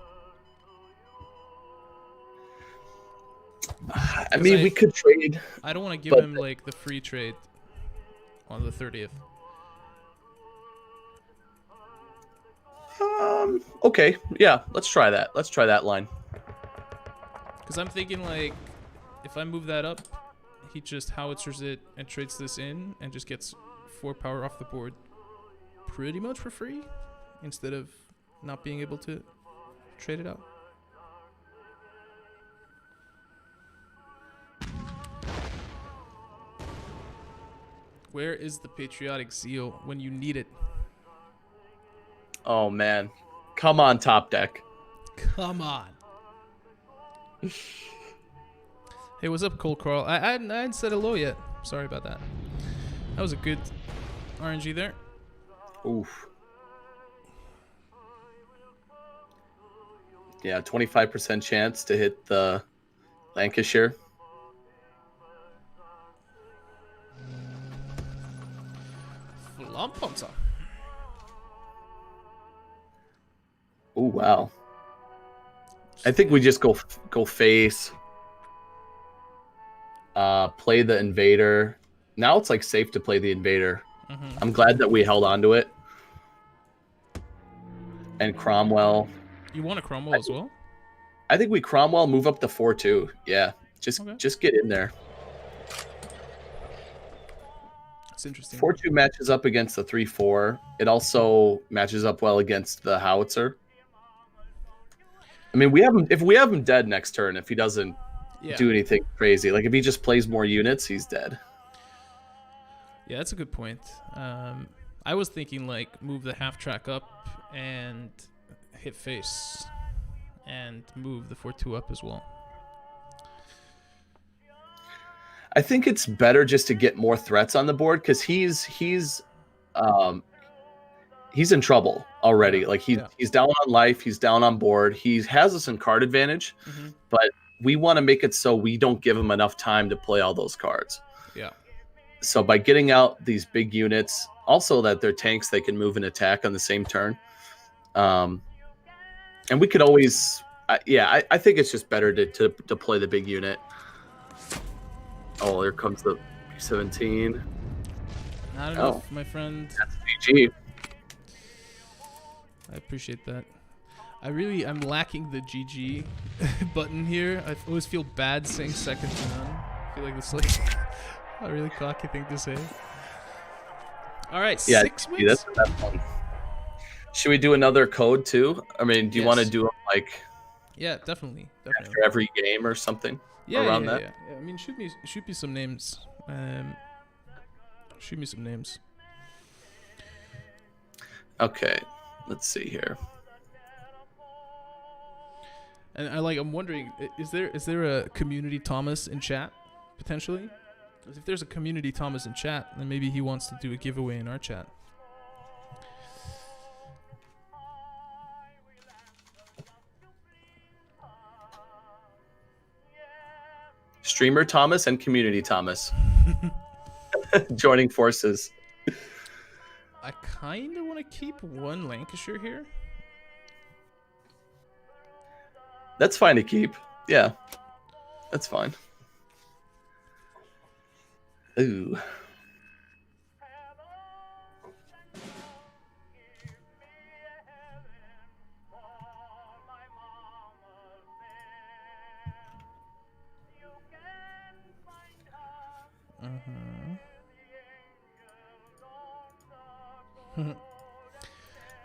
I mean, we could trade. I don't want to give him like the free trade on the 30th. Okay. Yeah. Let's try that. Let's try that line. Because I'm thinking like, if I move that up, he just howitzers it and trades this in and just gets 4 power off the board pretty much for free instead of not being able to trade it out. Where is the patriotic zeal when you need it? Oh man, come on, top deck. Come on. Hey, what's up, Cole Carl? I hadn't said hello yet. Sorry about that. That was a good RNG there. Oof. Yeah, 25% chance to hit the Lancashire. Flampanzer. Oh wow. I think we just go face. Play the invader. Now it's like safe to play the invader. I'm glad that we held on to it. And Cromwell. You want a Cromwell as well? I think we Cromwell move up to 4-2. Yeah, just get in there. It's interesting. 4-2 matches up against the 3-4. It also matches up well against the howitzer. I mean, if we have him dead next turn, if he doesn't do anything crazy, like if he just plays more units, he's dead. Yeah, that's a good point. I was thinking like move the half track up and hit face, and move the 4-2 up as well. I think it's better just to get more threats on the board because he's in trouble already. Like he's down on life, he's down on board. He has us in card advantage, but we want to make it so we don't give him enough time to play all those cards. Yeah. So by getting out these big units, also that they're tanks, they can move and attack on the same turn. And we could always, I think it's just better to play the big unit. Oh, here comes the P-17. Not enough, my friend. That's GG. I appreciate that. I'm lacking the GG button here. I always feel bad saying second to none. I feel like it's like a really cocky thing to say. All right, 6 wins. That's the best one. Should we do another code too? I mean, do you want to do it like? Yeah, definitely. After every game or something. Around that. Yeah. I mean, shoot me some names. Shoot me some names. Okay, let's see here. And I'm wondering, is there a community Thomas in chat potentially? Because if there's a community Thomas in chat, then maybe he wants to do a giveaway in our chat. Streamer Thomas and community Thomas joining forces. I kind of want to keep one Lancashire here. That's fine to keep. Yeah, that's fine. Ooh.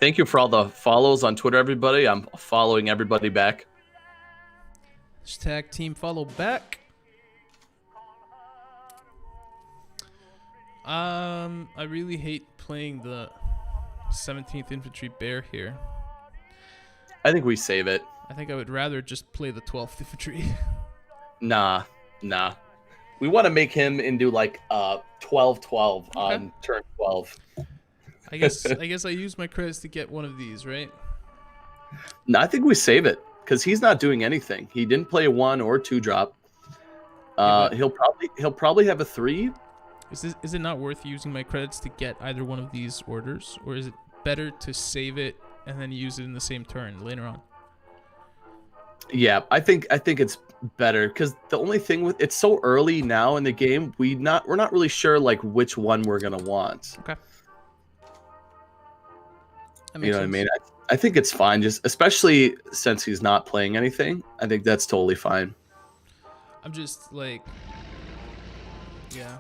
Thank you for all the follows on Twitter, everybody. I'm following everybody back. Hashtag team follow back. I really hate playing the 17th Infantry Bear here. I think we save it. I think I would rather just play the 12th Infantry. Nah. We want to make him into like 12-12 on turn 12. I guess I use my credits to get one of these, right? No, I think we save it because he's not doing anything. He didn't play a 1 or 2 drop. He'll probably have a 3. Is it not worth using my credits to get either one of these orders, or is it better to save it and then use it in the same turn later on? Yeah, I think it's better because the only thing with it's so early now in the game, we're not really sure like which one we're gonna want. Okay. You know what I mean? I think it's fine, just especially since he's not playing anything. I think that's totally fine. I'm just like, yeah.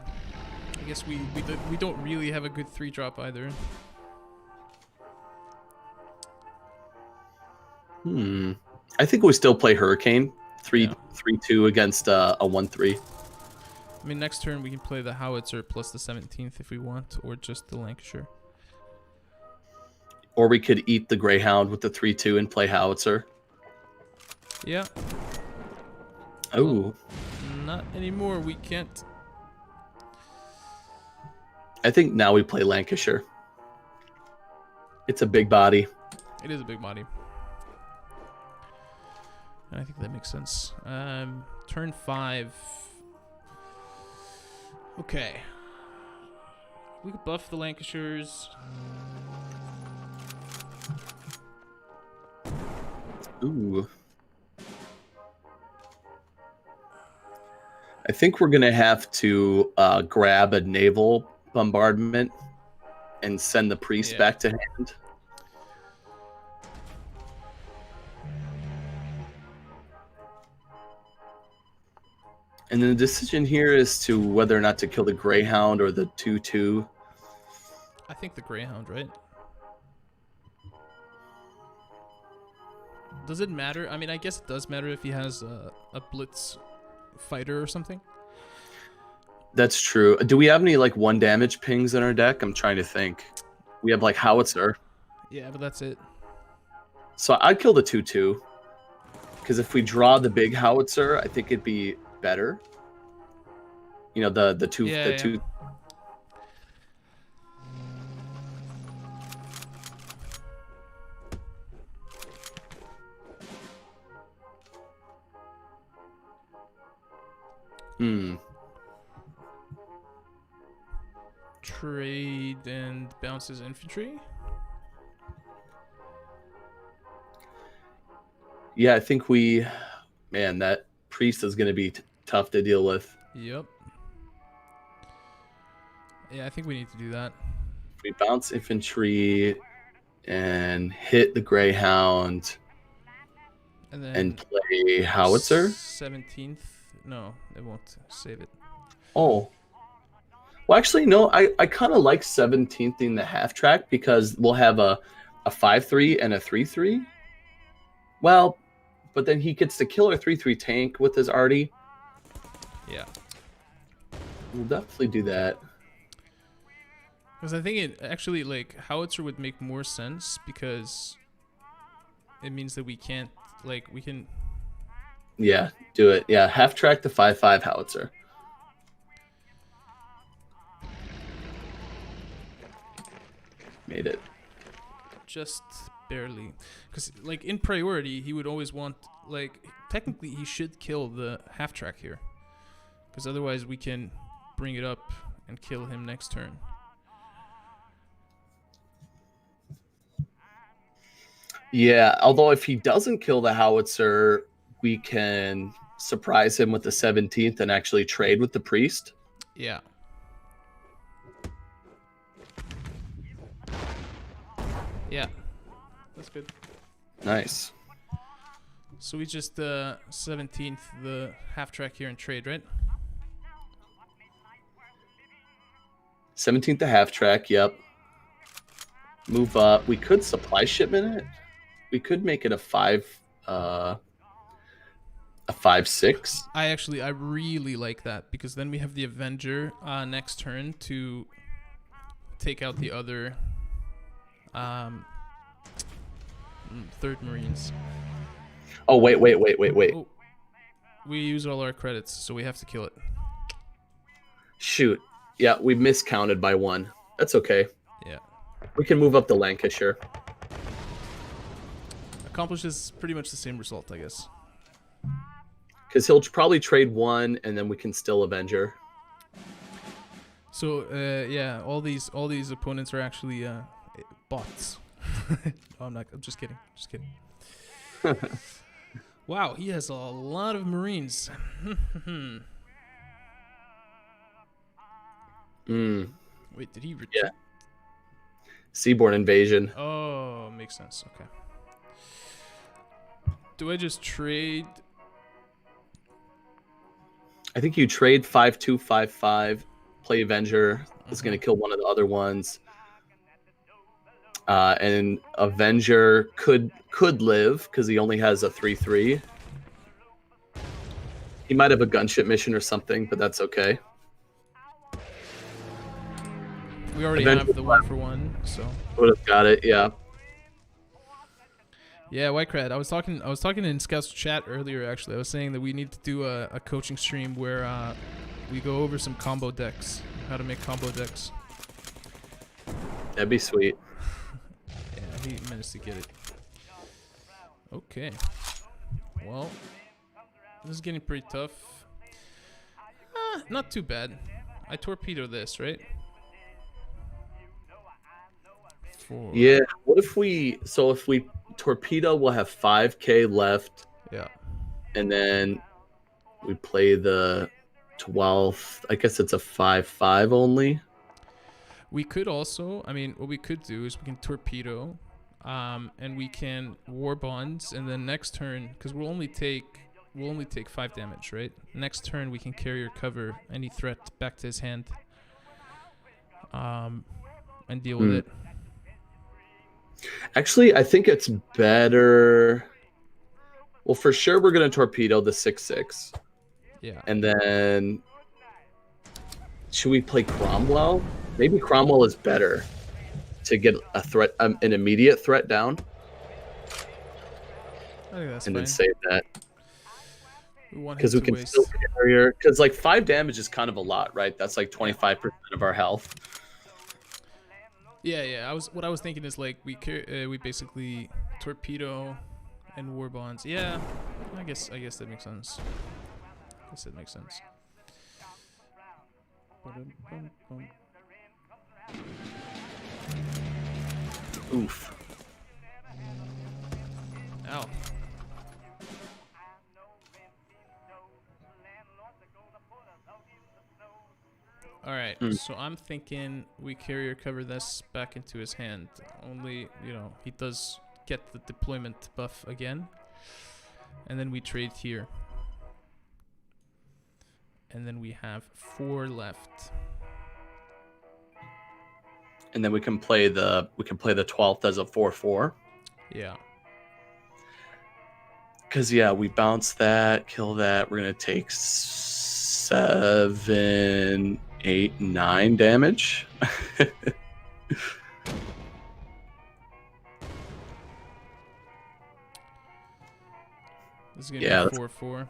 I guess we don't really have a good 3-drop either. I think we still play Hurricane 3-2 against a 1-3. I mean, next turn we can play the Howitzer plus the 17th if we want, or just the Lancashire. Or we could eat the Greyhound with the 3-2 and play Howitzer. Yeah. Oh. Well, not anymore. We can't. I think now we play Lancashire. It's a big body. It is a big body. And I think that makes sense. Turn 5. Okay. we could buff the Lancashires. Ooh. I think we're gonna have to grab a naval bombardment and send the priest back to hand. And then the decision here is to whether or not to kill the Greyhound or the 2-2. I think the Greyhound, right? Does it matter? I mean, I guess it does matter if he has a blitz fighter or something. That's true. Do we have any like 1 damage pings in our deck? I'm trying to think. We have like howitzer. Yeah, but that's it. So I'd kill the 2-2. Because if we draw the big howitzer, I think it'd be better. You know, the two. Trade and bounces infantry. Yeah, I think man, that priest is going to be tough to deal with. Yep. Yeah, I think we need to do that. If we bounce infantry and hit the Greyhound and play howitzer. 17th. No, it won't save it. Oh. Well, actually, no, I kind of like 17th in the half track because we'll have a 5-3 and a 3-3. Well, but then he gets to kill our 3-3 tank with his arty. Yeah. We'll definitely do that. Because I think it actually, like, howitzer would make more sense because it means that we can't, like, we can... Yeah, do it. Yeah, half track the 5-5 howitzer. Made it. Just barely. Because, like, in priority, he would always want, like, technically he should kill the half track here. Because otherwise we can bring it up and kill him next turn. Yeah, although if he doesn't kill the howitzer, we can surprise him with the 17th and actually trade with the priest. Yeah. Yeah. That's good. Nice. So we just 17th the half track here and trade, right? 17th the half track, yep. Move up. We could supply shipment it. We could make it a 5-6. I really like that because then we have the Avenger next turn to take out the other 3rd Marines. Oh, wait. Oh, we use all our credits, so we have to kill it. Shoot. Yeah, we miscounted by 1. That's okay. Yeah. We can move up the Lancashire. Accomplishes pretty much the same result, I guess. Because he'll probably trade 1, and then we can still Avenger. So yeah, all these opponents are actually bots. No, I'm not. I'm just kidding. Just kidding. Wow, he has a lot of Marines. Wait, did he? Yeah. Seaborne invasion. Oh, makes sense. Okay. Do I just trade? I think you trade 5-2, 5-5. Play Avenger. It's going to kill one of the other ones. And Avenger could live because he only has a 3-3. He might have a gunship mission or something, but that's okay. We already have the 1-for-1, so would have got it. Yeah. Yeah, Whitecrad. I was talking in Scout's chat earlier. Actually, I was saying that we need to do a coaching stream where we go over some combo decks, how to make combo decks. That'd be sweet. Yeah, he managed to get it. Okay. Well, this is getting pretty tough. Not too bad. I torpedo this, right? 4. Yeah. What if we? So if we torpedo, we'll have 5K left, Yeah. and then we play the 12th. I guess it's a 5-5 only. We could also, I mean, what we could do is we can torpedo, and we can war bonds, and then next turn, because we'll only take 5 damage, right? Next turn we can carrier cover any threat back to his hand, and deal with it. Actually, I think it's better. Well, for sure we're gonna torpedo the 6-6. Yeah. And then should we play Cromwell? Maybe Cromwell is better to get a threat, an immediate threat down, I think that's and fine. then save that. We want him Because we to can waste. still carrier. Because like 5 damage is kind of a lot, right? That's like 25% of our health. Yeah. What I was thinking is like we basically torpedo and war bonds. Yeah, I guess that makes sense. Oof. Ow. All right, so I'm thinking we carrier cover this back into his hand. Only, he does get the deployment buff again. And then we trade here. And then we have 4 left. And then we can play the 12th as a 4-4. Yeah. Because we bounce that, kill that. We're gonna take 7, 8, 9 damage. This is gonna be 4-4.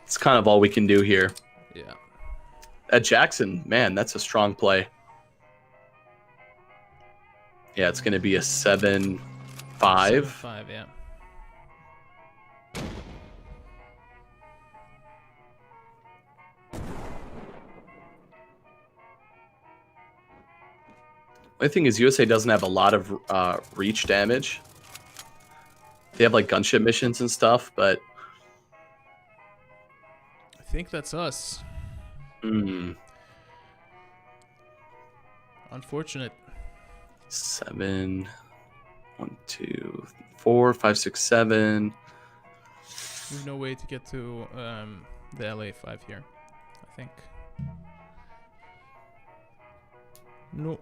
It's kind of all we can do here. Yeah. At Jackson, man, that's a strong play. Yeah, it's gonna be a 7-5. 7-5, yeah. The thing is, USA doesn't have a lot of reach damage. They have like gunship missions and stuff, but I think that's us. Unfortunate. 7, 1, 2, 4, 5, 6, 7. There's no way to get to the LA5 here, I think. No.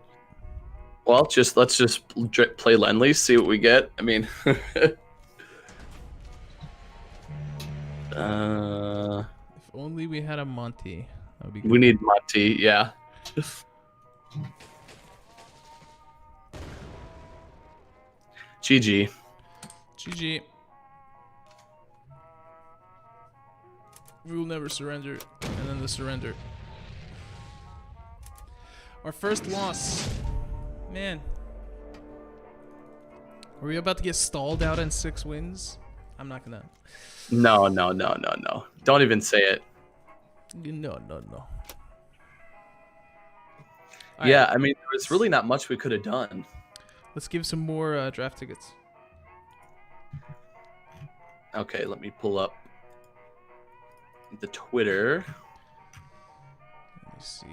Well, let's just play Lend-Lease, see what we get. I mean, If only we had a Monty. That would be good. we need Monty, yeah. GG. GG. We will never surrender. And then the surrender. Our first loss. Man. Are we about to get stalled out in 6 wins? I'm not gonna. No. Don't even say it. No. Yeah, I mean, there was really not much we could have done. Let's give some more draft tickets. Okay, let me pull up the Twitter. Let me see.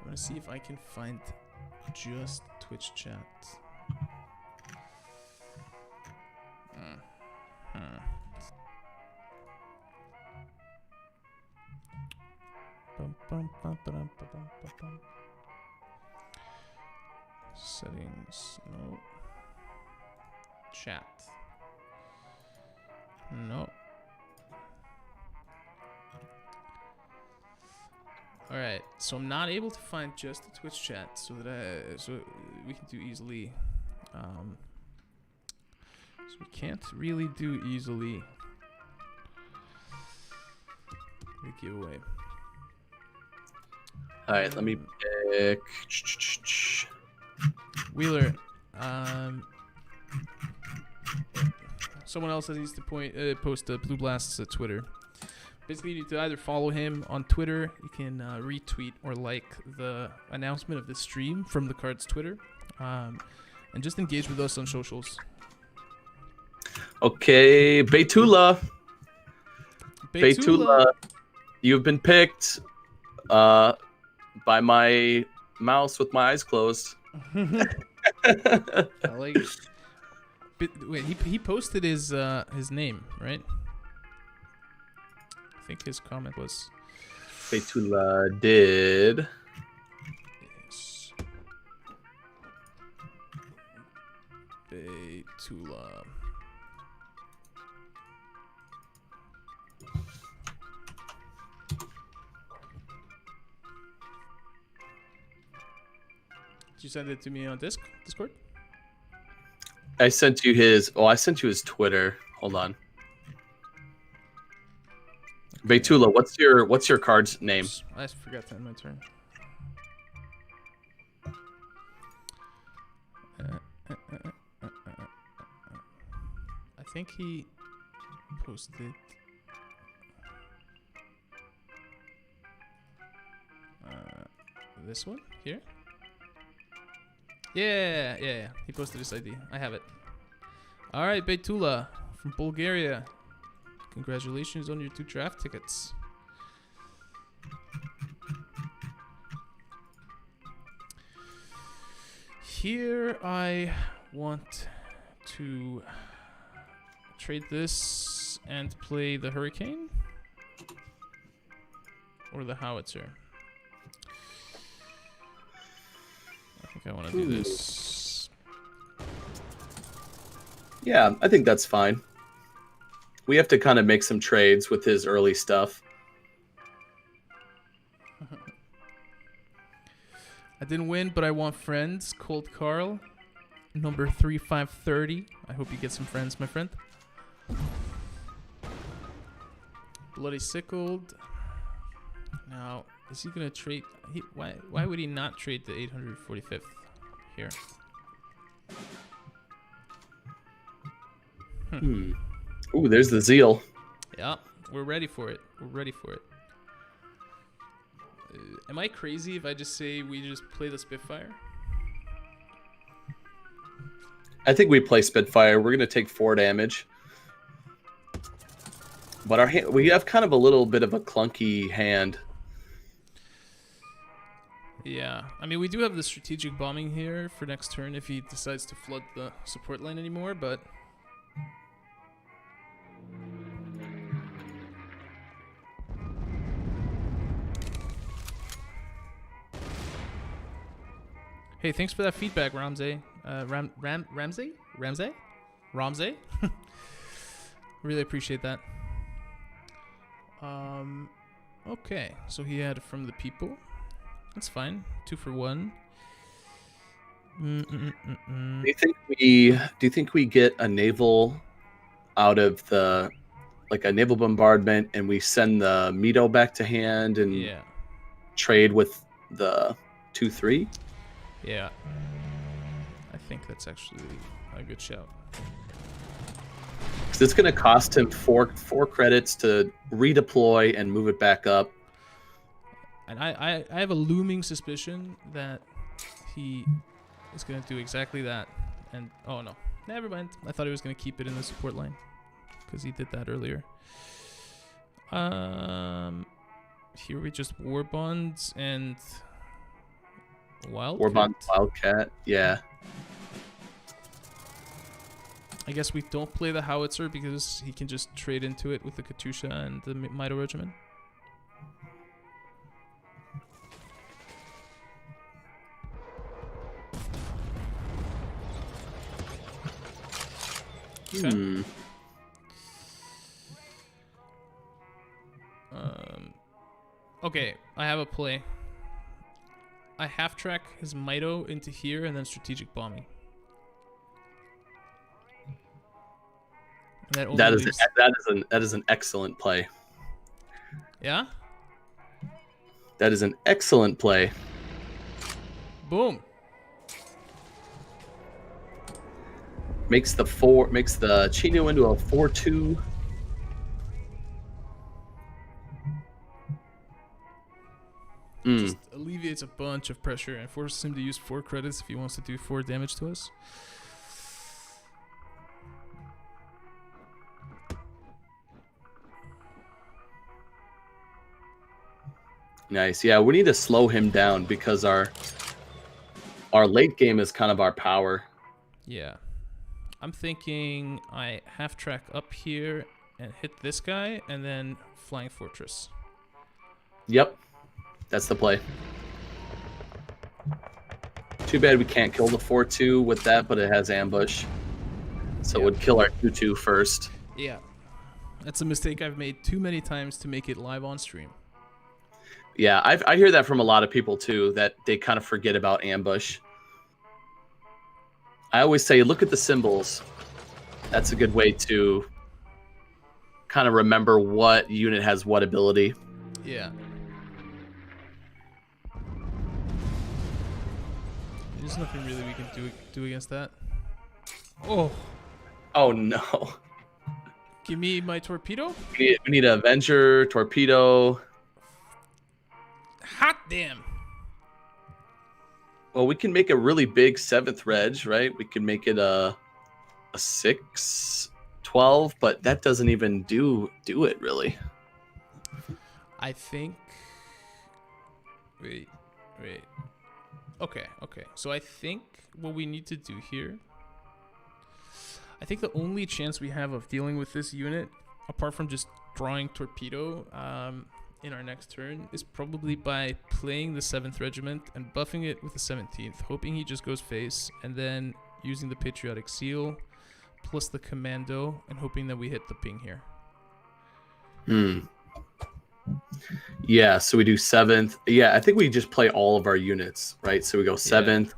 I'm gonna see if I can find just Twitch chat. Settings, no. Chat. No. All right, so I'm not able to find just the Twitch chat, so we can do easily. So we can't really do easily the giveaway. All right, let me pick. Wheeler, someone else that needs to post Blue Blast's Twitter. basically you need to either follow him on Twitter. You can retweet or like the announcement of the stream from the KARDS Twitter, and just engage with us on socials. Okay, Beytullah. Beytullah, you've been picked by my mouse with my eyes closed. I like it. But wait, he posted his name, right? I think his comment was Beytullah did. Yes. Beytullah. Did you send it to me on Discord? I sent you his. Oh, I sent you his Twitter. Hold on. Beytullah, what's your card's name? I forgot to end my turn. I think he posted. This one here. Yeah. He posted his ID. I have it. All right, Beytullah from Bulgaria. Congratulations on your 2 draft tickets. Here I want to trade this and play the Hurricane or the Howitzer. I think I want to do this. Yeah, I think that's fine. We have to kind of make some trades with his early stuff. I didn't win, but I want friends. Cold Carl, number 3530. I hope you get some friends, my friend. Bloody Sickled. Now, is he gonna trade? Why would he not trade the 845th here? Ooh, there's the Zeal. Yeah, we're ready for it. Am I crazy if I just say we just play the Spitfire? I think we play Spitfire. We're gonna take 4 damage, but we have kind of a little bit of a clunky hand. Yeah, I mean we do have the strategic bombing here for next turn if he decides to flood the support line anymore, but. Hey, thanks for that feedback, Ramsey. Ramsey? Really appreciate that. Okay, so he had from the people. That's fine. 2 for 1. Do you think we get a naval out of the a naval bombardment and we send the Mito back to hand and trade with the 2-3? Yeah, I think that's actually a good shout. Because it's going to cost him 4 credits to redeploy and move it back up. And I have a looming suspicion that he is going to do exactly that. And oh no, never mind. I thought he was going to keep it in the support line because he did that earlier. Here we just war bonds and. Wildcat, yeah. I guess we don't play the Howitzer because he can just trade into it with the Katusha and the Mito Regiment. Okay. Okay, I have a play. I half track his Mito into here and then strategic bombing. That is an excellent play. Yeah? That is an excellent play. Boom. Makes the Chino into a 4-2. Mm. Just alleviates a bunch of pressure and forces him to use 4 credits if he wants to do 4 damage to us. Nice. Yeah, we need to slow him down because our late game is kind of our power. Yeah. I'm thinking I half track up here and hit this guy and then flying fortress. Yep. That's the play. Too bad we can't kill the 4-2 with that, but it has ambush. So it would kill our 2-2 first. Yeah. That's a mistake I've made too many times to make it live on stream. Yeah, I hear that from a lot of people too, that they kind of forget about ambush. I always say, look at the symbols. That's a good way to kind of remember what unit has what ability. Yeah. There's nothing really we can do against that. Oh. Oh no. Give me my torpedo. We need a Avenger, torpedo. Hot damn. Well, we can make a really big 7th reg, right? We can make it a 6, 12, but that doesn't even do it really. I think. Wait. Okay. So I think what we need to do here. I think the only chance we have of dealing with this unit, apart from just drawing torpedo in our next turn, is probably by playing the 7th regiment and buffing it with the 17th, hoping he just goes face, and then using the patriotic seal plus the commando and hoping that we hit the ping here. Yeah, so we do 7th. Yeah, I think we just play all of our units, right? So we go 7th,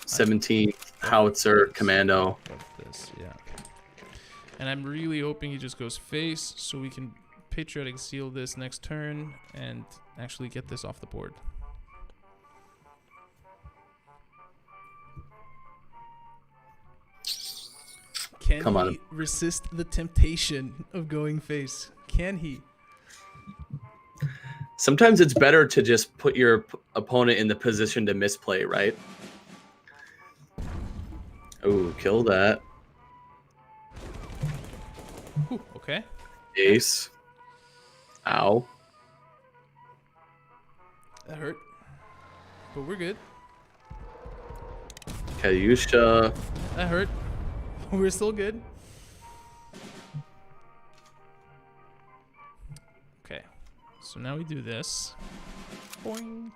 17th, howitzer, commando. This, yeah. And I'm really hoping he just goes face so we can patriotic seal this next turn and actually get this off the board. Can he resist the temptation of going face? Can he? Sometimes it's better to just put your opponent in the position to misplay, right? Ooh, kill that. Ooh, okay. Ace. Ow. That hurt. But we're good. Kayusha. That hurt. We're still good. Okay. So now we do this. Boing.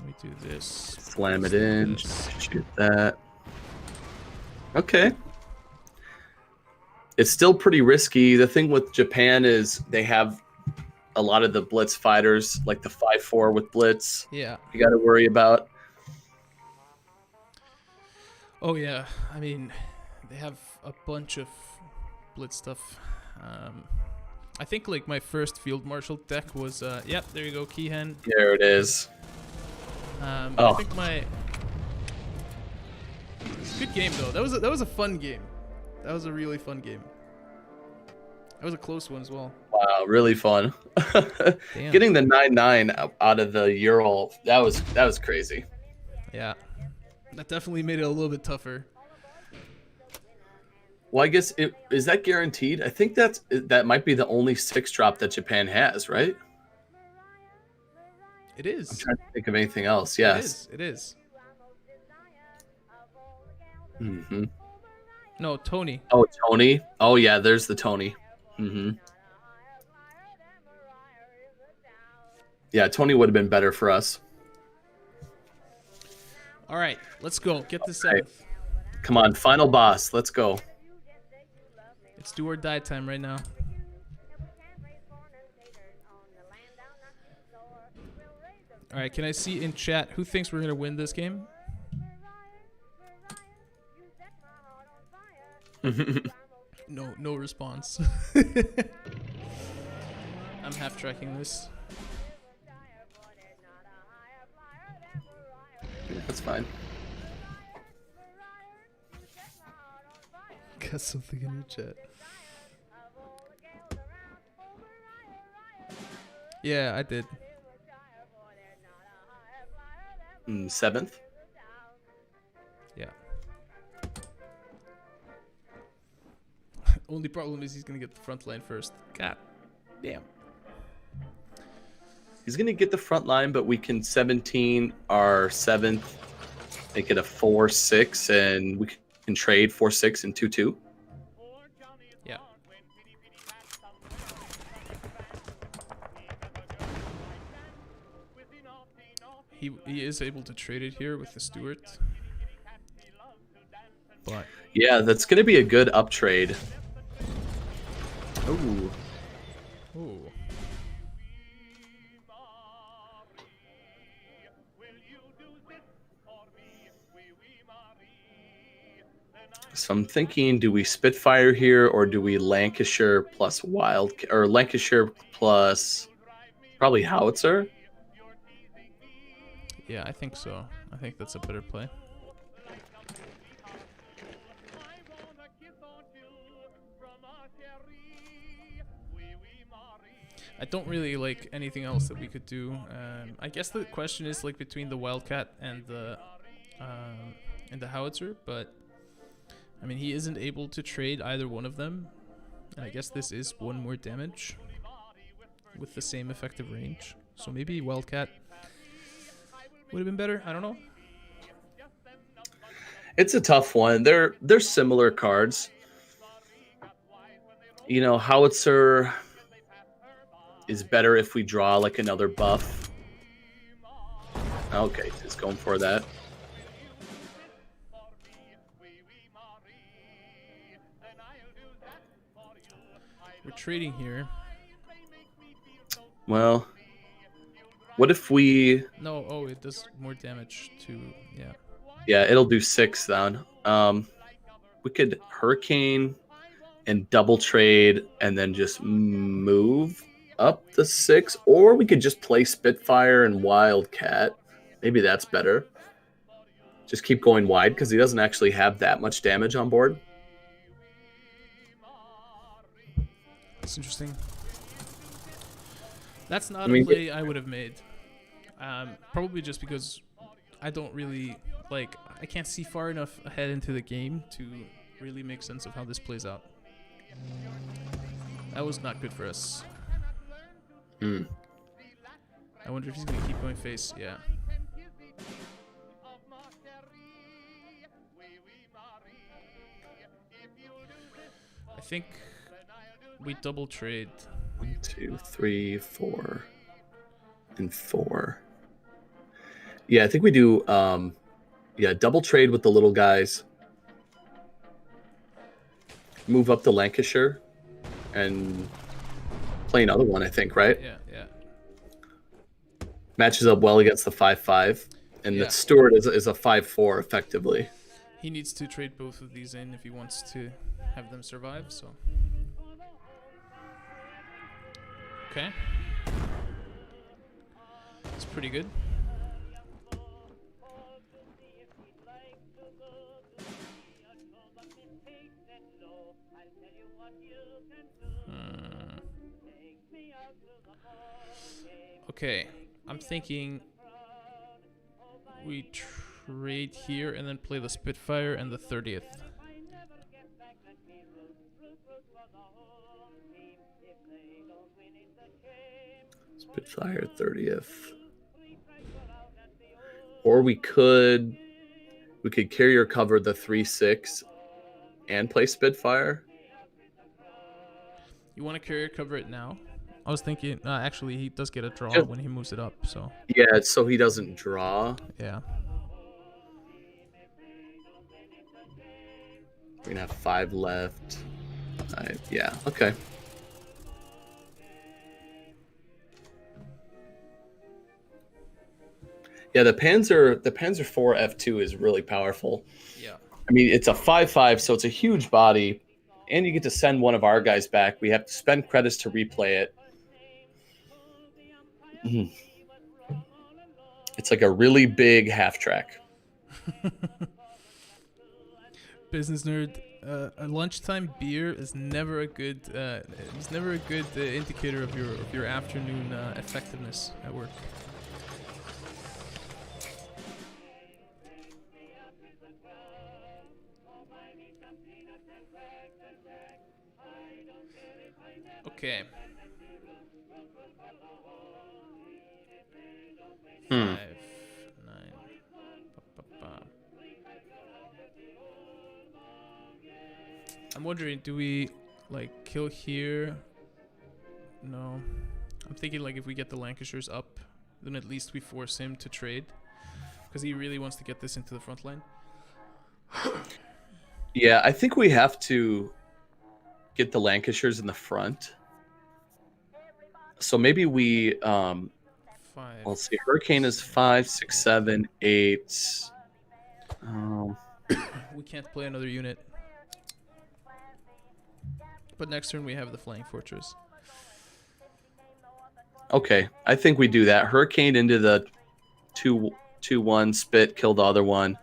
We do this. Slam it in. Shoot that. Okay. It's still pretty risky. The thing with Japan is they have a lot of the blitz fighters, like the 5-4 with blitz. Yeah. You got to worry about. Oh yeah. I mean, they have a bunch of blitz stuff. I think like my first field marshal deck was yep, there you go, Keyhen. There it is. I think my good game though. That was a fun game. That was a really fun game. That was a close one as well. Wow, really fun. Getting the 9-9 out of the Ural, that was crazy. Yeah. That definitely made it a little bit tougher. Well, I guess is that guaranteed? I think that might be the only 6-drop that Japan has, right? It is. I'm trying to think of anything else. Yes. It is. Mm-hmm. No, Tony. Oh, Tony. Oh, yeah, there's the Tony. Mm-hmm. Yeah, Tony would have been better for us. All right, let's go. Get the 7th. Right. Come on, final boss. Let's go. It's do or die time right now. All right, can I see in chat who thinks we're going to win this game? No response. I'm half tracking this. Yeah, that's fine. Got something in your chat. Yeah, I did. 7th. Yeah. Only problem is he's gonna get the front line first. God damn. He's going to get the front line, but we can 17 our 7th, make it a 4-6, and we can trade 4-6 and 2-2. Yeah. He is able to trade it here with the Stewart. But Yeah, that's going to be a good up trade. Ooh. ooh. So I'm thinking, do we Spitfire here, or do we Lancashire plus Wild, or Lancashire plus probably Howitzer? Yeah, I think so. I think that's a better play. I don't really like anything else that we could do. I guess the question is like between the Wildcat and the Howitzer, but I mean he isn't able to trade either one of them, and I guess this is one more damage with the same effective range. So maybe Wildcat would have been better. I don't know. It's a tough one. They're similar cards. You know, Howitzer is better if we draw like another buff. Okay, he's going for that. We're trading here. Well, what if we... No, oh, it does more damage to, yeah. Yeah, it'll do 6 then. We could Hurricane and double trade and then just move up the 6, or we could just play Spitfire and Wildcat. Maybe that's better. Just keep going wide because he doesn't actually have that much damage on board. That's interesting. That's not a play I would have made. Probably just because I don't really, like, I can't see far enough ahead into the game to really make sense of how this plays out. That was not good for us. I wonder if he's going to keep going face. Yeah. I think we double trade. 1, 2, 3, 4, and 4. Yeah, I think we do. Yeah, double trade with the little guys. Move up to Lancashire and play another one, I think, right? Yeah, yeah. Matches up well against the 5-5. And the Stewart is a 5-4 effectively. He needs to trade both of these in if he wants to have them survive, so. Okay. It's pretty good. Okay, I'm thinking we trade here and then play the Spitfire and the 30th. Spitfire 30th. Or we could carrier cover the 3-6 and play Spitfire. You want to carrier cover it now? I was thinking, actually, he does get a draw when he moves it up, so. Yeah, so he doesn't draw. Yeah. We're going to have 5 left. Yeah, okay. Yeah, the Panzer IV F2 is really powerful. Yeah. I mean, it's a 5-5, so it's a huge body, and you get to send one of our guys back. We have to spend credits to replay it. It's like a really big half track. Business nerd a lunchtime beer is never a good indicator of your afternoon effectiveness at work. Okay. Hmm. 5, 9. Ba, ba, ba. I'm wondering, do we like kill here? No. I'm thinking like if we get the Lancashires up, then at least we force him to trade, because he really wants to get this into the front line. Yeah, I think we have to get the Lancashires in the front. So maybe we 5. let's see, Hurricane is 5, 6, 7, 8. We can't play another unit. But next turn we have the Flying Fortress. Okay, I think we do that. Hurricane into the 2-1 spit, kill the other one.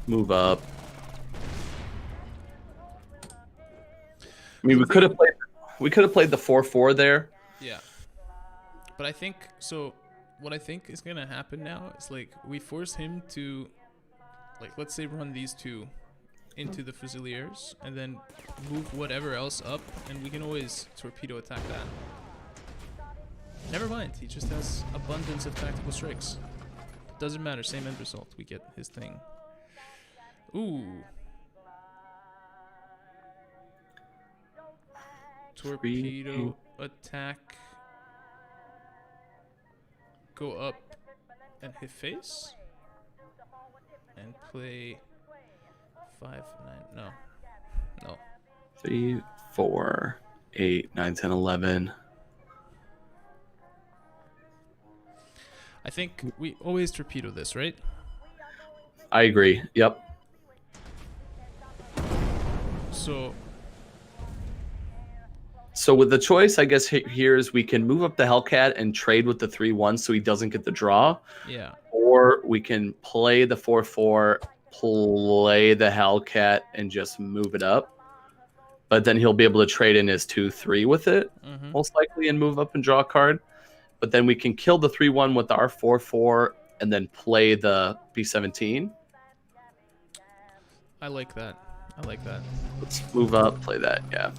Move up. I mean, we could have played the 4-4 there. Yeah. But I think so. What I think is gonna happen now is like we force him to, like, let's say run these two into the Fusiliers and then move whatever else up, and we can always torpedo attack that. Never mind, he just has abundance of tactical strikes. Doesn't matter, same end result. We get his thing. Ooh. Torpedo attack. Go up and hit face. And play 5, 9. No. No. 3, 4, 8, 9, 10, 11. I think we always torpedo this, right? I agree. Yep. So with the choice, I guess here is we can move up the Hellcat and trade with the 3-1 so he doesn't get the draw. Yeah. Or we can play the 4-4, play the Hellcat, and just move it up. But then he'll be able to trade in his 2-3 with it, most likely, and move up and draw a card. But then we can kill the 3-1 with our 4-4 and then play the B-17. I like that. I like that. Let's move up, play that, yeah.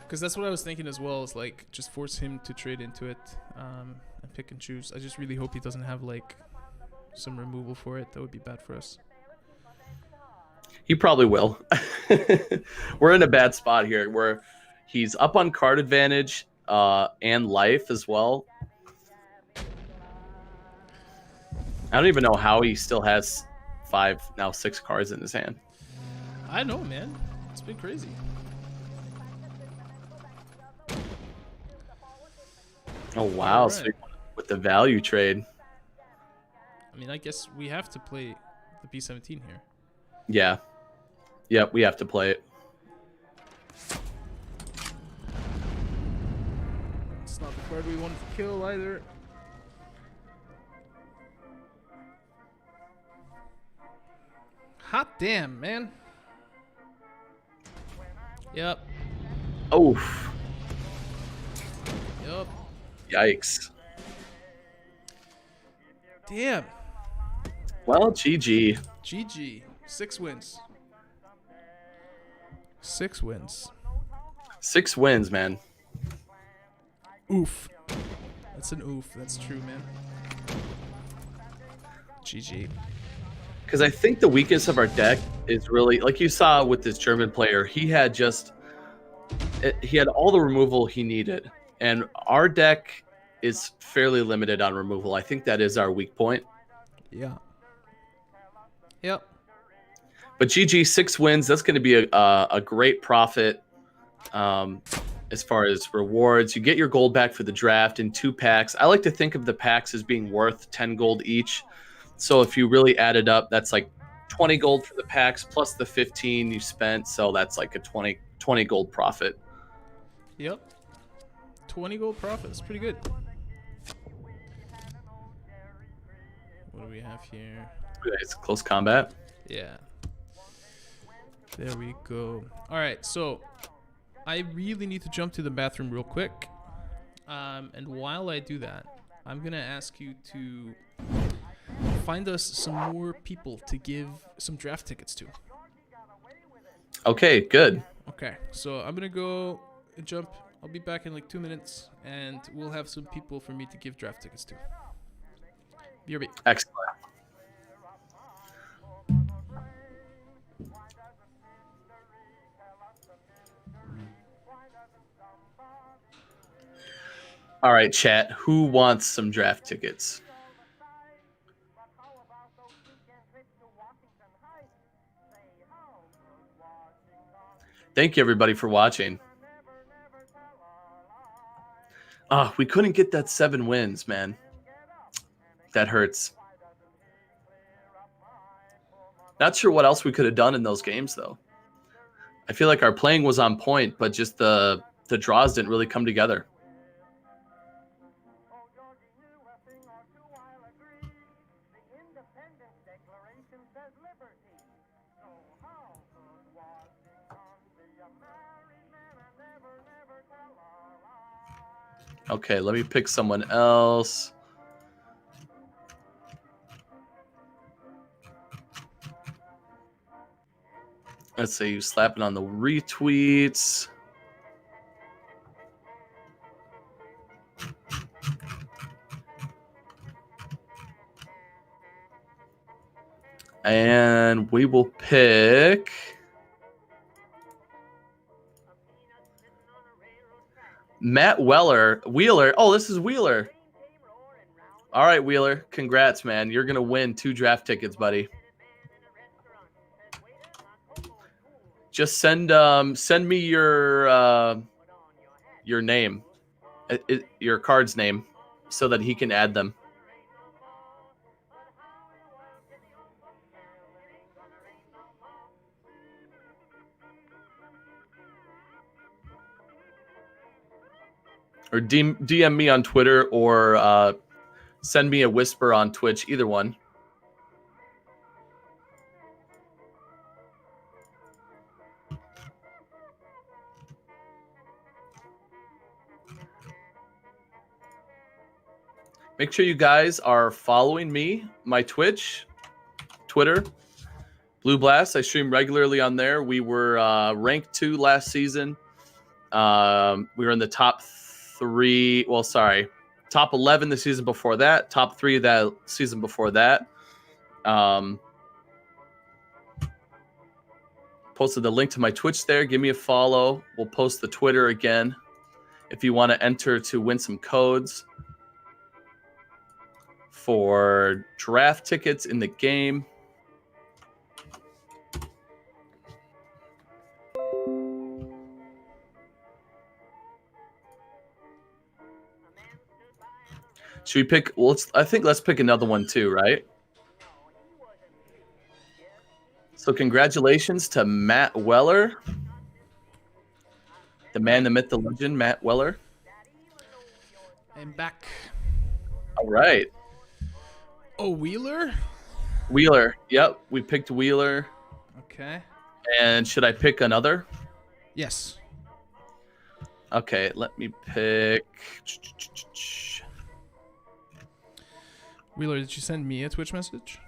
Because that's what I was thinking as well, is like just force him to trade into it and pick and choose. I just really hope he doesn't have like some removal for it. That would be bad for us. He probably will. We're in a bad spot here where he's up on card advantage and life as well. I don't even know how he still has 5, now 6 cards in his hand. I know, man. It's been crazy. Oh, wow. Right. So with the value trade. I mean, I guess we have to play the B-17 here. Yeah. Yep, we have to play it. It's not the card we wanted to kill either. Hot damn, man. Yep. Oh. Yep. Yikes. Damn. Well, GG. GG. 6 wins. 6 wins. 6 wins, man. Oof. That's an oof. That's true, man. GG. Because I think the weakness of our deck is really, like you saw with this German player, he had all the removal he needed. And our deck is fairly limited on removal. I think that is our weak point. Yeah. Yep. But GG, 6 wins. That's going to be a great profit as far as rewards. You get your gold back for the draft in 2 packs. I like to think of the packs as being worth 10 gold each. So if you really add it up, that's like 20 gold for the packs plus the 15 you spent. So that's like a 20 gold profit. Yep. 20 gold profit. That's pretty good. What do we have here? It's close combat. Yeah. There we go. All right, so I really need to jump to the bathroom real quick. And while I do that, I'm going to ask you to find us some more people to give some draft tickets to. Okay, good. Okay, so I'm going to go jump. I'll be back in like 2 minutes, and we'll have some people for me to give draft tickets to. BRB. Excellent. All right, chat. Who wants some draft tickets? Thank you, everybody, for watching. We couldn't get that 7 wins, man. That hurts. Not sure what else we could have done in those games, though. I feel like our playing was on point, but just the draws didn't really come together. Okay, let me pick someone else. Let's say you slapping on the retweets. And we will pick Matt Wheeler. Oh, this is Wheeler. All right, Wheeler. Congrats, man. You're going to win 2 draft tickets, buddy. Just send me your name, your card's name, so that he can add them. Or DM me on Twitter, or send me a whisper on Twitch. Either one. Make sure you guys are following me, my Twitch, Twitter, Blue Blast. I stream regularly on there. We were ranked 2 last season. We were in the top 3. Well, sorry, top 11 the season before that. Top 3 that season before that. Posted the link to my Twitch there. Give me a follow. We'll post the Twitter again if you want to enter to win some codes for draft tickets in the game. Should we pick? Well, let's pick another one too, right? So congratulations to Matt Weller, the man, the myth, the legend, Matt Weller. I'm back. All right. Oh, Wheeler? Wheeler. Yep, we picked Wheeler. Okay. And should I pick another? Yes. Okay, let me pick. Wheeler, did you send me a Twitch message?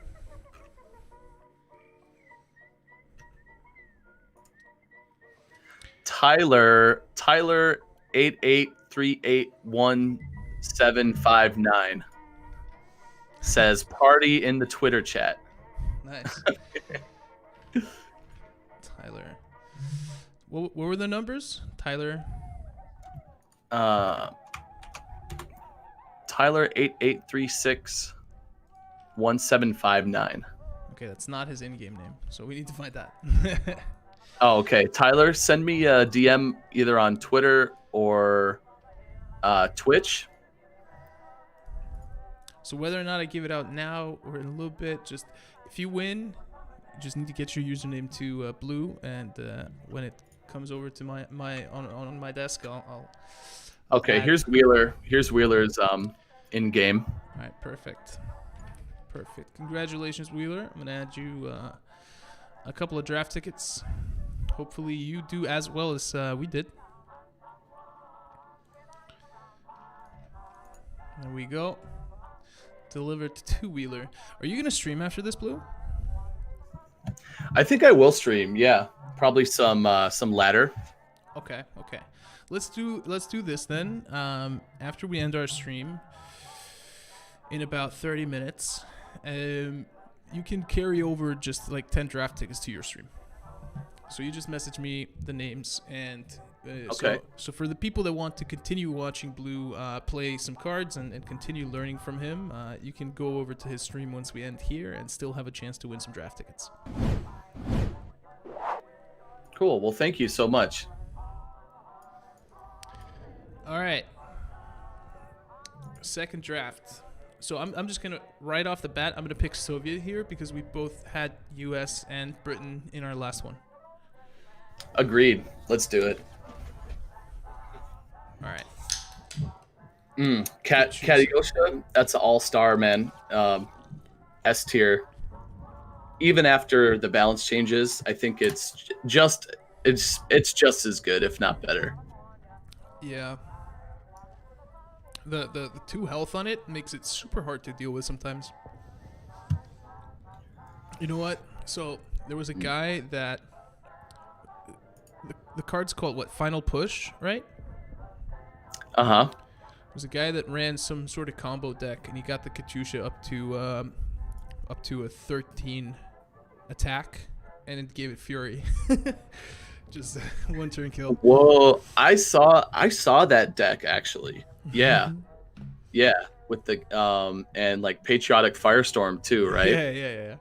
Tyler 88381759 says party in the Twitter chat. Nice. Tyler. What were the numbers? Tyler 88361759. Okay, that's not his in-game name, so we need to find that. Oh, okay. Tyler, send me a DM either on Twitter or Twitch. So whether or not I give it out now or in a little bit, just if you win, you just need to get your username to Blue, and when it comes over to my on my desk, I'll Okay, here's Wheeler. Here's Wheeler's in game. All right, perfect. Congratulations, Wheeler. I'm gonna add you a couple of draft tickets. hopefully you do as well as we did. There we go. Delivered to two-wheeler. Are you gonna stream after this, Blue? I think I will stream. Yeah, probably some ladder. Okay. Let's do this then. After we end our stream in about 30 minutes, you can carry over just like 10 draft tickets to your stream. So you just message me the names, and Okay. so for the people that want to continue watching Blue play some cards and continue learning from him, you can go over to his stream once we end here and still have a chance to win some draft tickets. Cool. Well, thank you so much. All right. Second draft. So I'm just gonna right off the bat, I'm gonna pick Soviet here because we both had U.S. and Britain in our last one. Agreed. Let's do it. All right. Katayosha, that's an all-star, man. S tier. Even after the balance changes, I think it's just as good, if not better. Yeah. The 2 health on it makes it super hard to deal with sometimes. You know what? So there was a guy that the card's called what? Final Push, right? Uh-huh. There's a guy that ran some sort of combo deck, and he got the Katyusha up to a 13 attack, and it gave it Fury. Just one turn kill. Whoa, I saw that deck actually. Yeah. Yeah, with the and like Patriotic Firestorm too, right? Yeah.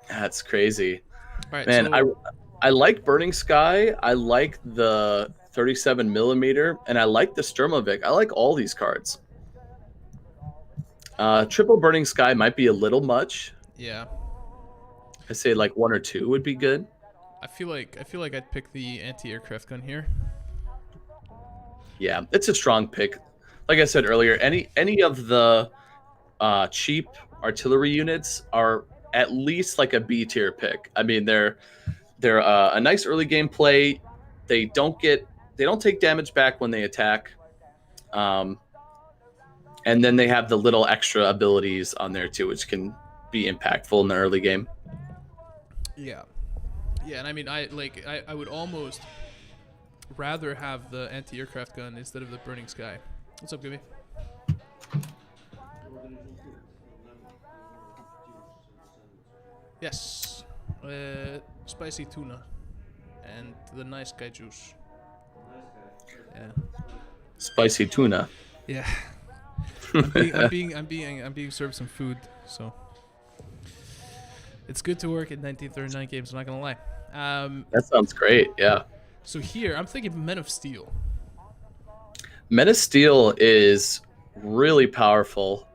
That's crazy. All right, Man, so, I like Burning Sky. I like the 37 millimeter, and I like the Sturmovik. I like all these cards. Triple Burning Sky might be a little much. yeah. I say like 1 or 2 would be good. I feel like I'd pick the anti-aircraft gun here. Yeah, it's a strong pick. Like I said earlier, any of the cheap artillery units are at least like a B tier pick. I mean, they're a nice early game play. They don't take damage back when they attack, and then they have the little extra abilities on there too, which can be impactful in the early game. Yeah, and I mean, I would almost rather have the anti-aircraft gun instead of the Burning Sky. What's up, Gibby? Yes, spicy tuna and the nice guy juice. Yeah. Spicy tuna. Yeah. I'm being served some food, so it's good to work at 1939 Games. I'm not gonna lie. That sounds great. Yeah. So here, I'm thinking Men of Steel. Men of Steel is really powerful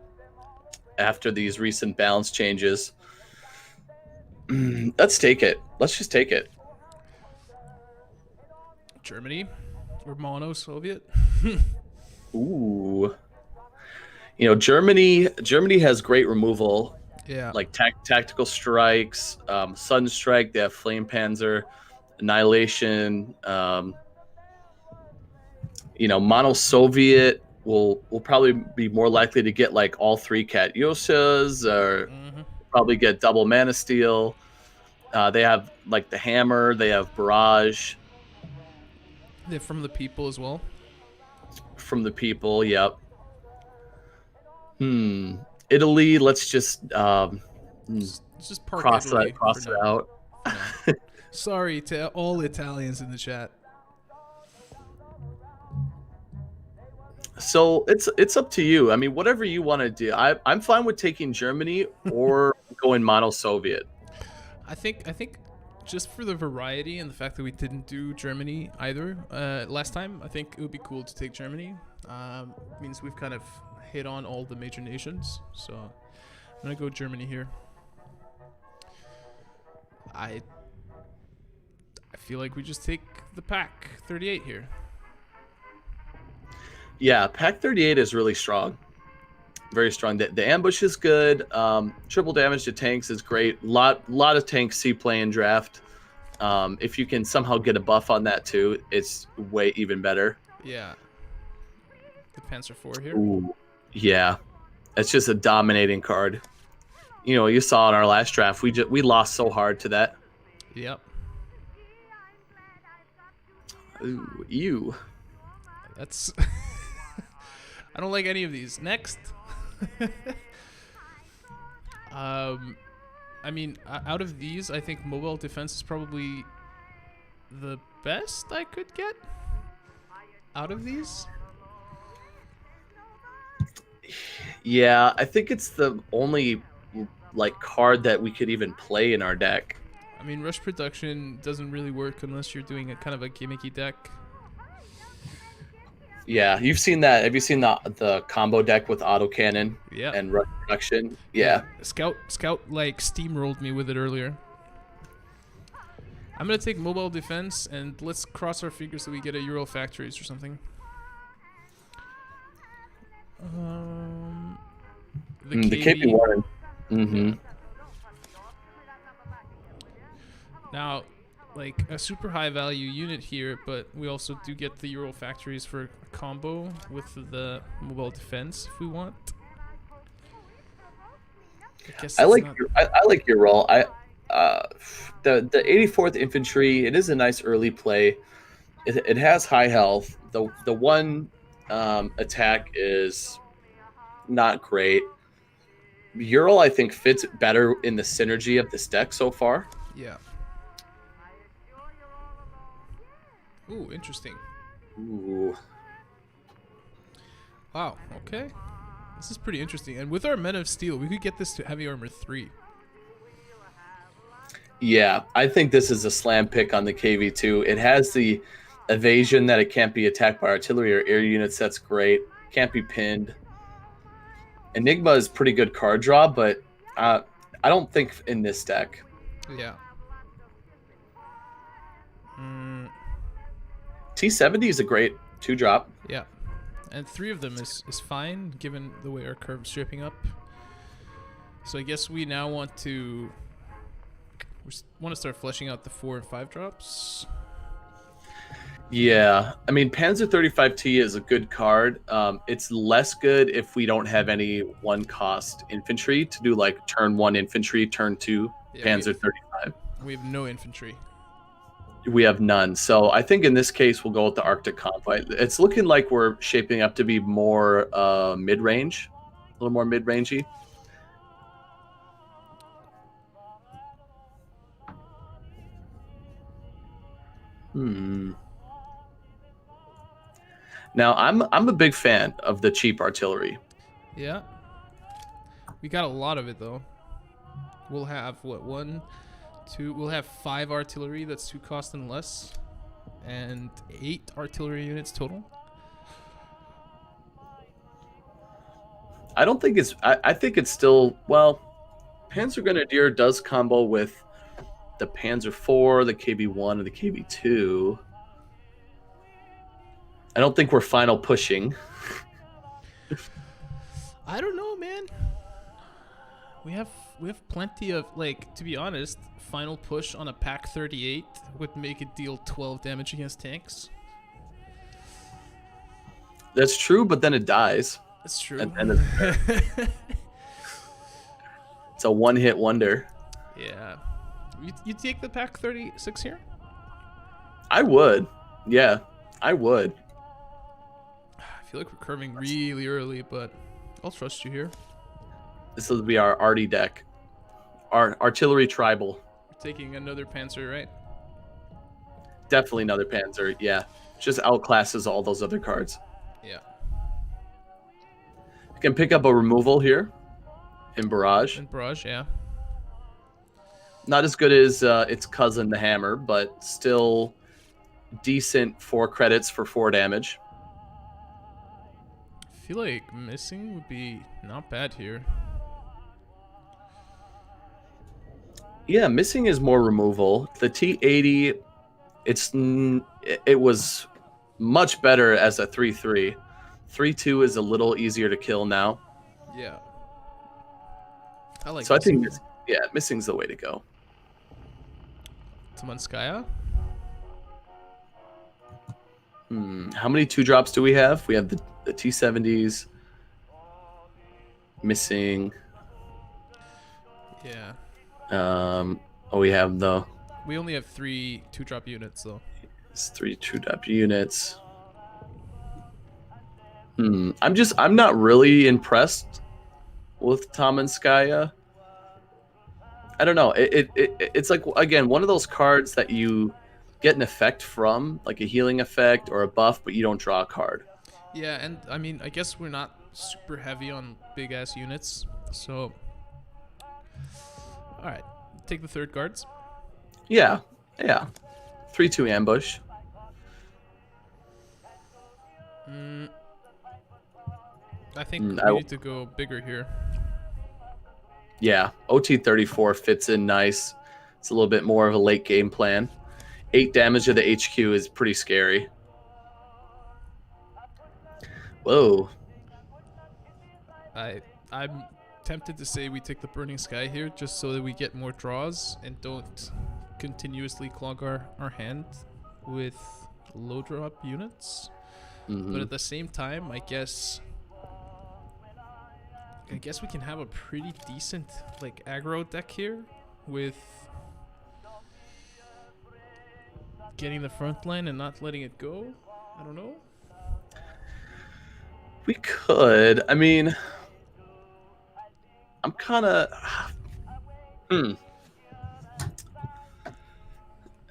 after these recent balance changes. Let's take it. Let's just take it. Germany or Mono-Soviet? Ooh. You know, Germany has great removal. Yeah. Like tactical strikes, Sunstrike, they have Flame Panzer, Annihilation. You know, Mono Soviet will probably be more likely to get like all 3 Katyoshas, or probably get double Mana Steel. They have like the Hammer, they have Barrage. They're from the people as well. From the people, yep. Italy, let's just Let's just park cross Italy it out. Sorry to all Italians in the chat. So it's up to you. I mean, whatever you want to do. I'm fine with taking Germany or going Mono Soviet. I think just for the variety and the fact that we didn't do Germany either last time, I think it would be cool to take Germany. Means we've kind of hit on all the major nations. So I'm gonna go Germany here. I feel like we just take the pack 38 here. Yeah, Pack 38 is really strong. Very strong. The ambush is good. Triple damage to tanks is great. Lot of tank seaplane draft. If you can somehow get a buff on that too, it's way even better. Yeah. The Panzer 4 here. Ooh, yeah, it's just a dominating card. You know, you saw in our last draft, we lost so hard to that. Yep. Ooh, ew. That's. I don't like any of these. Next. I mean, out of these, I think mobile defense is probably the best I could get out of these. Yeah, I think it's the only like card that we could even play in our deck. I mean, rush production doesn't really work unless you're doing a kind of a gimmicky deck. Yeah, you've seen that. Have you seen the combo deck with autocannon Yeah. and rush production? Yeah. Scout like steamrolled me with it earlier. I'm gonna take mobile defense and let's cross our fingers that we get a Euro factories or something. The KP1. Mm-hmm. Yeah. Now, like a super high value unit here, but we also do get the Euro factories for a combo with the mobile defense if we want. I like your role. The 84th Infantry. It is a nice early play. It has high health. The one attack is not great. Ural, I think, fits better in the synergy of this deck so far. Yeah. Ooh, interesting. Ooh. Wow, okay. This is pretty interesting. And with our Men of Steel, we could get this to Heavy Armor 3. Yeah, I think this is a slam pick on the KV2. It has the evasion that it can't be attacked by artillery or air units. That's great. Can't be pinned. Enigma is pretty good card draw, but I don't think in this deck. Yeah. T70 is a great 2-drop. Yeah. And 3 of them is fine, given the way our curve's shaping up. So I guess we now want to start fleshing out the 4 and 5 drops. Yeah, I mean Panzer 35T is a good card. It's less good if we don't have any 1-cost infantry to do like turn 1 infantry, turn 2 Panzer 35. We have no infantry. We have none. So I think in this case we'll go with the Arctic Convoy. It's looking like we're shaping up to be more mid-range, a little more mid-rangey. Now I'm a big fan of the cheap artillery. Yeah. We got a lot of it though. We'll have what, 1, 2, we'll have 5 artillery that's 2 cost and less, and 8 artillery units total. I don't think it's I think it's still, well, Panzer Grenadier does combo with the Panzer IV, the KB1, and the KB2. I don't think we're final pushing. I don't know, man. We have plenty of, like, to be honest, final push on a Pack 38 would make it deal 12 damage against tanks. That's true, but then it dies. That's true. And it's a one-hit wonder. Yeah. You take the Pack 36 here? I would. Yeah, I would. I feel like we're curving really early, but I'll trust you here. This will be our arty deck. Our artillery tribal. We're taking another Panzer, right? Definitely another Panzer, yeah. Just outclasses all those other cards. Yeah. You can pick up a removal here in Barrage. In Barrage, yeah. Not as good as its cousin, the Hammer, but still decent 4 credits for 4 damage. I feel like missing would be not bad here. Yeah, missing is more removal. The T80, it was much better as a 3-3. 3-2 is a little easier to kill now. Yeah. I like so missing. I think, missing's the way to go. Tamanskaya. How many 2-drops do we have? We have the T-70s. Missing. Yeah. We have the We only have 3 2-drop units though. it's 3 2-drop units. I'm not really impressed with Tamanskaya. I don't know. It's like, again, one of those cards that you get an effect from, like a healing effect or a buff, but you don't draw a card. Yeah, and I mean, I guess we're not super heavy on big ass units, so. All right, take the third guards. Yeah. 3/2 ambush. I think we need to go bigger here. Yeah, OT-34 fits in nice. It's a little bit more of a late game plan. 8 damage to the HQ is pretty scary. Whoa. I'm tempted to say we take the Burning Sky here just so that we get more draws and don't continuously clog our hand with low drop units. But at the same time, I guess we can have a pretty decent like aggro deck here with getting the front line and not letting it go. I don't know. We could. I mean, I'm kind of. I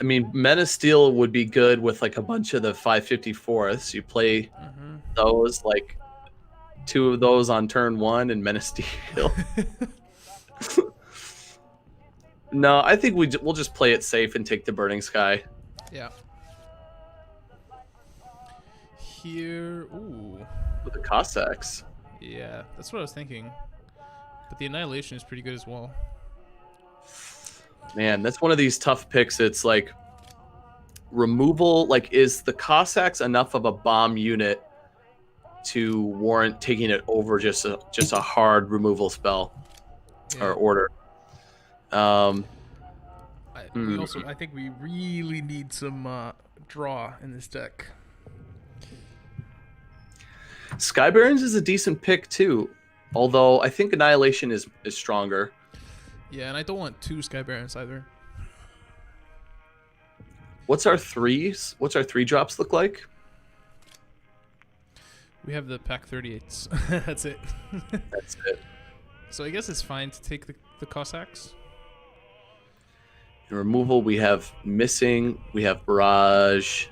mean, Men of Steel would be good with like a bunch of the 554ths. You play those, like 2 of those on turn 1 and Men of Steel. No, I think we'll just play it safe and take the Burning Sky. Yeah. Here, ooh. With the Cossacks. Yeah, that's what I was thinking. But the Annihilation is pretty good as well. Man, that's one of these tough picks. It's like removal. Like, is the Cossacks enough of a bomb unit to warrant taking it over just a hard removal spell or order? I think we really need some draw in this deck. Sky Barons is a decent pick too, although I think Annihilation is stronger. Yeah, and I don't want 2 Sky Barons either. What's our 3s? What's our 3-drops look like? We have the Pack 38s. That's it. That's it. So I guess it's fine to take the Cossacks. In removal, we have Missing, we have Barrage,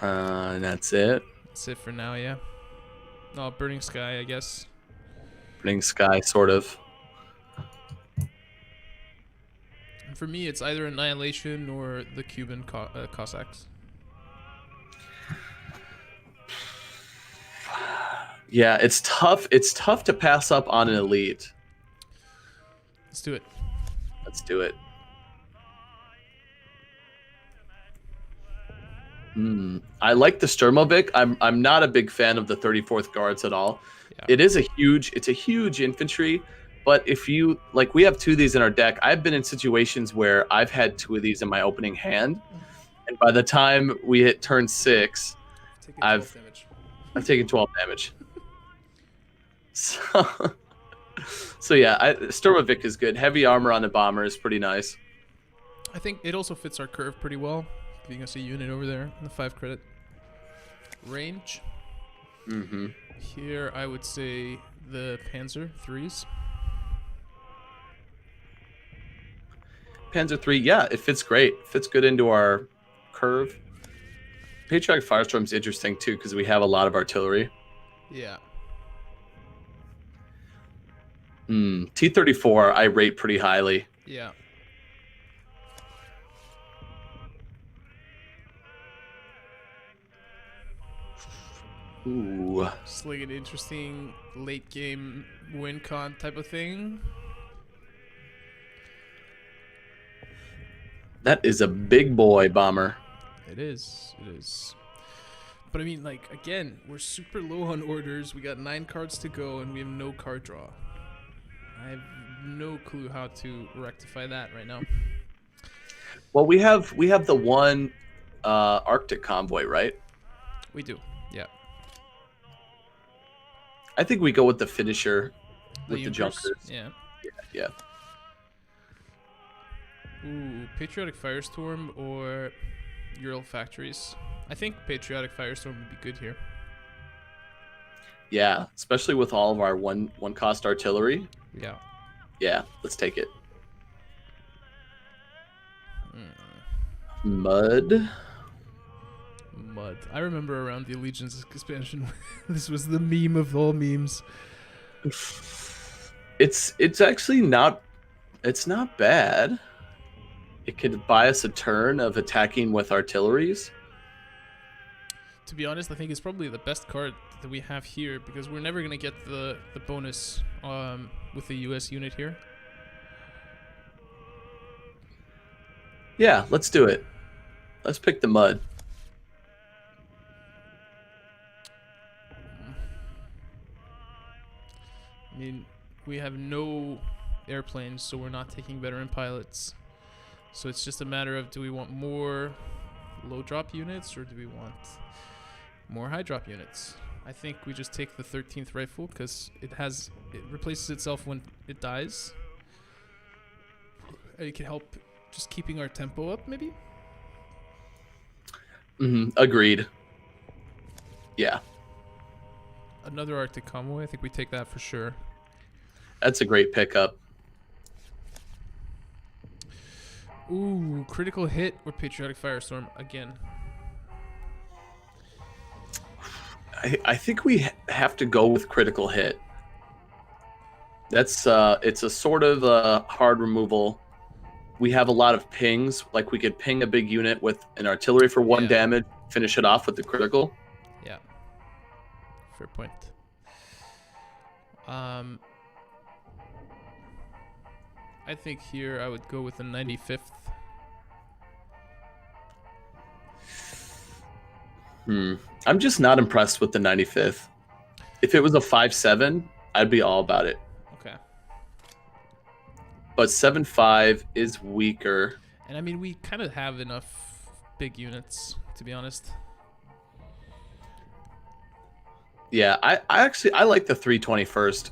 and that's it. That's it for now, yeah. No, Burning Sky, I guess. Burning Sky, sort of. And for me, it's either Annihilation or the Cuban Cossacks. Yeah, it's tough. It's tough to pass up on an elite. Let's do it. Let's do it. I like the Sturmovik. I'm not a big fan of the 34th Guards at all. Yeah. It's a huge infantry, but if you like, we have 2 of these in our deck. I've been in situations where I've had 2 of these in my opening hand, and by the time we hit turn 6, I've taken 12 damage. So yeah, Sturmovik is good. Heavy armor on the bomber is pretty nice. I think it also fits our curve pretty well. Giving us a unit over there in the 5 credit range. Here, I would say the Panzer 3s. Panzer 3, yeah, it fits great. It fits good into our curve. Patriotic Firestorm's interesting too because we have a lot of artillery. Yeah. T-34 I rate pretty highly. Yeah. Ooh. Just like an interesting late game win con type of thing. That is a big boy bomber. It is. It is. But I mean, like, again, we're super low on orders. We got 9 cards to go and we have no card draw. I have no clue how to rectify that right now. Well, we have the one Arctic convoy, right? We do. Yeah. I think we go with the finisher The with the Junkers. junkers. Yeah. Yeah. Ooh, Patriotic Firestorm or Ural Factories. I think Patriotic Firestorm would be good here. Yeah, especially with all of our one cost artillery. Yeah. Yeah, let's take it. Mm. Mud. Mud. I remember around the Allegiance expansion, this was the meme of all memes. It's actually not. It's not bad. It could buy us a turn of attacking with artilleries. To be honest, I think it's probably the best card that we have here because we're never gonna get the bonus with the US unit here. Yeah, let's do it. Let's pick the mud. I mean, we have no airplanes, so we're not taking veteran pilots. So it's just a matter of, do we want more low drop units or do we want more high drop units? I think we just take the 13th rifle because it replaces itself when it dies. It can help just keeping our tempo up, maybe. Agreed. Yeah, Another Arctic convoy. I think we take that for sure. that's a great pickup. Ooh, critical hit or patriotic firestorm again. I think we have to go with critical hit. That's it's a sort of hard removal. We have a lot of pings. Like we could ping a big unit with an artillery for 1 damage, finish it off with the critical. Yeah. Fair point. I think here I would go with the 95th. I'm just not impressed with the 95th. If it was a 5.7, I'd be all about it. Okay. But 7.5 is weaker. And I mean, we kind of have enough big units, to be honest. Yeah, I actually like the 321st.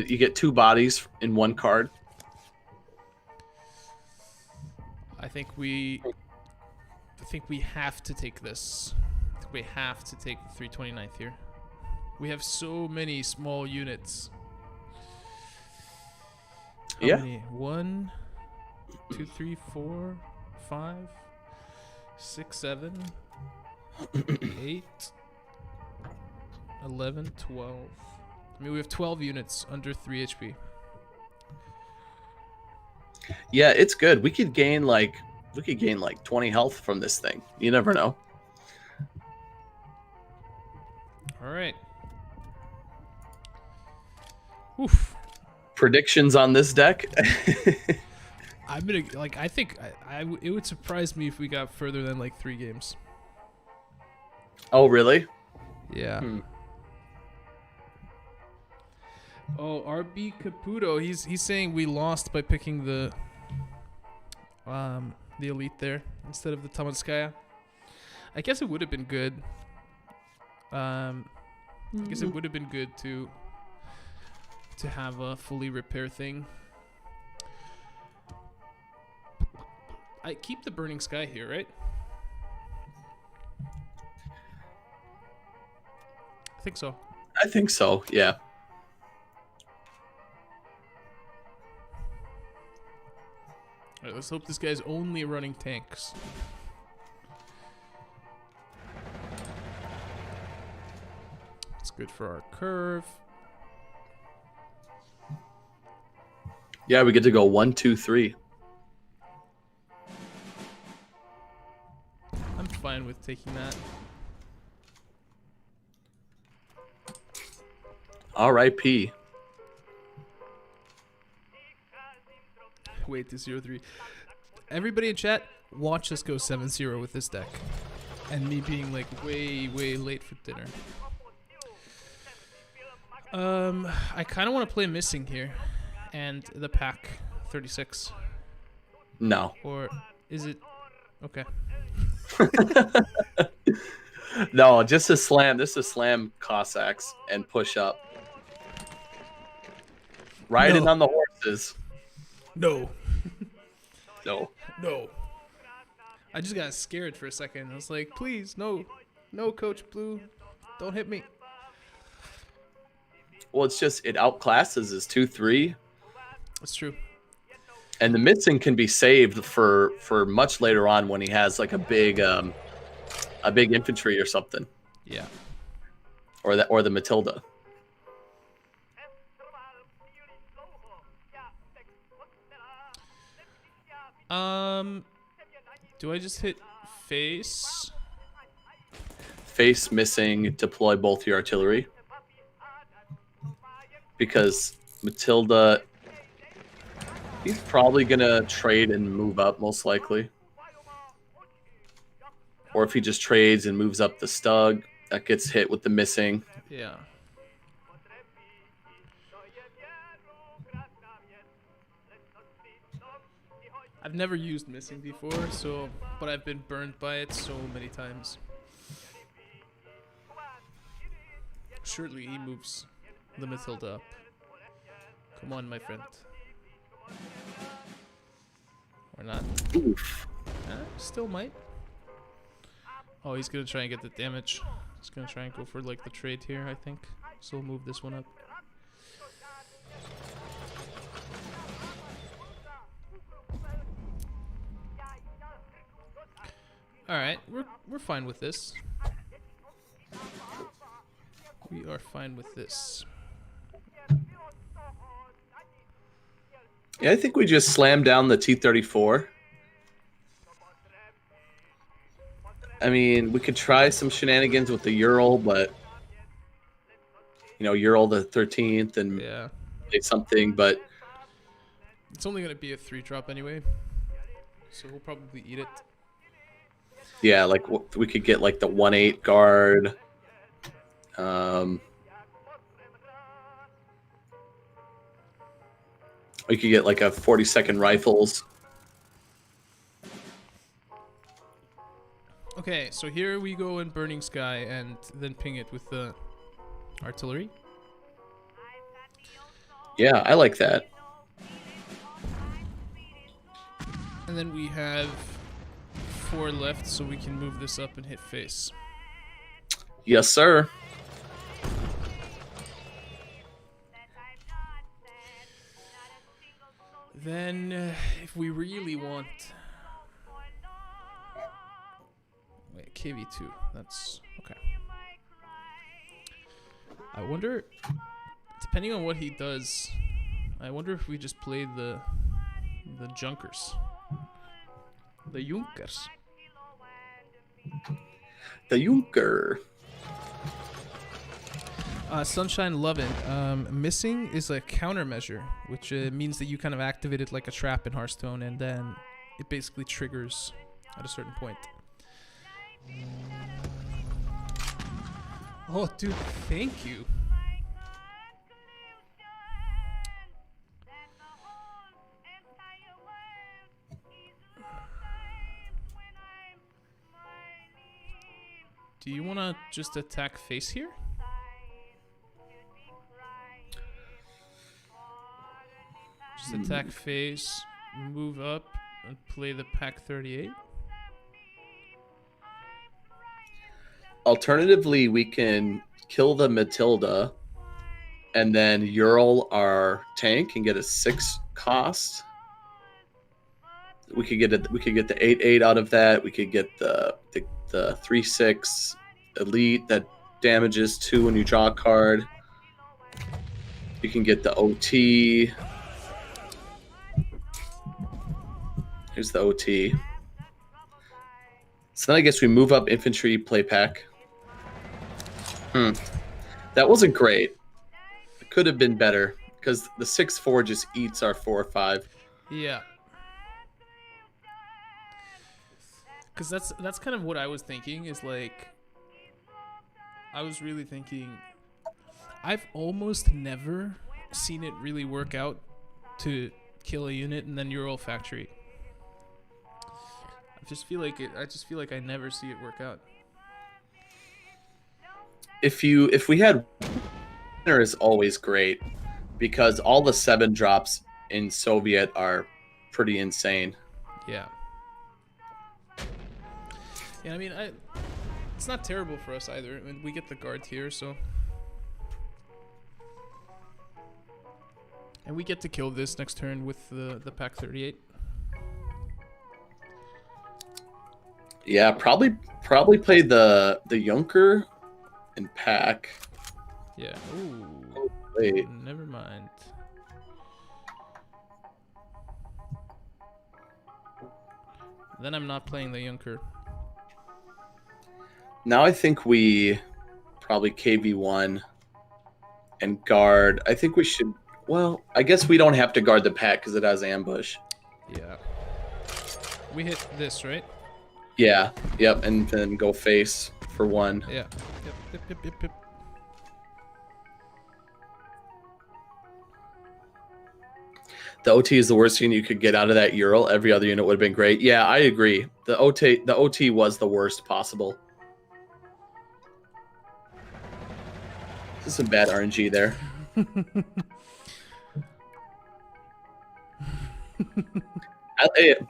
You get 2 bodies in 1 card. I think we have to take this. I think we have to take the 329th here. We have so many small units. How many? 1, 2, 3, 4, 5, 6, 7, 8, 11, 12. I mean, we have 12 units under 3 HP. Yeah, it's good. We could gain like 20 health from this thing. You never know. All right. Oof. Predictions on this deck? I'm gonna I think it would surprise me if we got further than like 3 games. Oh, really? Yeah. Oh, RB Caputo. He's saying we lost by picking the elite there instead of the Tamanskaya. I guess it would have been good. I guess it would have been good to have a fully repair thing. I keep the Burning Sky here, right? I think so. I think so, yeah. Alright, let's hope this guy's only running tanks. It's good for our curve. Yeah, we get to go 1, 2, 3. I'm fine with taking that. R.I.P. Wait to 0-3. Everybody in chat, watch us go 7-0 with this deck. And me being like way late for dinner. I kind of want to play missing here. And the pack 36. No. Or Is it okay? No, just a slam. This is slam Cossacks and push up. Riding No. on the horses. No. No. No. I just got scared for a second. I was like, please, no. No, Coach Blue. Don't hit me. Well, it's just it outclasses his 2-3. That's true. And the missing can be saved for much later on when he has like a big infantry or something. Yeah. Or the Matilda. Do I just hit face? Face missing, deploy both your artillery. Because Matilda, he's probably gonna trade and move up most likely. Or if he just trades and moves up the Stug, that gets hit with the missing. Yeah. I've never used missing before, but I've been burned by it so many times. Surely he moves the Matilda up. Come on, my friend. Or not. Oof. Still might. Oh, he's gonna try and get the damage. He's gonna try and go for like the trade here, I think. So we'll move this one up. Alright, we're fine with this. We are fine with this. Yeah, I think we just slammed down the T-34. I mean, we could try some shenanigans with the Ural, but Ural the 13th and Yeah. play something, but It's only gonna be a 3-drop anyway. So we'll probably eat it. yeah, like we could get like the 1-8 guard. We could get like a 40-second rifles. Okay, so here we go in Burning Sky and then ping it with the artillery. Yeah, I like that. And then we have 4 left, so we can move this up and hit face. Yes, sir. Then, if we really want... Wait, KV2. That's... okay. I wonder... Depending on what he does, I wonder if we just play the Junkers. The Junkers. The Junker. Sunshine Lovin'. Missing is a countermeasure, which means that you kind of activate it like a trap in Hearthstone, and then it basically triggers at a certain point. Oh, dude, thank you. Do you want to just attack face here? Just attack face, move up, and play the pack 38? Alternatively, we can kill the Matilda and then Ural our tank and get a 6 cost. We could get the 8/8 out of that. We could get the 3/6 elite that damages 2 when you draw a card. You can get the OT. Here's the OT. So then I guess we move up infantry play pack. That wasn't great. It could have been better because the 6/4 just eats our 4/5. Yeah. Because that's kind of what I was thinking, is like, I was really thinking, I've almost never seen it really work out to kill a unit and then Ural factory. I just feel like I never see it work out. If we had winner is always great because all the 7 drops in Soviet are pretty insane. Yeah. Yeah, I mean, it's not terrible for us either. I mean, we get the guard here, so. And we get to kill this next turn with the Pack 38. Yeah, probably play the Junker and Pack. Yeah. Ooh. Oh, wait. Never mind. Then I'm not playing the Junker. Now I think we probably KV1 and guard. I think we should. Well, I guess we don't have to guard the Pack because it has ambush. Yeah. We hit this, right? Yeah. Yep. And then go face for 1. Yeah. Yep. The OT is the worst thing you could get out of that Ural. Every other unit would have been great. Yeah, I agree. The OT was the worst possible. This is some bad RNG there.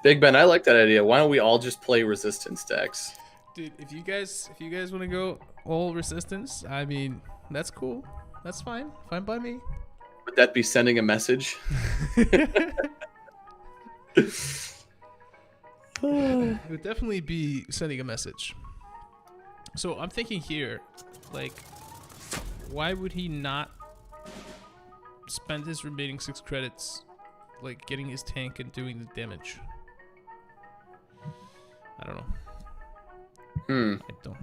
Big Ben, I like that idea. Why don't we all just play resistance decks? Dude, if you guys want to go all resistance, I mean, that's cool. That's fine. Fine by me. Would that be sending a message? It would definitely be sending a message. So I'm thinking here, like, why would he not spend his remaining 6 credits, like, getting his tank and doing the damage? I don't know. I don't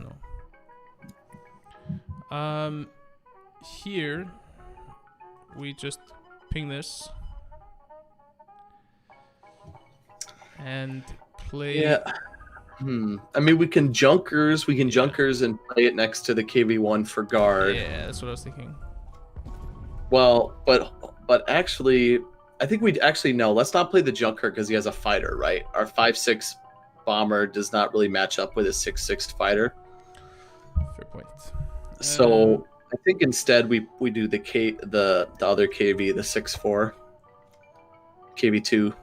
know. Here, we just ping this. And play... Yeah. I mean, we can Junkers and play it next to the KV1 for guard. Yeah, that's what I was thinking. Well, but actually, I think we'd actually no. Let's not play the Junker because he has a fighter, right? Our 5/6 bomber does not really match up with a 6/6 fighter. Fair point. So I think instead we do the other KV, the 6/4 KV2.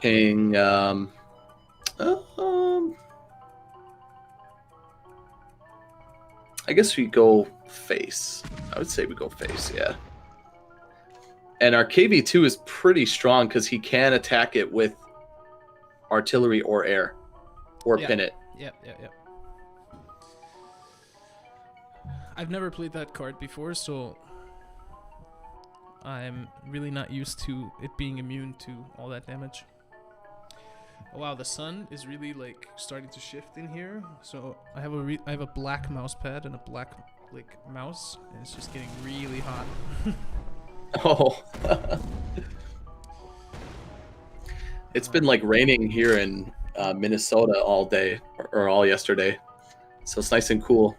Ping. I guess we go face. I would say we go face, yeah. And our KV2 is pretty strong because he can attack it with artillery or air. Or pin it. Yep. I've never played that card before, so I'm really not used to it being immune to all that damage. Oh, wow, the sun is really like starting to shift in here. So I have a black mouse pad and a black mouse, and it's just getting really hot. Oh. It's been like raining here in Minnesota all day or all yesterday, so it's nice and cool.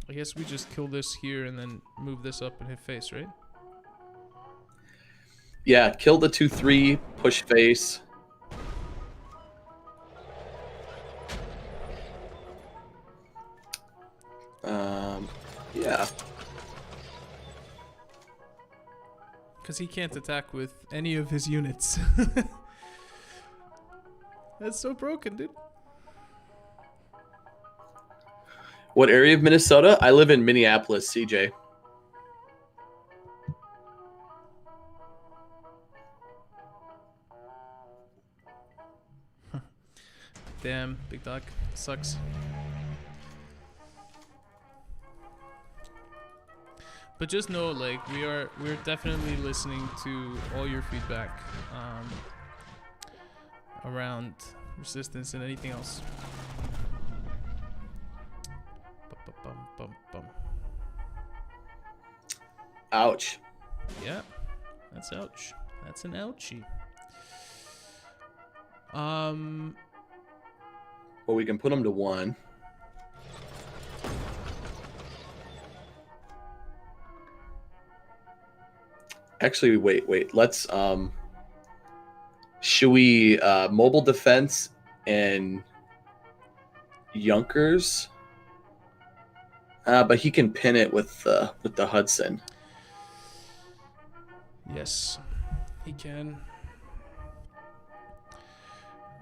I guess we just kill this here and then move this up and hit face, right? Yeah, kill the 2/3, push face. Yeah. Because he can't attack with any of his units. That's so broken, dude. What area of Minnesota? I live in Minneapolis, CJ. Damn, big dog. Sucks. But just know, like, we're definitely listening to all your feedback around resistance and anything else. Ouch. Yeah, that's ouch. That's an ouchie. Well, we can put him to 1. Actually, wait. Let's should we mobile defense and Junkers? But he can pin it with the Hudson. Yes, he can.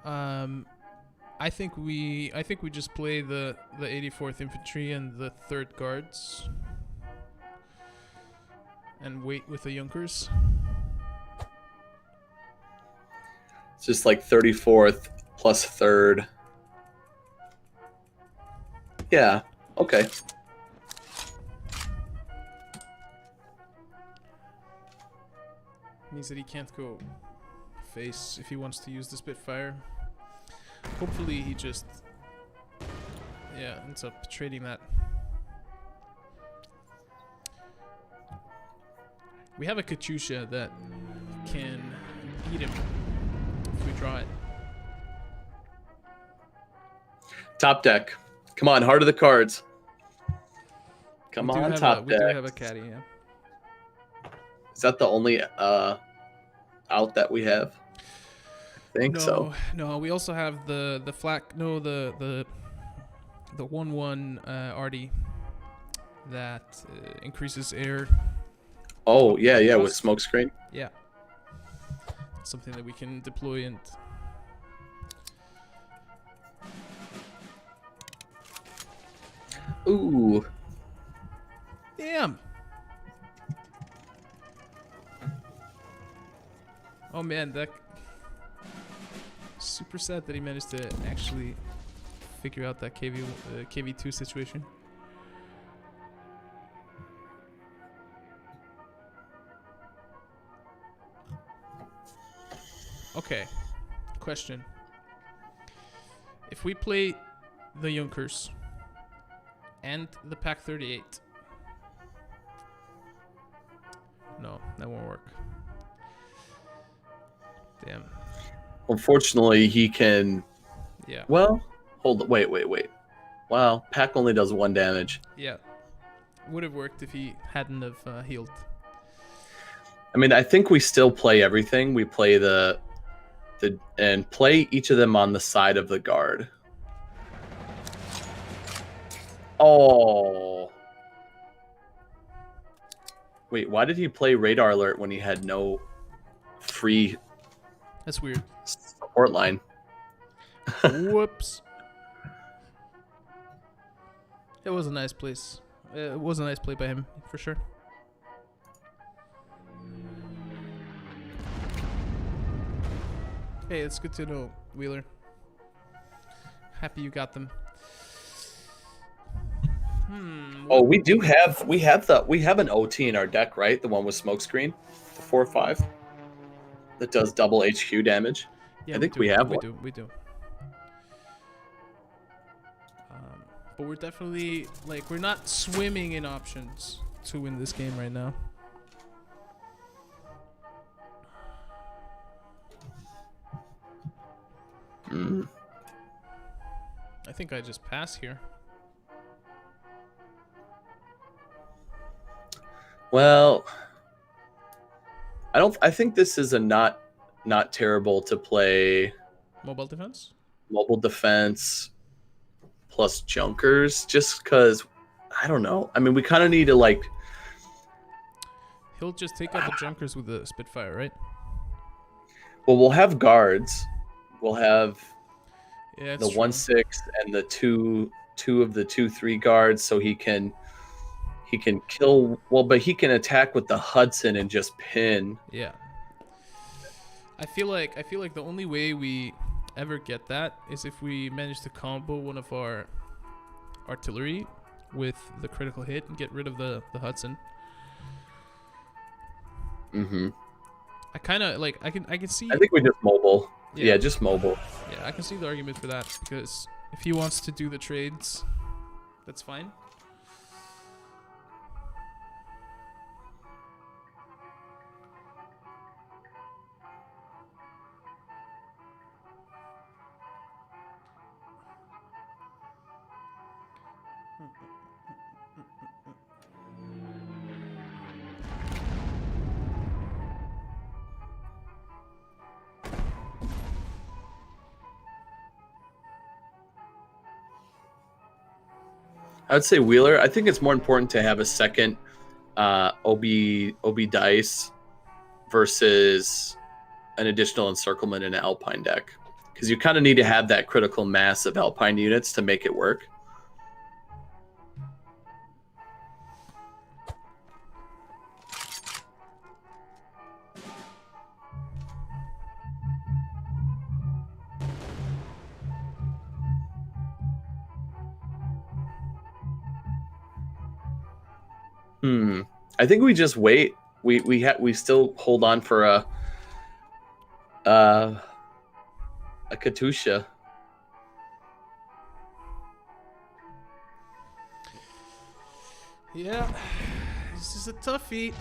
I think we just play the 84th Infantry and the 3rd Guards and wait with the Junkers. It's just like 34th plus 3rd. Yeah. Okay. Means that he can't go face if he wants to use the Spitfire. Hopefully he just ends up trading that. We have a Katyusha that can beat him if we draw it. Top deck. Come on, heart of the cards. Come We do on, have top we do deck. have a caddy, yeah. Is that the only out that we have? I think so. No, we also have the flak. No, the 1/1 arty that increases air. Oh yeah, with smokescreen. Yeah, something that we can deploy and. Ooh. Damn. Oh man, that super sad that he managed to actually figure out that KV2 situation. Okay, question. If we play the Junkers and the Pack 38, no, that won't work. Damn. Unfortunately, he can. Yeah. Well, hold. Wait. Wow, Pack only does 1 damage. Yeah. Would have worked if he hadn't have healed. I mean, I think we still play everything. We play and play each of them on the side of the guard. Oh. Wait, why did he play radar alert when he had no free That's weird. support line? Whoops. It was a nice place. It was a nice play by him, for sure. Hey, it's good to know, Wheeler. Happy you got them. Oh, we have an OT in our deck, right? The one with smokescreen, the 4/5 that does double HQ damage. Yeah, I think we have one. We do. But we're definitely we're not swimming in options to win this game right now. I think I just pass here. Well, I think this is a not terrible to play Mobile defense? mobile defense plus Junkers, just because I don't know. I mean, we kind of need to He'll just take out the Junkers with the Spitfire, right? Well, we'll have guards. We'll have Yeah, the 1/6 and the two of the 2/3 guards, so he can kill. Well, but he can attack with the Hudson and just pin. Yeah. I feel like the only way we ever get that is if we manage to combo one of our artillery with the critical hit and get rid of the Hudson. Mm-hmm. I kind of I can see. I think we just mobile. Yeah, just mobile. Yeah, I can see the argument for that because if he wants to do the trades, that's fine. I would say Wheeler. I think it's more important to have a second OB dice versus an additional encirclement in an Alpine deck, because you kind of need to have that critical mass of Alpine units to make it work. I think we just wait. We still hold on for a Katusha. Yeah, this is a toughie.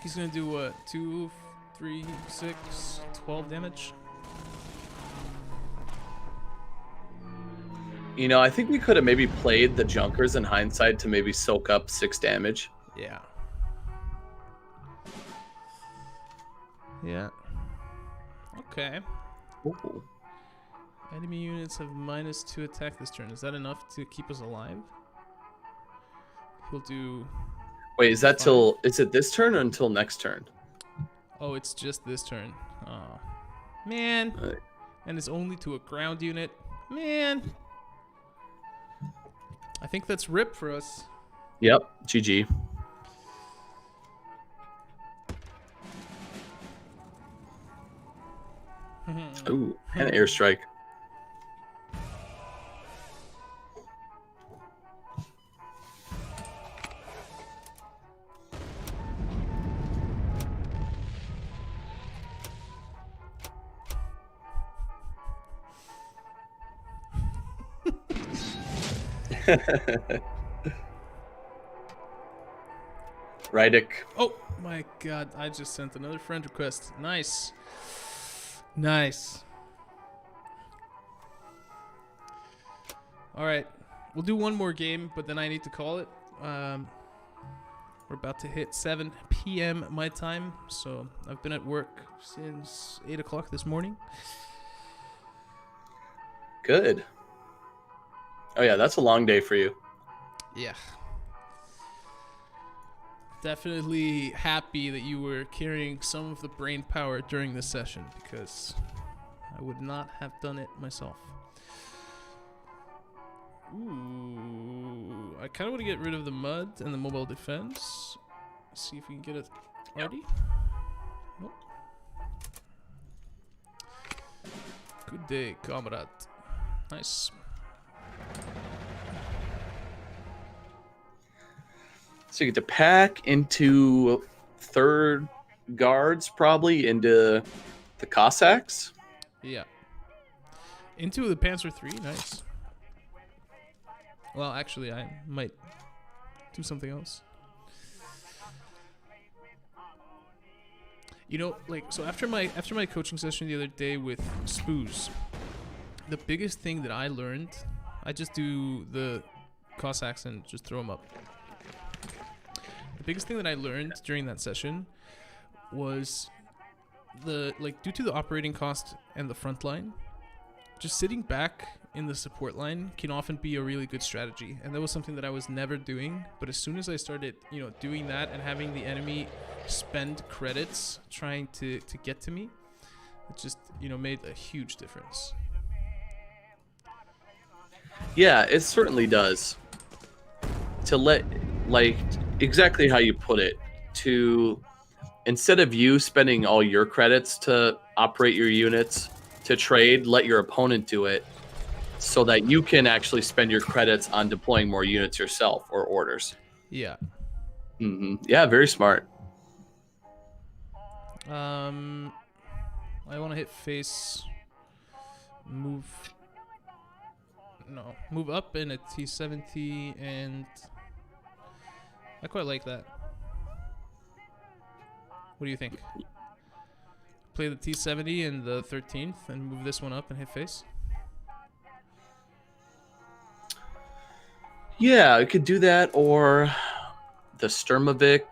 He's gonna do what? 2, 3, 6, 12 damage. You know, I think we could have maybe played the Junkers in hindsight to maybe soak up 6 damage. Yeah. Yeah. Okay. Ooh. Enemy units have -2 attack this turn. Is that enough to keep us alive? He'll do... Wait, is that till... Is it this turn or until next turn? Oh, it's just this turn. Oh. Man. And it's only to a ground unit. Man. I think that's RIP for us. Yep, GG. Ooh, and an airstrike. Rydick. Oh my god, I just sent another friend request. Nice. Nice. Alright, we'll do one more game, but then I need to call it. We're about to hit 7 p.m. my time, so I've been at work since 8 o'clock this morning. Good. Oh yeah, that's a long day for you. Yeah. Definitely happy that you were carrying some of the brain power during this session, because I would not have done it myself. Ooh, I kind of want to get rid of the mud and the mobile defense. See if we can get it already. Nope. Good day, comrade. Nice. So you get to pack into third guards, probably into the Cossacks. Yeah. Into the Panzer III. Nice. Well, actually, I might do something else. You know, like, so after my coaching session the other day with Spoos, the biggest thing that I learned, I just do the Cossacks and just throw them up. The biggest thing that I learned during that session was due to the operating cost and the front line, just sitting back in the support line can often be a really good strategy. And that was something that I was never doing. But as soon as I started, doing that and having the enemy spend credits trying to get to me, it just, made a huge difference. Yeah, it certainly does. To let, exactly how you put it, to, instead of you spending all your credits to operate your units, to trade, let your opponent do it, so that you can actually spend your credits on deploying more units yourself or orders. Yeah. Yeah, very smart. I want to hit face, move up in a T70, and I quite like that. What do you think? Play the T70 in the 13th and move this one up and hit face? Yeah, I could do that, or the Sturmovik.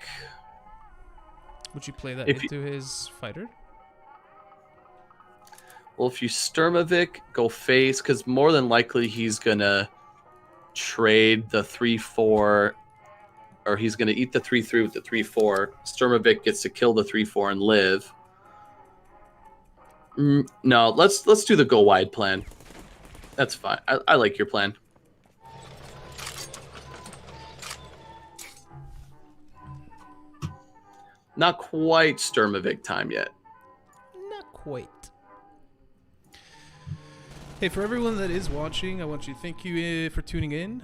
Would you play that If into his fighter? Well, if you Sturmovik, go face, because more than likely he's gonna trade the 3/4, or he's going to eat the 3/3 with the 3/4. Sturmovik gets to kill the 3/4 and live. No, let's do the go wide plan. That's fine. I like your plan. Not quite Sturmovik time yet. Not quite. Hey, for everyone that is watching, I want you to thank you for tuning in.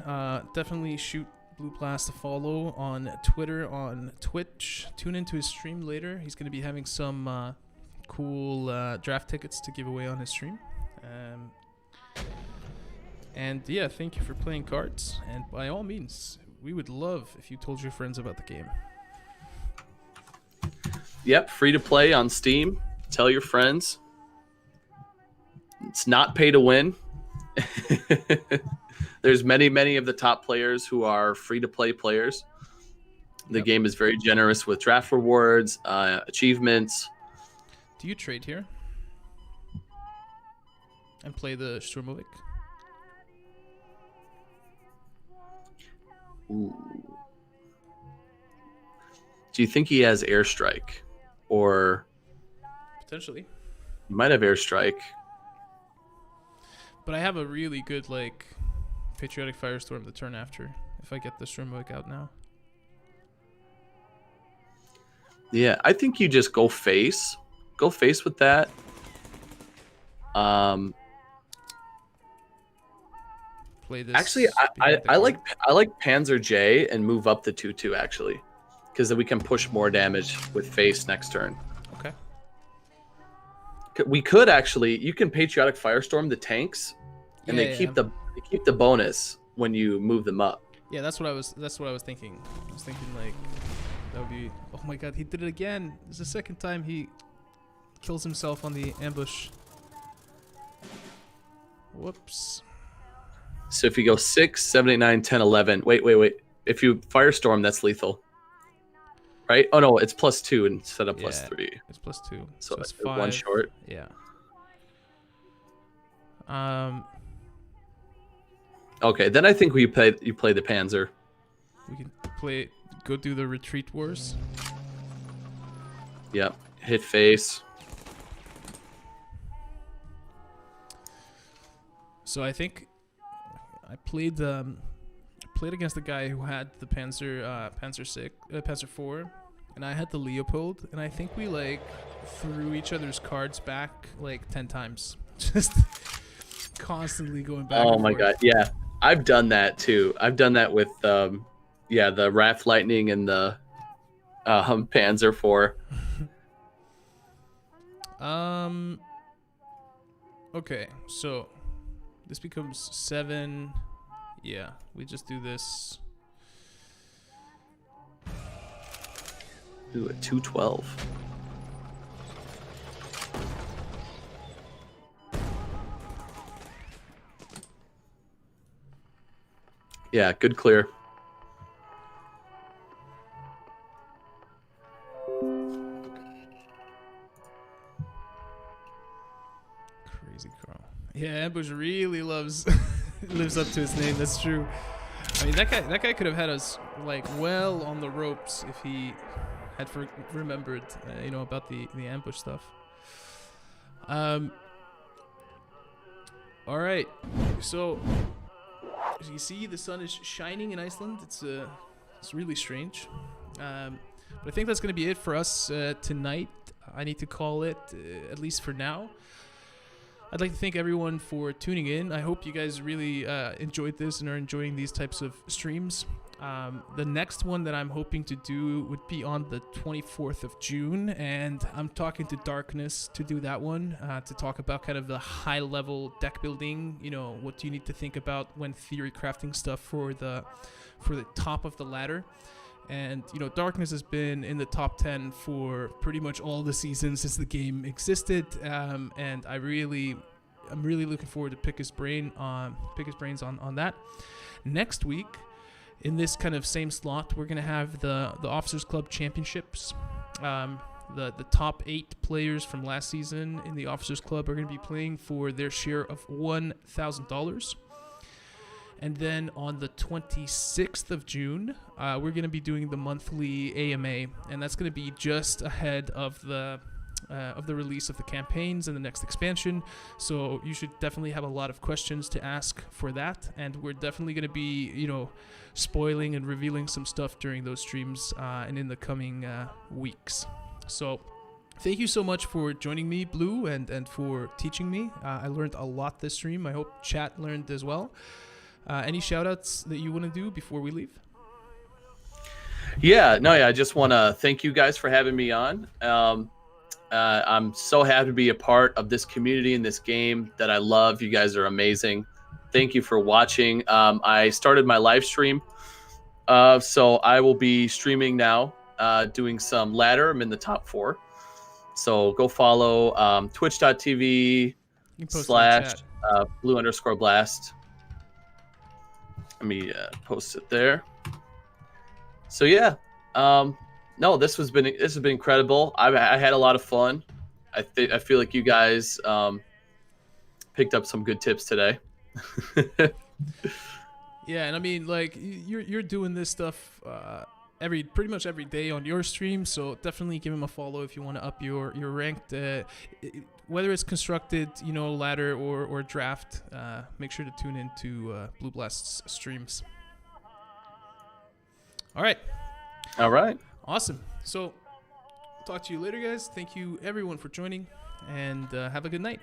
Definitely shoot Blue Blast a follow on Twitter, on Twitch. Tune into his stream later. He's going to be having some cool draft tickets to give away on his stream. And yeah, thank you for playing cards. And by all means, we would love if you told your friends about the game. Yep, free to play on Steam. Tell your friends. It's not pay to win. There's many of the top players who are free to play players. The game is very generous with draft rewards, achievements. Do you trade here? And play the Sturmovik? Ooh. Do you think he has airstrike? Or potentially. He might have airstrike. But I have a really good, like, Patriotic Firestorm the turn after, if I get the Sturmovik out now. Yeah, I think you just go face. Go face with that. Play this. Actually, I like Panzer J and move up the 2/2 actually, because then we can push more damage with face next turn. Okay. We could actually. You can Patriotic Firestorm the tanks, and they keep the bonus when you move them up. Yeah, that's what I was thinking. I was thinking like that would be. Oh my god, he did it again! It's the second time he kills himself on the ambush. Whoops. So if you go 6, 7, 8, 9, 10, 11. Wait. If you Firestorm, that's lethal. Right? Oh no, it's +2 instead of +3. It's +2. So it's it's 5. one short. Yeah. Okay, then I think you play the Panzer. We can go do the retreat wars. Yep. Hit face. So I think I played against the guy who had the Panzer 4, and I had the Leopold, and I think we like threw each other's cards back like 10 times, just constantly going back. Oh my god, yeah, I've done that too. I've done that with the Wrath Lightning and the Panzer 4. Okay, so this becomes 7. Yeah, we just do this. Ooh, a 212. Yeah, good clear. Crazy Carl. Yeah, Ambush really lives up to his name. That's true. I mean, that guy could have had us like well on the ropes if he had remembered, about the ambush stuff. All right. So, as you see, the sun is shining in Iceland. It's really strange. But I think that's going to be it for us tonight. I need to call it, at least for now. I'd like to thank everyone for tuning in. I hope you guys really enjoyed this and are enjoying these types of streams. The next one that I'm hoping to do would be on the 24th of June, and I'm talking to Darkness to do that one, to talk about kind of the high-level deck building. What do you need to think about when theory crafting stuff for the top of the ladder. And, Darkness has been in the top 10 for pretty much all the seasons since the game existed. And I'm really looking forward to pick his brains on that. Next week, in this kind of same slot, we're going to have the Officers Club Championships. The top 8 players from last season in the Officers Club are going to be playing for their share of $1,000. And then on the 26th of June, we're going to be doing the monthly AMA, and that's going to be just ahead of the release of the campaigns and the next expansion. So you should definitely have a lot of questions to ask for that, and we're definitely going to be, spoiling and revealing some stuff during those streams and in the coming weeks. So thank you so much for joining me, Blue, and for teaching me. I learned a lot this stream. I hope chat learned as well. Any shout-outs that you want to do before we leave? I just want to thank you guys for having me on. I'm so happy to be a part of this community in this game that I love. You guys are amazing. Thank you for watching. I started my live stream, so I will be streaming now, doing some ladder. I'm in the top 4. So go follow twitch.tv / blue_blast. Let me post it there. So yeah, no, this has been incredible. I had a lot of fun. I feel like you guys picked up some good tips today. Yeah, and I mean, like, you're doing this stuff pretty much every day on your stream, so definitely give him a follow if you want to up your ranked. Whether it's constructed, ladder or draft, make sure to tune into Blue Blast's streams. All right. Awesome. So, talk to you later, guys. Thank you, everyone, for joining, and have a good night.